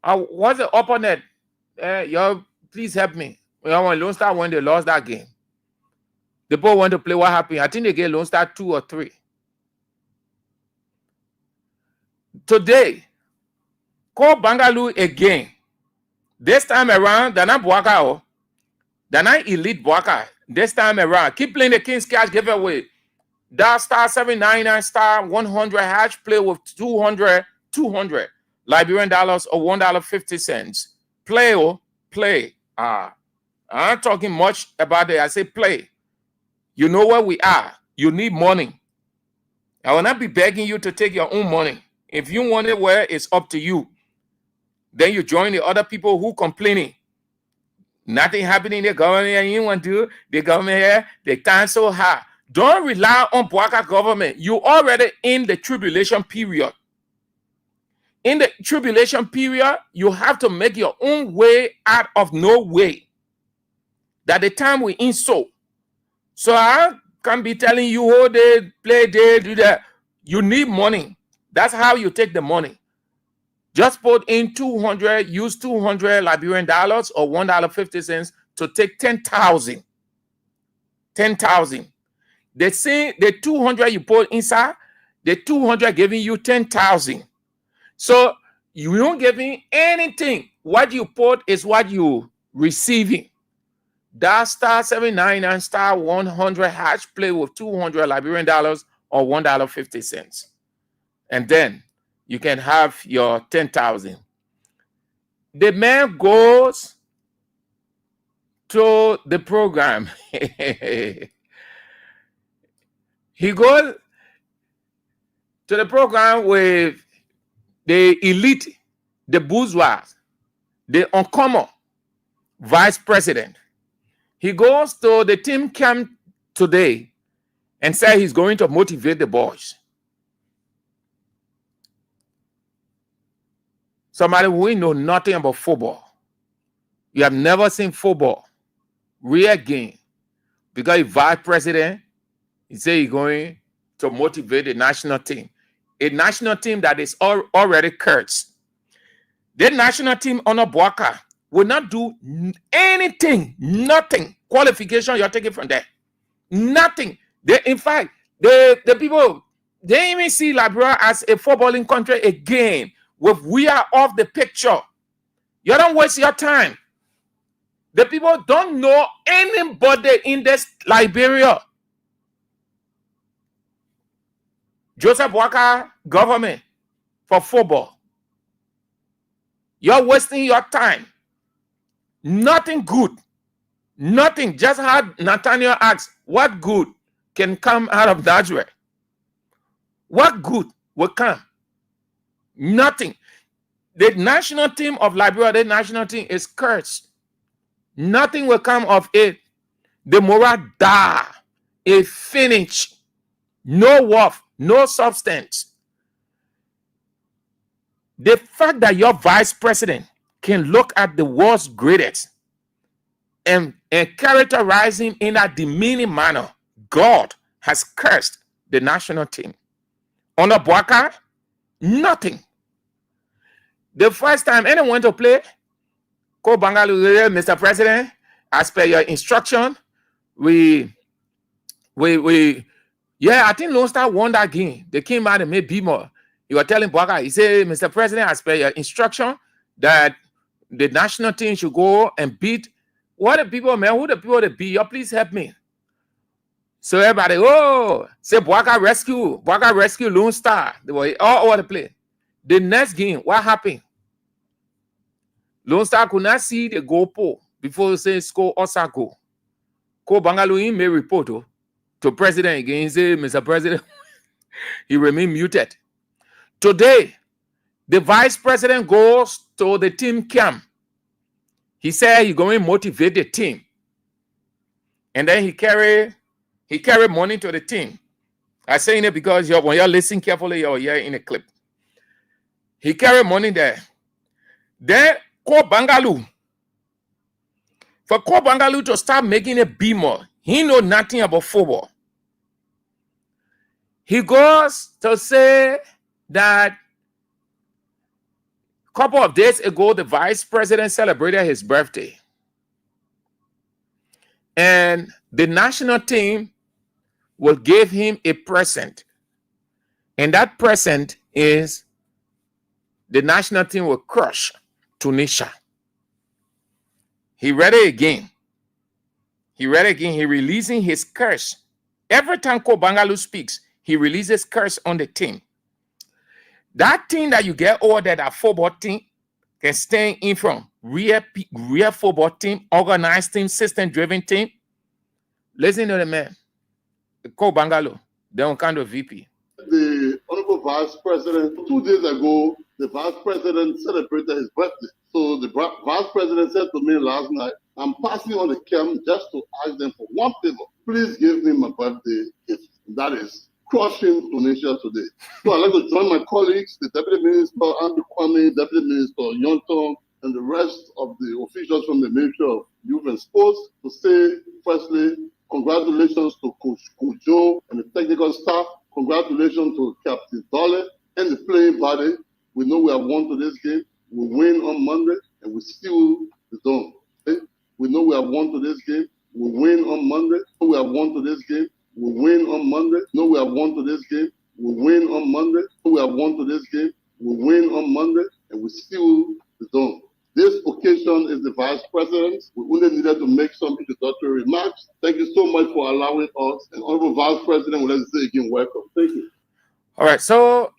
What's the opponent? Please help me. When Lone Star, when they lost that game, the boy want to play. What happened? I think they gave Lone Star 2 or 3. Today, call Bangalu again. This time around, they're not Boakai. They're not elite Boakai. This time around, keep playing the King's Cash giveaway. That star 799 star 100 hash, play with 200 Liberian dollars or $1.50. Play. I'm not talking much about it. I say play. You know where we are. You need money. I will not be begging you to take your own money. If you want it, where it's up to you. Then you join the other people who complaining. Nothing happening in the government, and you want to do the government here, they can't so high. Don't rely on Boakai government. You already in the tribulation period. In the tribulation period, you have to make your own way out of no way. That the time we in so I can't be telling you, oh, they play, they do that. You need money. That's how you take the money. Just put in 200, use 200 Liberian dollars or $1.50 to take 10,000. 10,000. They say the 200 you put inside, the 200 giving you 10,000. So you don't give me anything. What you put is what you receiving. That star 799 star 100 hash, play with 200 Liberian dollars or $1.50. And then you can have your 10,000. The man goes to the program. He goes to the program with the elite, the bourgeois, the uncommon vice president. He goes to the team camp today and said he's going to motivate the boys. Somebody who know nothing about football. You have never seen football, real game. Because he's vice president, he said he's going to motivate the national team. A national team that is already cursed. The national team under Boaka will not do anything, nothing. Qualification you're taking from there. Nothing. In fact, the people, they even see Liberia as a footballing country again. We are off the picture. You don't waste your time. The people don't know anybody in this Liberia. Joseph Boaka government for football. You're wasting your time. Nothing good. Nothing. Just had Nathaniel ask, what good can come out of Nigeria? What good will come? Nothing. The national team of Liberia, the national team is cursed. Nothing will come of it. The moral die. A finish. No worth. No substance. The fact that your vice president can look at the world's greatest and characterizing in a demeaning manner, God has cursed the national team. Under Boaka, nothing. The first time anyone went to play, Ko Bangalu, Mr. President, as per your instruction, I think Lone Star won that game. They came out and made Bimo. You were telling Boaka, he said, Mr. President, as per your instruction, that the national team should go and beat what the people, man, who the people to beat? Please help me. So everybody, say Boaka rescue Lone Star. They were all over the place. The next game, what happened? Lone Star could not see the goal pole before they say score Osa goal. Ko Bangalu made report to President again. He said, Mr. President, he remained muted. Today, the vice president goes to the team camp. He said he's going to motivate the team. And then he carry money to the team. I'm saying it because when you're listening carefully, you're hearing a clip. He carried money there. Then Ko Bangalu. For Ko Bangalu to start making a beamer, he know nothing about football. He goes to say that a couple of days ago, the vice president celebrated his birthday. And the national team will give him a present. And that present is the national team will crush Tunisia. He read it again. He releasing his curse. Every time Ko Bangalu speaks, he releases curse on the team. That team that you get over there, that football team, can stand in from real football team, organized team, system-driven team. Listen to the man, Ko Bangalu, the kind of VP. The Honorable Vice President, 2 days ago, the Vice President celebrated his birthday. So the Vice President said to me last night, I'm passing on the camp just to ask them for one favor. Please give me my birthday gift. That is crushing Tunisia today. So I'd like to join my colleagues, the Deputy Minister, Andrew Kwame, Deputy Minister Yonton, and the rest of the officials from the Ministry of Youth and Sports to say, firstly, congratulations to Coach Kujo and the technical staff. Congratulations to Captain Dole and the playing body. We know we have won to this game. We win on Monday and we seal the zone. Okay? We know we have won to this game. We win on Monday. We have won to this game. We win on Monday. No, we have won to this game. We win on Monday. We have won to this game. We win on Monday and we seal the zone. This occasion is the Vice President. We only needed to make some introductory remarks. Thank you so much for allowing us. And Honorable Vice President, we'll let say again, welcome. Thank you. All right, so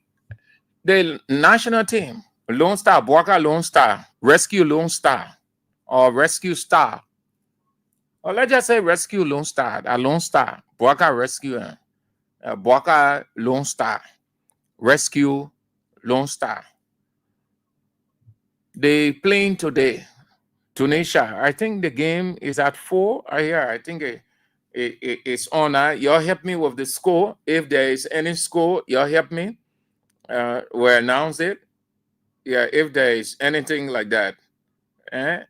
the national team, Lone Star, Boaka Lone Star, Rescue Lone Star, or Rescue Star. Or let's just say Rescue Lone Star, a Lone Star, Boaka Rescue, Boaka Lone Star, Rescue Lone Star. They playing today Tunisia. I think the game is at 4. I think it's on. Y'all help me with the score. If there is any score, y'all help me. We'll announce it. Yeah, if there is anything like that,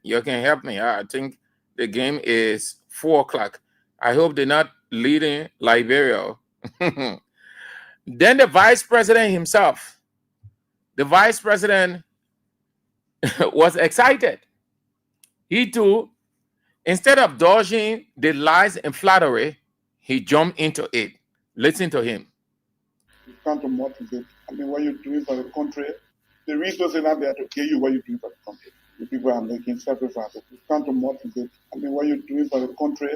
you can help me. I think the game is 4 o'clock. I hope they're not leading Liberia. Then the vice president himself, the vice president was excited. He too, instead of dodging the lies and flattery, he jumped into it. Listen to him. You can't motivate. I mean, what you're doing for the country, the resources are there to give you what you're doing for the country. The people are making sacrifices. You can't motivate. I mean, what you're doing for the country,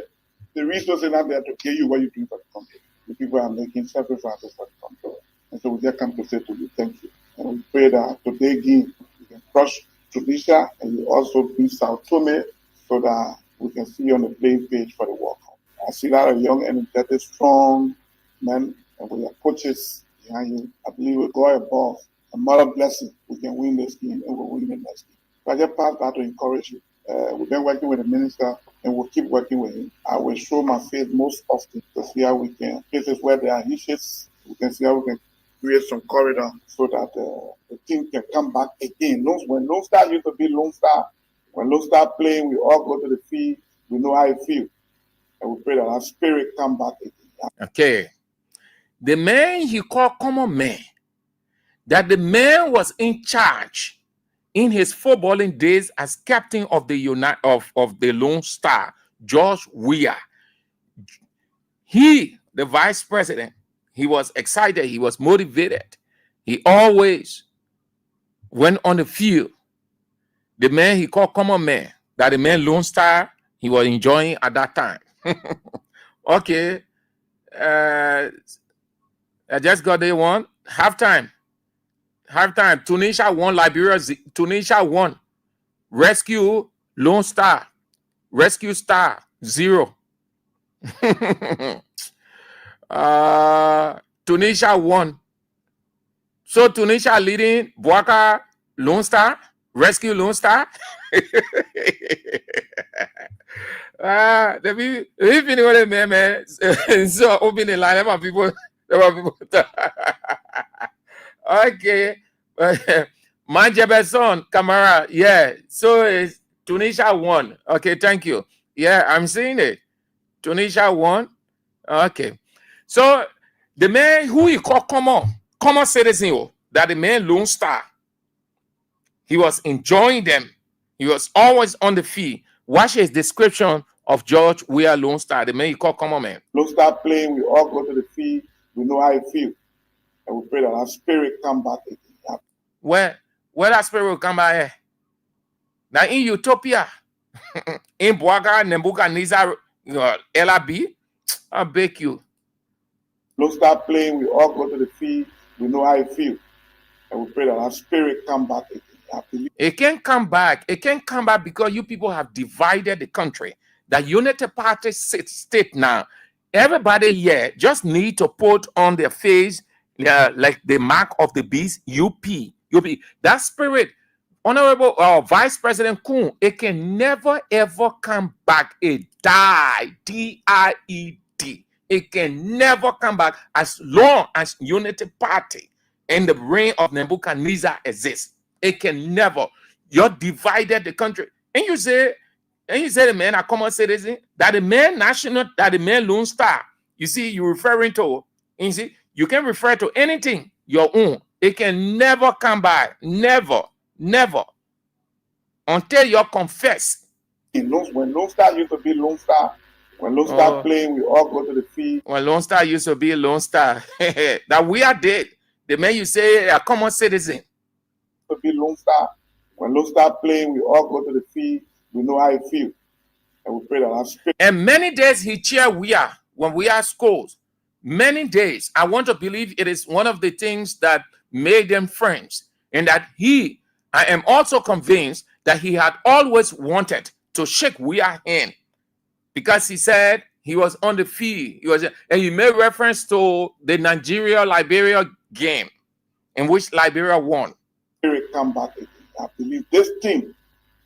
the resources are there to give you what you're doing for the country. The people are making sacrifices for the country. And so we just come to say to you, thank you. And we pray that today, you can crush Tunisia and you also beat Sao Tome so that we can see you on the playing page for the World Cup. I see a lot of young, energetic, strong men, and with their coaches behind you. I believe we'll go above. A mother blessing, we can win this game and we'll win the next game. So I just pass that to encourage you. We've been working with the minister and we'll keep working with him. I will show my face most often to see how we can, places where there are issues, we can see how we can create some corridor so that the team can come back again. When Lone Star used to be Lone Star, when Lone Star playing, we all go to the field, we know how it feels. And we pray that our spirit come back again. Okay. The man he called common man, that the man was in charge in his footballing days as captain of the of the Lone Star, George Weah. He, the vice president, he was excited, he was motivated. He always went on the field. The man he called common man, that the man Lone Star, he was enjoying at that time. Okay. I just got the one. Halftime. Tunisia won. Liberia. Tunisia won. Rescue Lone Star. Rescue Star 0. Tunisia won. So Tunisia leading Boaka Lone Star. Rescue Lone Star. If anyone man, so open the line. There are people. Okay. Manjabeson, Kamara. Yeah. So it's Tunisia won. Okay, thank you. Yeah, I'm seeing it. Tunisia won. Okay. So the man who he called common citizen, that the man Lone Star, he was enjoying them. He was always on the field. Watch his description of George Weah Lone Star, the man he called common man. Lone Star playing, we all go to the field, we know how it feels. And we pray that our spirit come back again. Where that spirit will come back here? Now in Utopia, in Boaga, Nebuchadnezzar, LRB, I beg you. Lone Star playing, we all go to the field, we know how it feels. And we pray that our spirit come back again. It can't come back. It can't come back because you people have divided the country. The Unity Party state now. Everybody here just need to put on their face like the mark of the beast, UP. That spirit, Honorable Vice President Kun, it can never ever come back. It died. D-I-E-D. It can never come back as long as Unity Party and the reign of Nebuchadnezzar exists. It can never. You divided the country. And you say the man, a common citizen, that the man national, that the man Lone Star. You see, you're referring to, and you see, you can refer to anything your own. It can never come back. Never. Until you confess. When Lone Star used to be Lone Star, when Lone Star playing, we all go to the field. When Lone Star used to be Lone Star, that we are dead. The man you say a common citizen. To be Lone Star. When Lone Star playing, we all go to the field. We know how it feels. And we pray that our spirit. And many days he cheered when we are scores. Many days. I want to believe it is one of the things that made them friends. And that I am also convinced that he had always wanted to shake Weah hand. Because he said he was on the field. And he made reference to the Nigeria-Liberia game in which Liberia won. Come back again. I believe this team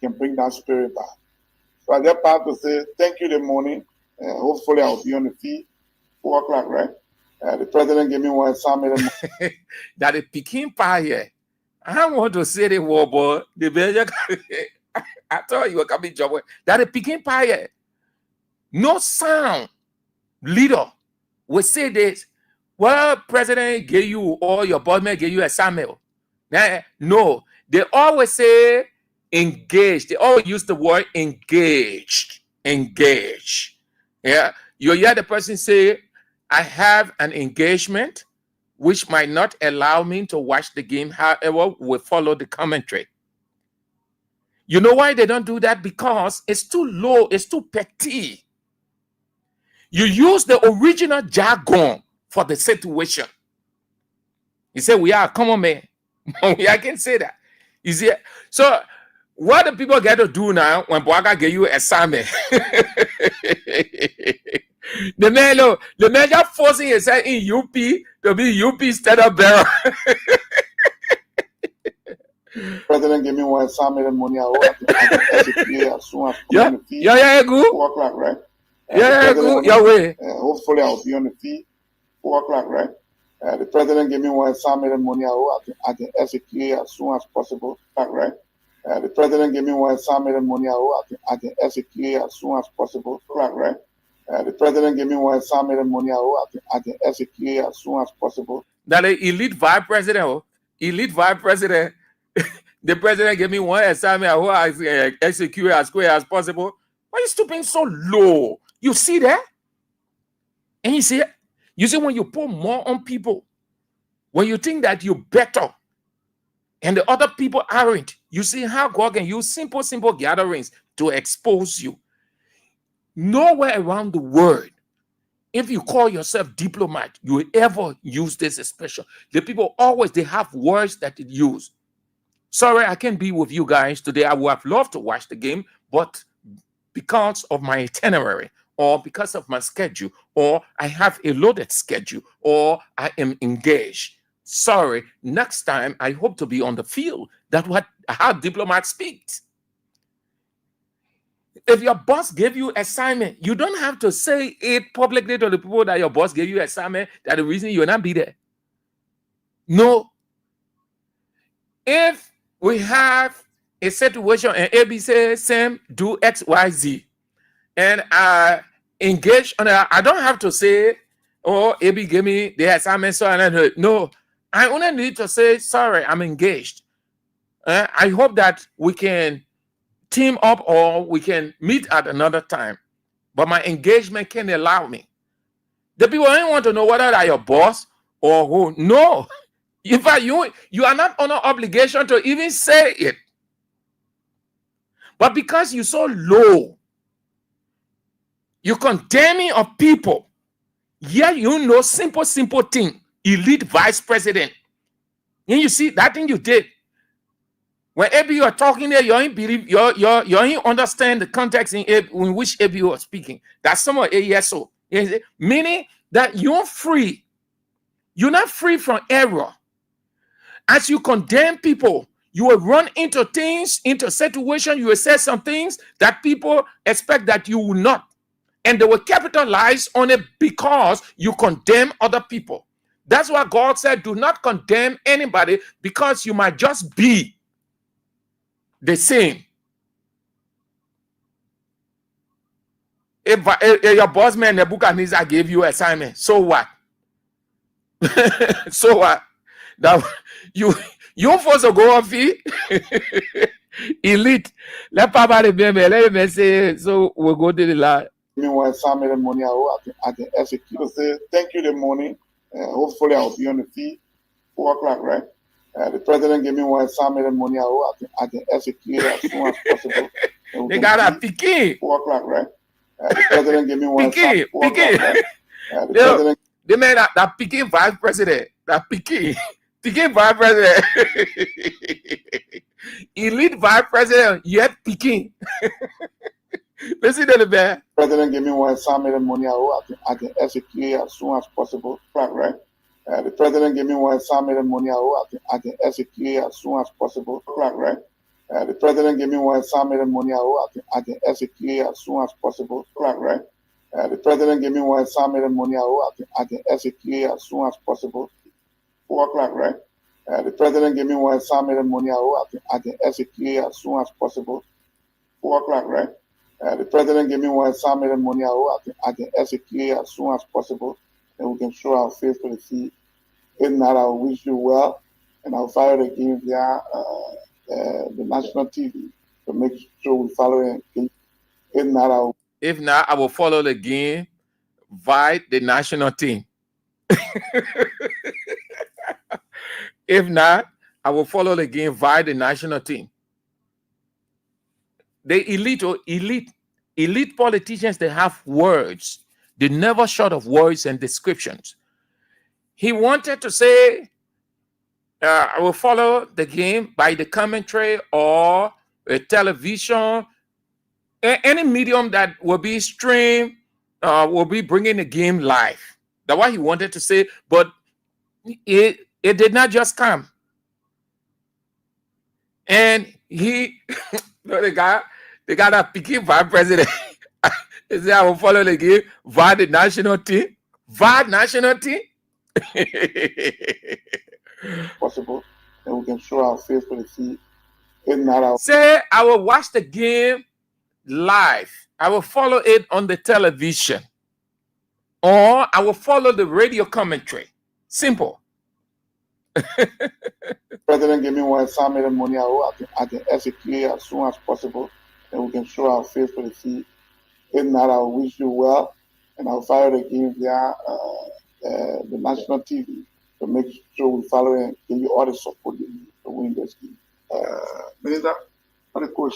can bring that spirit back. So I just have to say thank you the morning. Hopefully I'll be on the feed 4 o'clock, right? The president gave me one assignment. That the Peking pie here. I want to say the war boy. The Belgian. I thought you were coming job. That the Peking pie here. No sound leader will say this. Well, president gave you or your boss man gave you a Samuel. No, they always say engaged. They always use the word engaged. Engage. Yeah. You hear the person say, I have an engagement which might not allow me to watch the game. However, we follow the commentary. You know why they don't do that? Because it's too low. It's too petty. You use the original jargon for the situation. You say, we are a common man. I can say that. You see? So, what do people get to do now when Boaga gave you a assignment? The man just forcing himself in UP to be UP standard bearer. President gave me one assignment money. I as soon as yeah, good. 4 o'clock, right? Good. Your way. Hopefully, I'll be on the feed 4 o'clock, right? The president gave me one assignment money. I can execute as soon as possible, right? The president gave me one assignment money. I can execute as soon as possible, right? The president gave me one assignment money. I can execute as soon as possible. That the elite vice president, the president gave me one assignment. I can execute as quick as possible. Why are you stooping so low? You see that? And you see when you put more on people, when you think that you're better and the other people aren't, you see how God can use simple gatherings to expose you. Nowhere around the world, if you call yourself diplomat, you will ever use this expression. The people always, they have words that they use. Sorry, I can't be with you guys today. I would have loved to watch the game, but because of my itinerary, or because of my schedule, or I have a loaded schedule, or I am engaged. Sorry, next time I hope to be on the field. That's how diplomats speak. If your boss gave you assignment, you don't have to say it publicly to the people that your boss gave you assignment, that the reason you will not be there. No. If we have a situation and AB says, Sam, do X, Y, Z, and I engage on it, I don't have to say, oh, AB gave me the assignment, so I heard. No, I only need to say, sorry, I'm engaged. I hope that we can team up or we can meet at another time. But my engagement can allow me. The people don't want to know whether they're your boss or who. No. In fact, you are not under obligation to even say it. But because you're so low, you're condemning of people. Yeah, you know, simple thing. Elite vice president. And you see that thing you did. Whenever you are talking there, you ain't believe you ain't understand the context in which AB was speaking. That's some of ASO. Meaning that you're free. You're not free from error. As you condemn people, you will run into things, into situations, you will say some things that people expect that you will not. And they will capitalize on it because you condemn other people. That's why God said, do not condemn anybody because you might just be the same. If your boss man Nebuchadnezzar gave you assignment, so what? So what? That you supposed to go off it. Elite. Let Papa remember. Let him say, so we'll go to the line. Me one assignment money. I can execute. Say thank you the morning. Hopefully I'll be on the feed 4 o'clock, right? The president gave me one assignment money. I can execute as soon as possible. They got a Peking. 4 o'clock, right? The president gave me one Peking. They made that Peking vice president. That Peking vice president. Elite vice president, yet Peking. Listen to the man. President gave me one assignment money. I can execute as soon as possible, right? The president gave me one assignment money. I can execute as soon as possible, right? The president gave me one assignment money I can execute as soon as possible. Correct, right? The president gave me one assignment money I can execute as soon as possible. 4 o'clock, right? The president gave me one assignment money I can execute as soon as possible. 4 o'clock, right? The president gave me one assignment money I can execute as soon as possible, and we can show our face to the sea. If not, I will wish you well, and I'll fire the game via the national TV to make sure we follow it. If not, I will follow the game via the national team. If not, I will follow the game via the national team. The elite politicians, they have words. They never short of words and descriptions. He wanted to say, I will follow the game by the commentary or a television, any medium that will be streamed, will be bringing the game live. That's what he wanted to say, but it did not just come. And he, the guy that picking vice president, he said, I will follow the game via the national team. Via national team? possible, and we can show our face to the sea. If not, say, I will watch the game live. I will follow it on the television. Or I will follow the radio commentary. Simple. President gave me one assignment money I can execute as soon as possible, and we can show our face to the sea. If not, I will wish you well, and I'll fire the game via the national TV to make sure we follow and give you all the support you need to win this game. Minister, what the coach?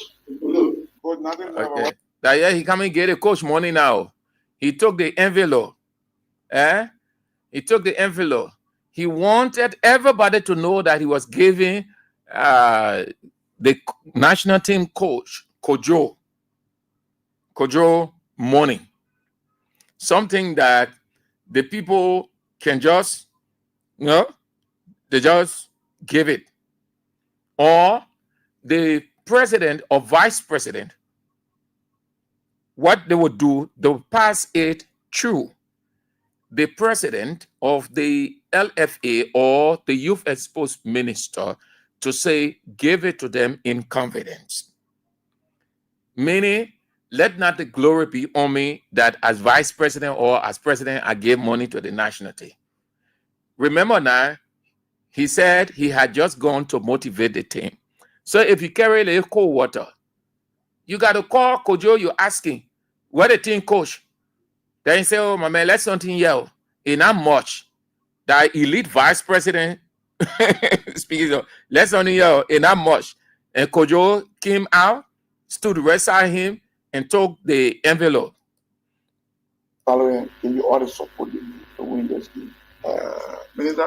Coach, nothing more. Okay. That yeah, he come and get a coach money now. He took the envelope. He took the envelope. He wanted everybody to know that he was giving the national team coach, Kojo, money. Something that the people can just, they just give it. Or the president or vice president, what they would do, they would pass it through the president of the LFA or the youth exposed minister to say, give it to them in confidence. Meaning, let not the glory be on me that as vice president or as president, I gave money to the national team. Remember now, he said he had just gone to motivate the team. So if you carry a cold water, you got to call Kojo, you're asking, what the team coach? Then you say, oh, my man, let's something yell. In not much. That elite vice president, speaking of, let's something yell, in not much. And Kojo came out, stood right beside him, and took the envelope. Following, give you all the support you need to win this game. Minister?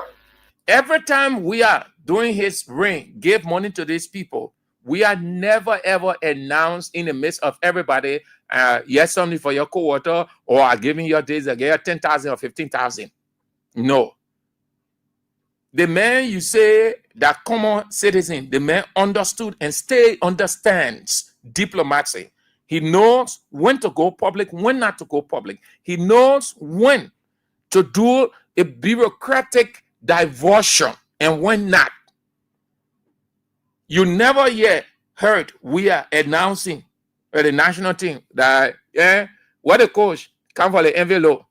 Every time we are doing his ring, give money to these people, we are never ever announced in the midst of everybody, yes, something for your co-worker, or I'm giving your days again 10,000 or 15,000. No. The man you say that common citizen, the man understood and still understands diplomacy. He knows when to go public, when not to go public. He knows when to do a bureaucratic diversion and when not. You never yet heard we are announcing the national team that, what a coach, come for the envelope.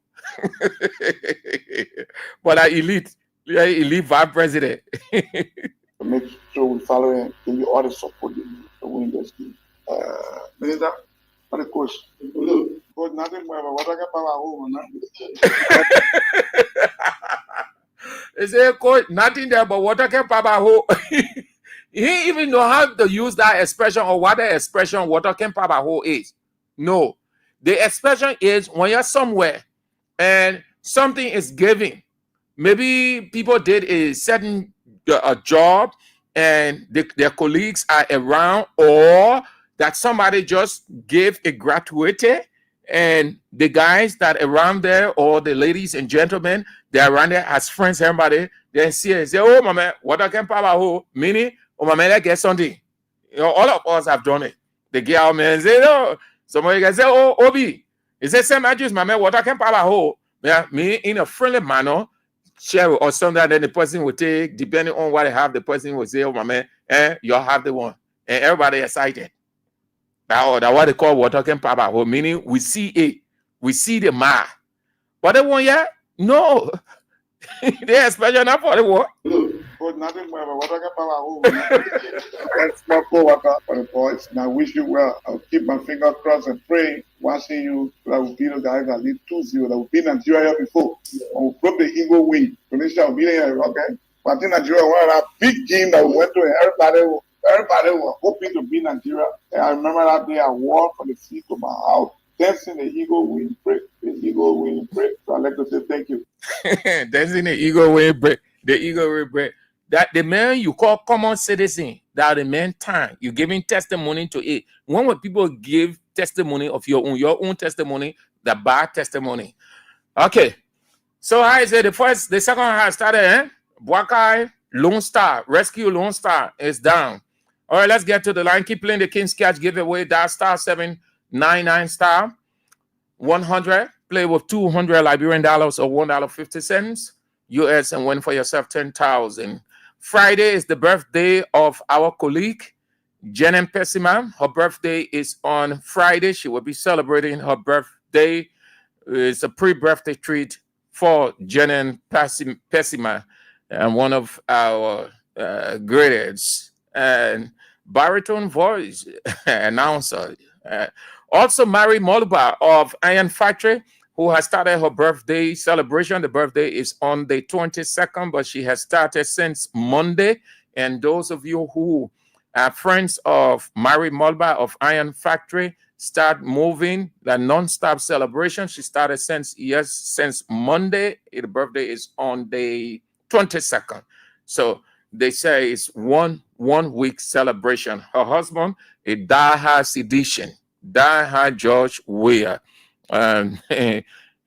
But our elite vice president. Make sure we follow and give you all the support you need to win this game. Minister, what the coach? Coach, nothing more. What I got power home, They say, coach, nothing there but water can power home. He even know how to use that expression or what the expression water can power hole is. No. The expression is when you're somewhere and something is given. Maybe people did a certain job and their colleagues are around, or that somebody just gave a gratuity and the guys that are around there, or the ladies and gentlemen, they're around there as friends, everybody, they see it and say, oh, my man, water can power hole, meaning, oh, my man, let's get something. You know, all of us have done it. They get out, man, and say, no. Somebody can say, oh, Obi. He said, same address, my man, what I can power hole. Yeah, me in a friendly manner, share or something that then the person will take, depending on what I have, the person will say, oh, my man, you'll have the one. And everybody excited. That what they call water can power hole, meaning we see it, we see the ma. But they want, yeah? No. They especially not for the what? But nothing more about what I got power. That's my water for the boys. And I wish you well. I'll keep my fingers crossed and pray, watching you. That will be the guys that lead 2-0. That will be Nigeria before. I will put the Eagle win. Tunisia will be there, okay? But I think Nigeria won a big game that we went to, and everybody was hoping to beat Nigeria. And I remember that day I walked from the seat to my house, dancing the Eagle win break. The Eagle win break. So I'd like to say thank you. Dancing the Eagle win break. The Eagle win break. That the man you call common citizen, that the man time, you're giving testimony to it. When people give testimony of your own testimony, the bad testimony. Okay. So I said the second half started, Buakai, Lone Star, Rescue Lone Star is down. All right, let's get to the line. Keep playing the King's Catch giveaway. That star 799 star 100. Play with $200 Liberian dollars or $1.50 US and win for yourself 10,000. Friday is the birthday of our colleague, Jenin Pessima. Her birthday is on Friday. She will be celebrating her birthday. It's a pre-birthday treat for Jenin Pessima, and one of our greatest and baritone voice announcer. Also, Mary Moluba of Iron Factory, who has started her birthday celebration. The birthday is on the 22nd, but she has started since Monday. And those of you who are friends of Mary Moluba of Iron Factory, start moving the non-stop celebration. She started since Monday. The birthday is on the 22nd. So they say it's one week celebration. Her husband, a diehard Seditian, diehard George Weah.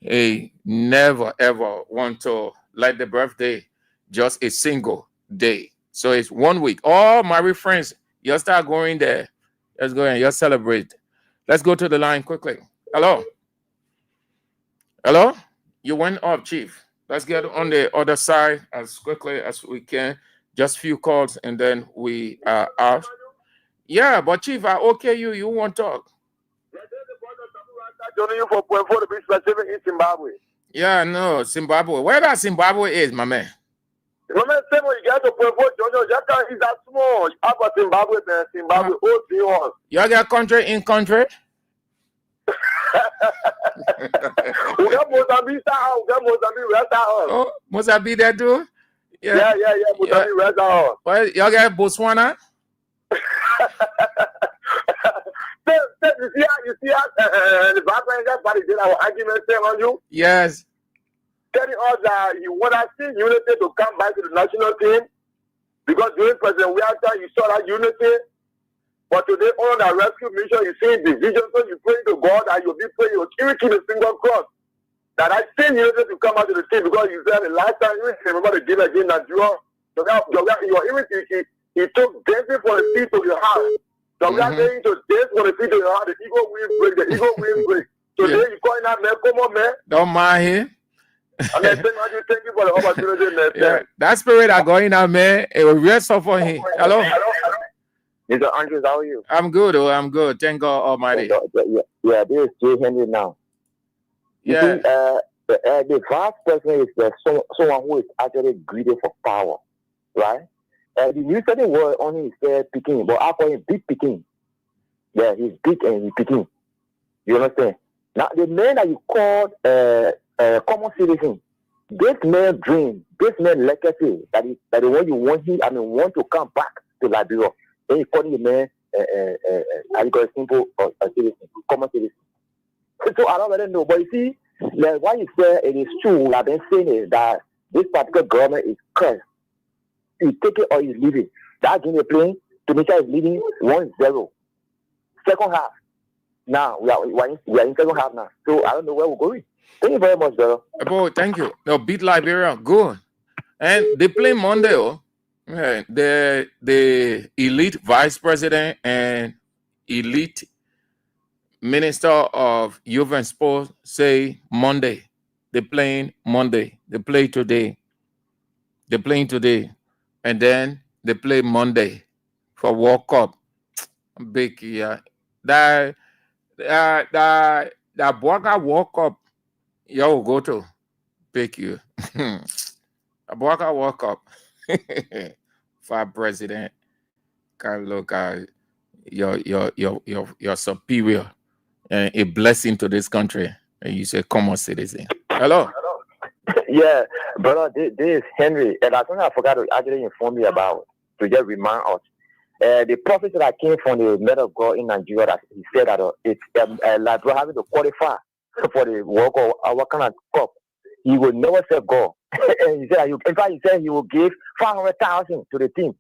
He never ever want to let the birthday just a single day. So it's 1 week. All my friends, you start going there. Let's go and you celebrate. Let's go to the line quickly. Hello. Hello. You went up, Chief. Let's get on the other side as quickly as we can. Just few calls and then we are out. Yeah, but Chief, I okay you want to talk. Joining you for point 4 to be specific in Zimbabwe. Yeah, no, Zimbabwe. Where that Zimbabwe is, my man? Remember, when you get to point 4, Japan is that small. How about Zimbabwe, man? Zimbabwe, oh, you got country in country? We got Mozambique, Oh, Mozambique there too? Yeah, Mozambique, Well, you got Botswana? You see how the background party did our argument on you? Yes. Telling us that you want to see unity to come back to the national team because during President Weah, you saw that unity. But today, on the rescue mission, you see division, so you pray to God and you'll be praying, you'll keep the finger crossed. That I still unity to come out to the team because you said the last time you remember the game against Nigeria. So that your unity, he took dancing for the feet of your heart. So we are saying to dance for the feet of your heart, the ego will break, the ego will break. Today, you calling out, man, come on, man. Don't mind him. And then thank you for the opportunity, man. Yeah, that spirit are going out, man. It will real suffer him. Hello. Mr. Andrews, how are you? I'm good. Oh, I'm good. Thank God Almighty. Yeah, this is Jay Henry now. Yeah. See, the vast person is someone who is actually greedy for power, right? The new study word only is picking, but I call him big picking. Yeah, he's big and he's picking. You understand? Now, the man that you call common citizen, this man dream, this man legacy, that is when you want him, want to come back to Liberia. Then you call the man, I call a simple citizen, common citizen. So I don't really know, but you see, like what you say, it is true. What I've been saying is that this particular government is cursed. You take it or you leave it. That game you're playing, Tunisia is leading 1-0. Second half. Now we are in second half now. So I don't know where we're going. Thank you very much, brother. Boy, thank you. They'll beat Liberia. Good. And they play Monday. Oh. The elite vice president and elite minister of youth and sports say Monday. They're playing Monday. They play today. They're playing today. And then they play Monday for World Cup. Big, yeah. That Boga World Cup, yo, go to. Big you. Boga World Cup. For president. Can look at your superior and a blessing to this country. And you say, come on, citizen. Hello. Yeah, brother, this is Henry, and that's something I forgot to actually inform you about, to just remind us. The prophet that came from the men of God in Nigeria, that he said that it's like we're having to qualify for the World Cup, what kind of cup. He would never say go. And he said, in fact, he said he will give 500,000 to the team.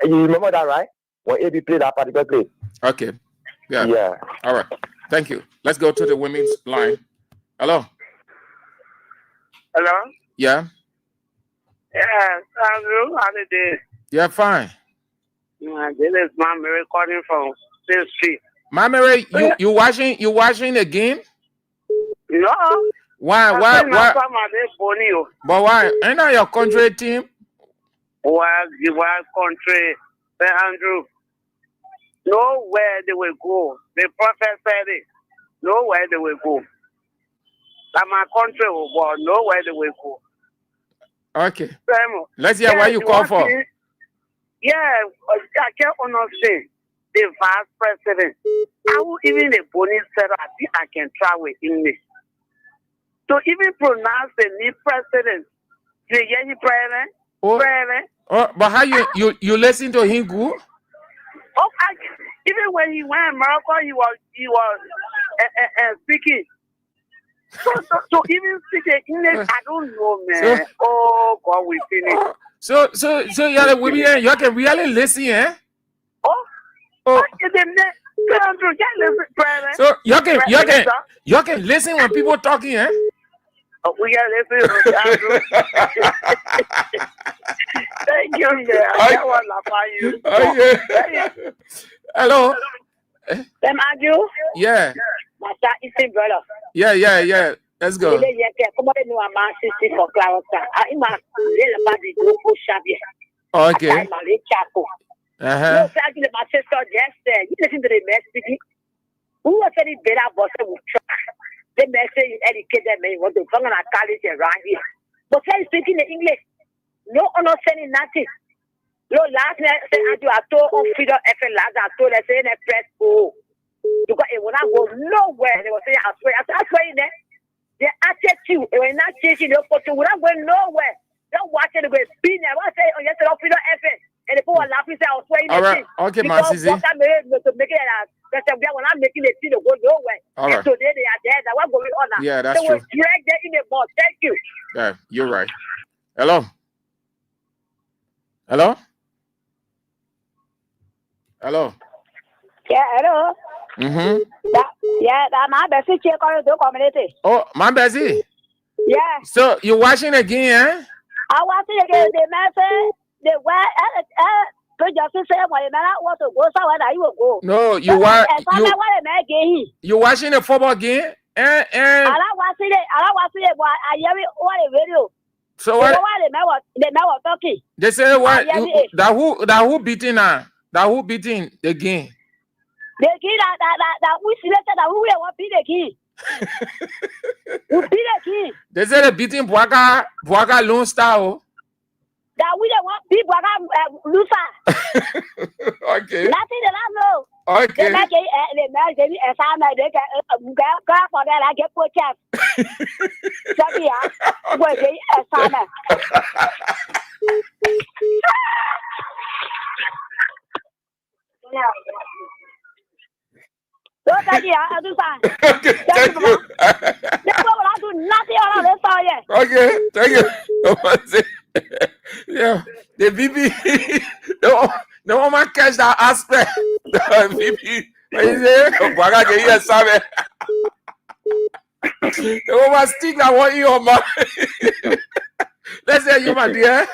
You remember that, right? When AB played that particular play. Okay. Yeah. Yeah. All right. Thank you. Let's go to the women's line. Hello. Hello? Yeah. Yeah, Andrew, how you doing? Yeah, fine. This is Mama recording from State Street. Mama, you watching the game? No. Why? But why? Ain't that your country team? Well, the wild country, Andrew. Nowhere they will go. The prophet said it. Nowhere they will go. That my country will go. Nowhere they will go. Okay. Let's hear what you call for. Yeah, I can't understand the vice president. I will even the bonus said I think I can try with English. So even pronounce the new president. You hear the president? But how you listen to him go? Oh, even when he went to America, he was speaking. So even speaking English, I don't know, man. Oh God, we finish. So yeah, the women, you can really listen, eh? Oh. So you can listen when people talking, eh? Oh, we can listen, Andrew. Thank you, man. I want to laugh at you. Yeah. Hello. Andrew? Yeah. Master, it's a brother. Yeah. Let's go. Okay. Uh-huh. My sister just said, you listen to the message. Who was any better boss would try? The message educated me what the tongue and college around here. But say speaking in English, no understanding nothing. No last night I told on Freedom FM last I told I say in a press go. Because it will not go nowhere. They were saying I swear in there. The attitude, it will not change the photo, will not go nowhere. Don't watch it, it will spin. I want to say on yesterday Freedom FM. And the people were laughing, say I was swearing. All right, okay, Masisi. To make it we're not making the thing to go nowhere. All right. And today they are there. That what's going on now. Yeah, that's true. Drag them in the ball. Thank you. Yeah, you're right. Hello. Hello. Yeah, hello. Mm-hmm. That my Bessie check on the community. Oh, my Bessie. Yeah. So you watching again, eh? I watching again. The message. The way just say why man I want to go somewhere that you will go. No, you watching the football game and I like watching it, but I hear it on the radio. So what the man was talking. They say what that who beating now? That who beating the game? The game that we selected that who will want beat the game. Who beat the game? They say they beating Boaga Lone Star. That we don't want people loser. Okay. Nothing that I know. Okay. They make it assignment. They go for that. I get put chance. So yeah, we get assignment. Don't tell you, I do fine. Okay, thank you. That's what I do. Nothing on this all yet. Okay, thank you. Yeah, the BB, no one man catch that aspect. The BB, what is it? Baga get here, sabe? The woman stick that one in your mouth. Let's hear you, my dear.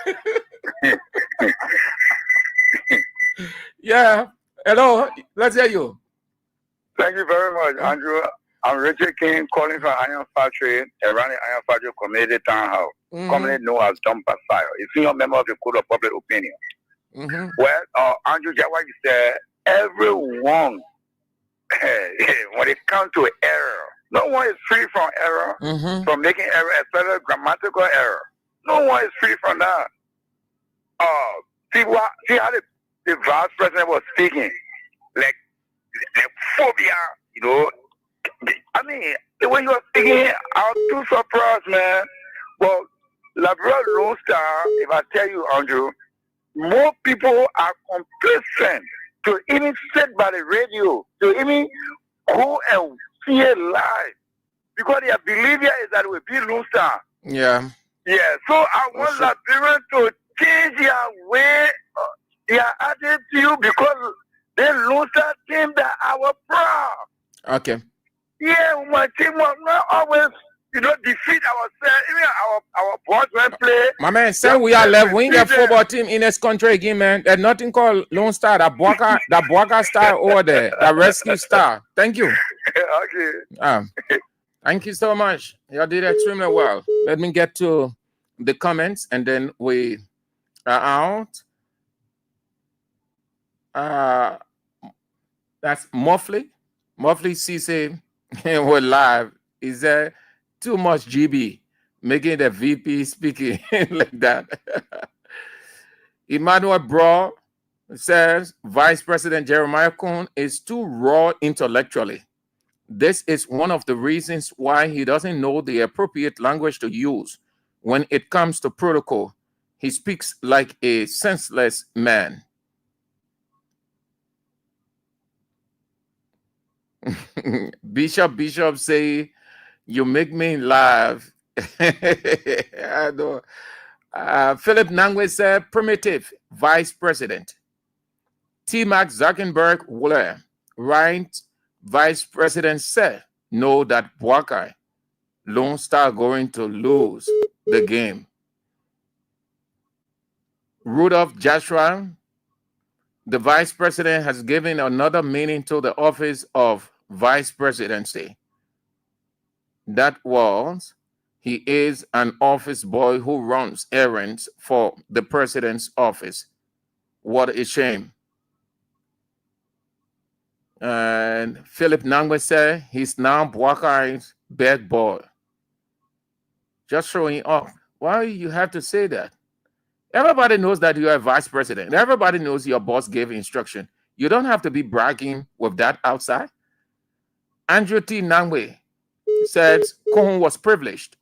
Yeah. Hello. Let's hear you. Thank you very much, Andrew. I'm Richard King calling from Iron Factory, around the Iron Factory Community Townhouse, commonly known as Dumper Fire, a senior member of the Code of Public Opinion. Well, Andrew, just what you said, everyone, when it comes to error, no one is free from error, from making error, especially grammatical error. No one is free from that. See how the vice president was speaking, like phobia, you know. I mean, the way you were speaking, I was too surprised, man. Well, Labrador Lone Star, if I tell you, Andrew, more people are complacent to even sit by the radio, to even go and see it live, because their belief is that it will be Lone Star. Yeah. Yeah, so I want Liberians to change their way, their attitude, because the Lone Star team that our proud. Okay. Yeah, my team was not always, you know, defeat ourselves. Even our boys when play. My man, say we are left. We ain't got football team in this country again, man. There's nothing called Lone Star. That Boaka star over there. That rescue star. Thank you. Okay. Thank you so much. You did extremely well. Let me get to the comments and then we are out. That's Muffley. Muffley CC. We're live. Is there too much GB making the VP speaking like that? Emmanuel Bro says Vice President Jeremiah Kuhn is too raw intellectually. This is one of the reasons why he doesn't know the appropriate language to use when it comes to protocol. He speaks like a senseless man. Bishop say, you make me laugh. I know. Philip Nangwe said, primitive vice president. T-Mac Zuckerberg Wooler, right? Vice president said, know that Boakai, Lone Star going to lose the game. Rudolph Joshua, the vice president has given another meaning to the office of vice presidency. That was, he is an office boy who runs errands for the president's office. What a shame. And Philip Nangwe said he's now Boakai's bad boy. Just showing off. Why you have to say that? Everybody knows that you are vice president. Everybody knows your boss gave instruction. You don't have to be bragging with that outside. Andrew T. Nangwe says Kohon was privileged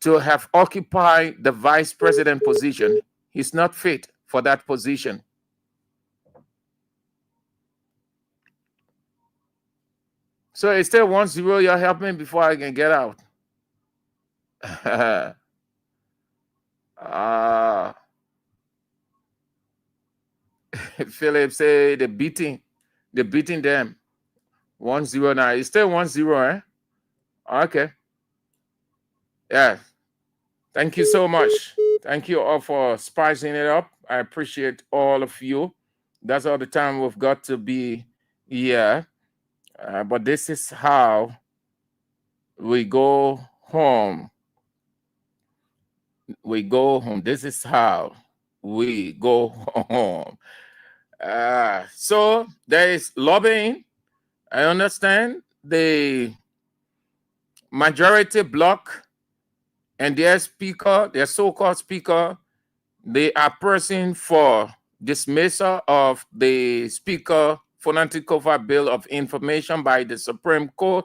to have occupied the vice president position. He's not fit for that position. So it's still 1-0. You're helping before I can get out. Philip say they're beating them 1-0 now. It's still 1-0, eh? Okay. Yeah. Thank you so much. Thank you all for spicing it up. I appreciate all of you. That's all the time we've got to be here. But this is how we go home. We go home. This is how we go home. So there is lobbying. I understand the majority bloc and their speaker, their so-called speaker, they are pressing for dismissal of the speaker phonetic cover bill of information by the Supreme Court.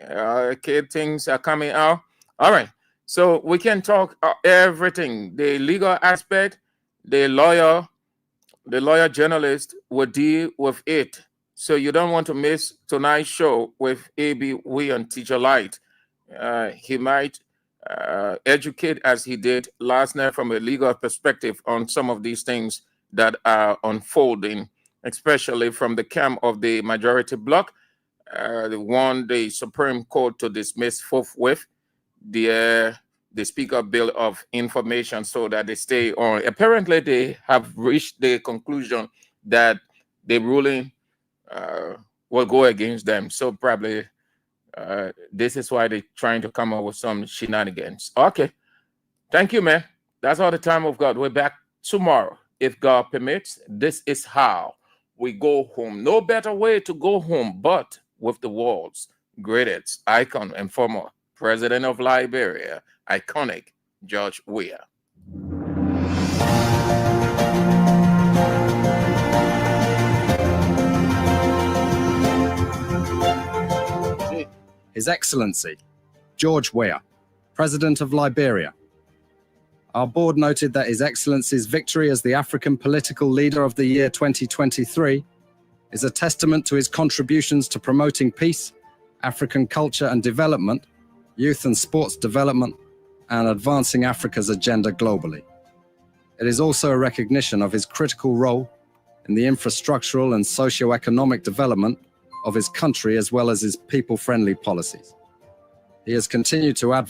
Okay, things are coming out. All right. So we can talk everything. The legal aspect, the lawyer journalist will deal with it. So you don't want to miss tonight's show with A.B. William Teacher Light. He might educate as he did last night from a legal perspective on some of these things that are unfolding, especially from the camp of the majority bloc. They want the Supreme Court to dismiss forthwith the speaker bill of information so that they stay on. Apparently, they have reached the conclusion that the ruling will go against them. So probably this is why they're trying to come up with some shenanigans. Okay. Thank you, man. That's all the time we've got. We're back tomorrow, if God permits. This is how we go home. No better way to go home but with the world's greatest icon and former president of Liberia, iconic George Weah. His Excellency, George Weah, President of Liberia. Our board noted that His Excellency's victory as the African Political Leader of the Year 2023 is a testament to his contributions to promoting peace, African culture and development, youth and sports development, and advancing Africa's agenda globally. It is also a recognition of his critical role in the infrastructural and socio-economic development of his country as well as his people-friendly policies. He has continued to advocate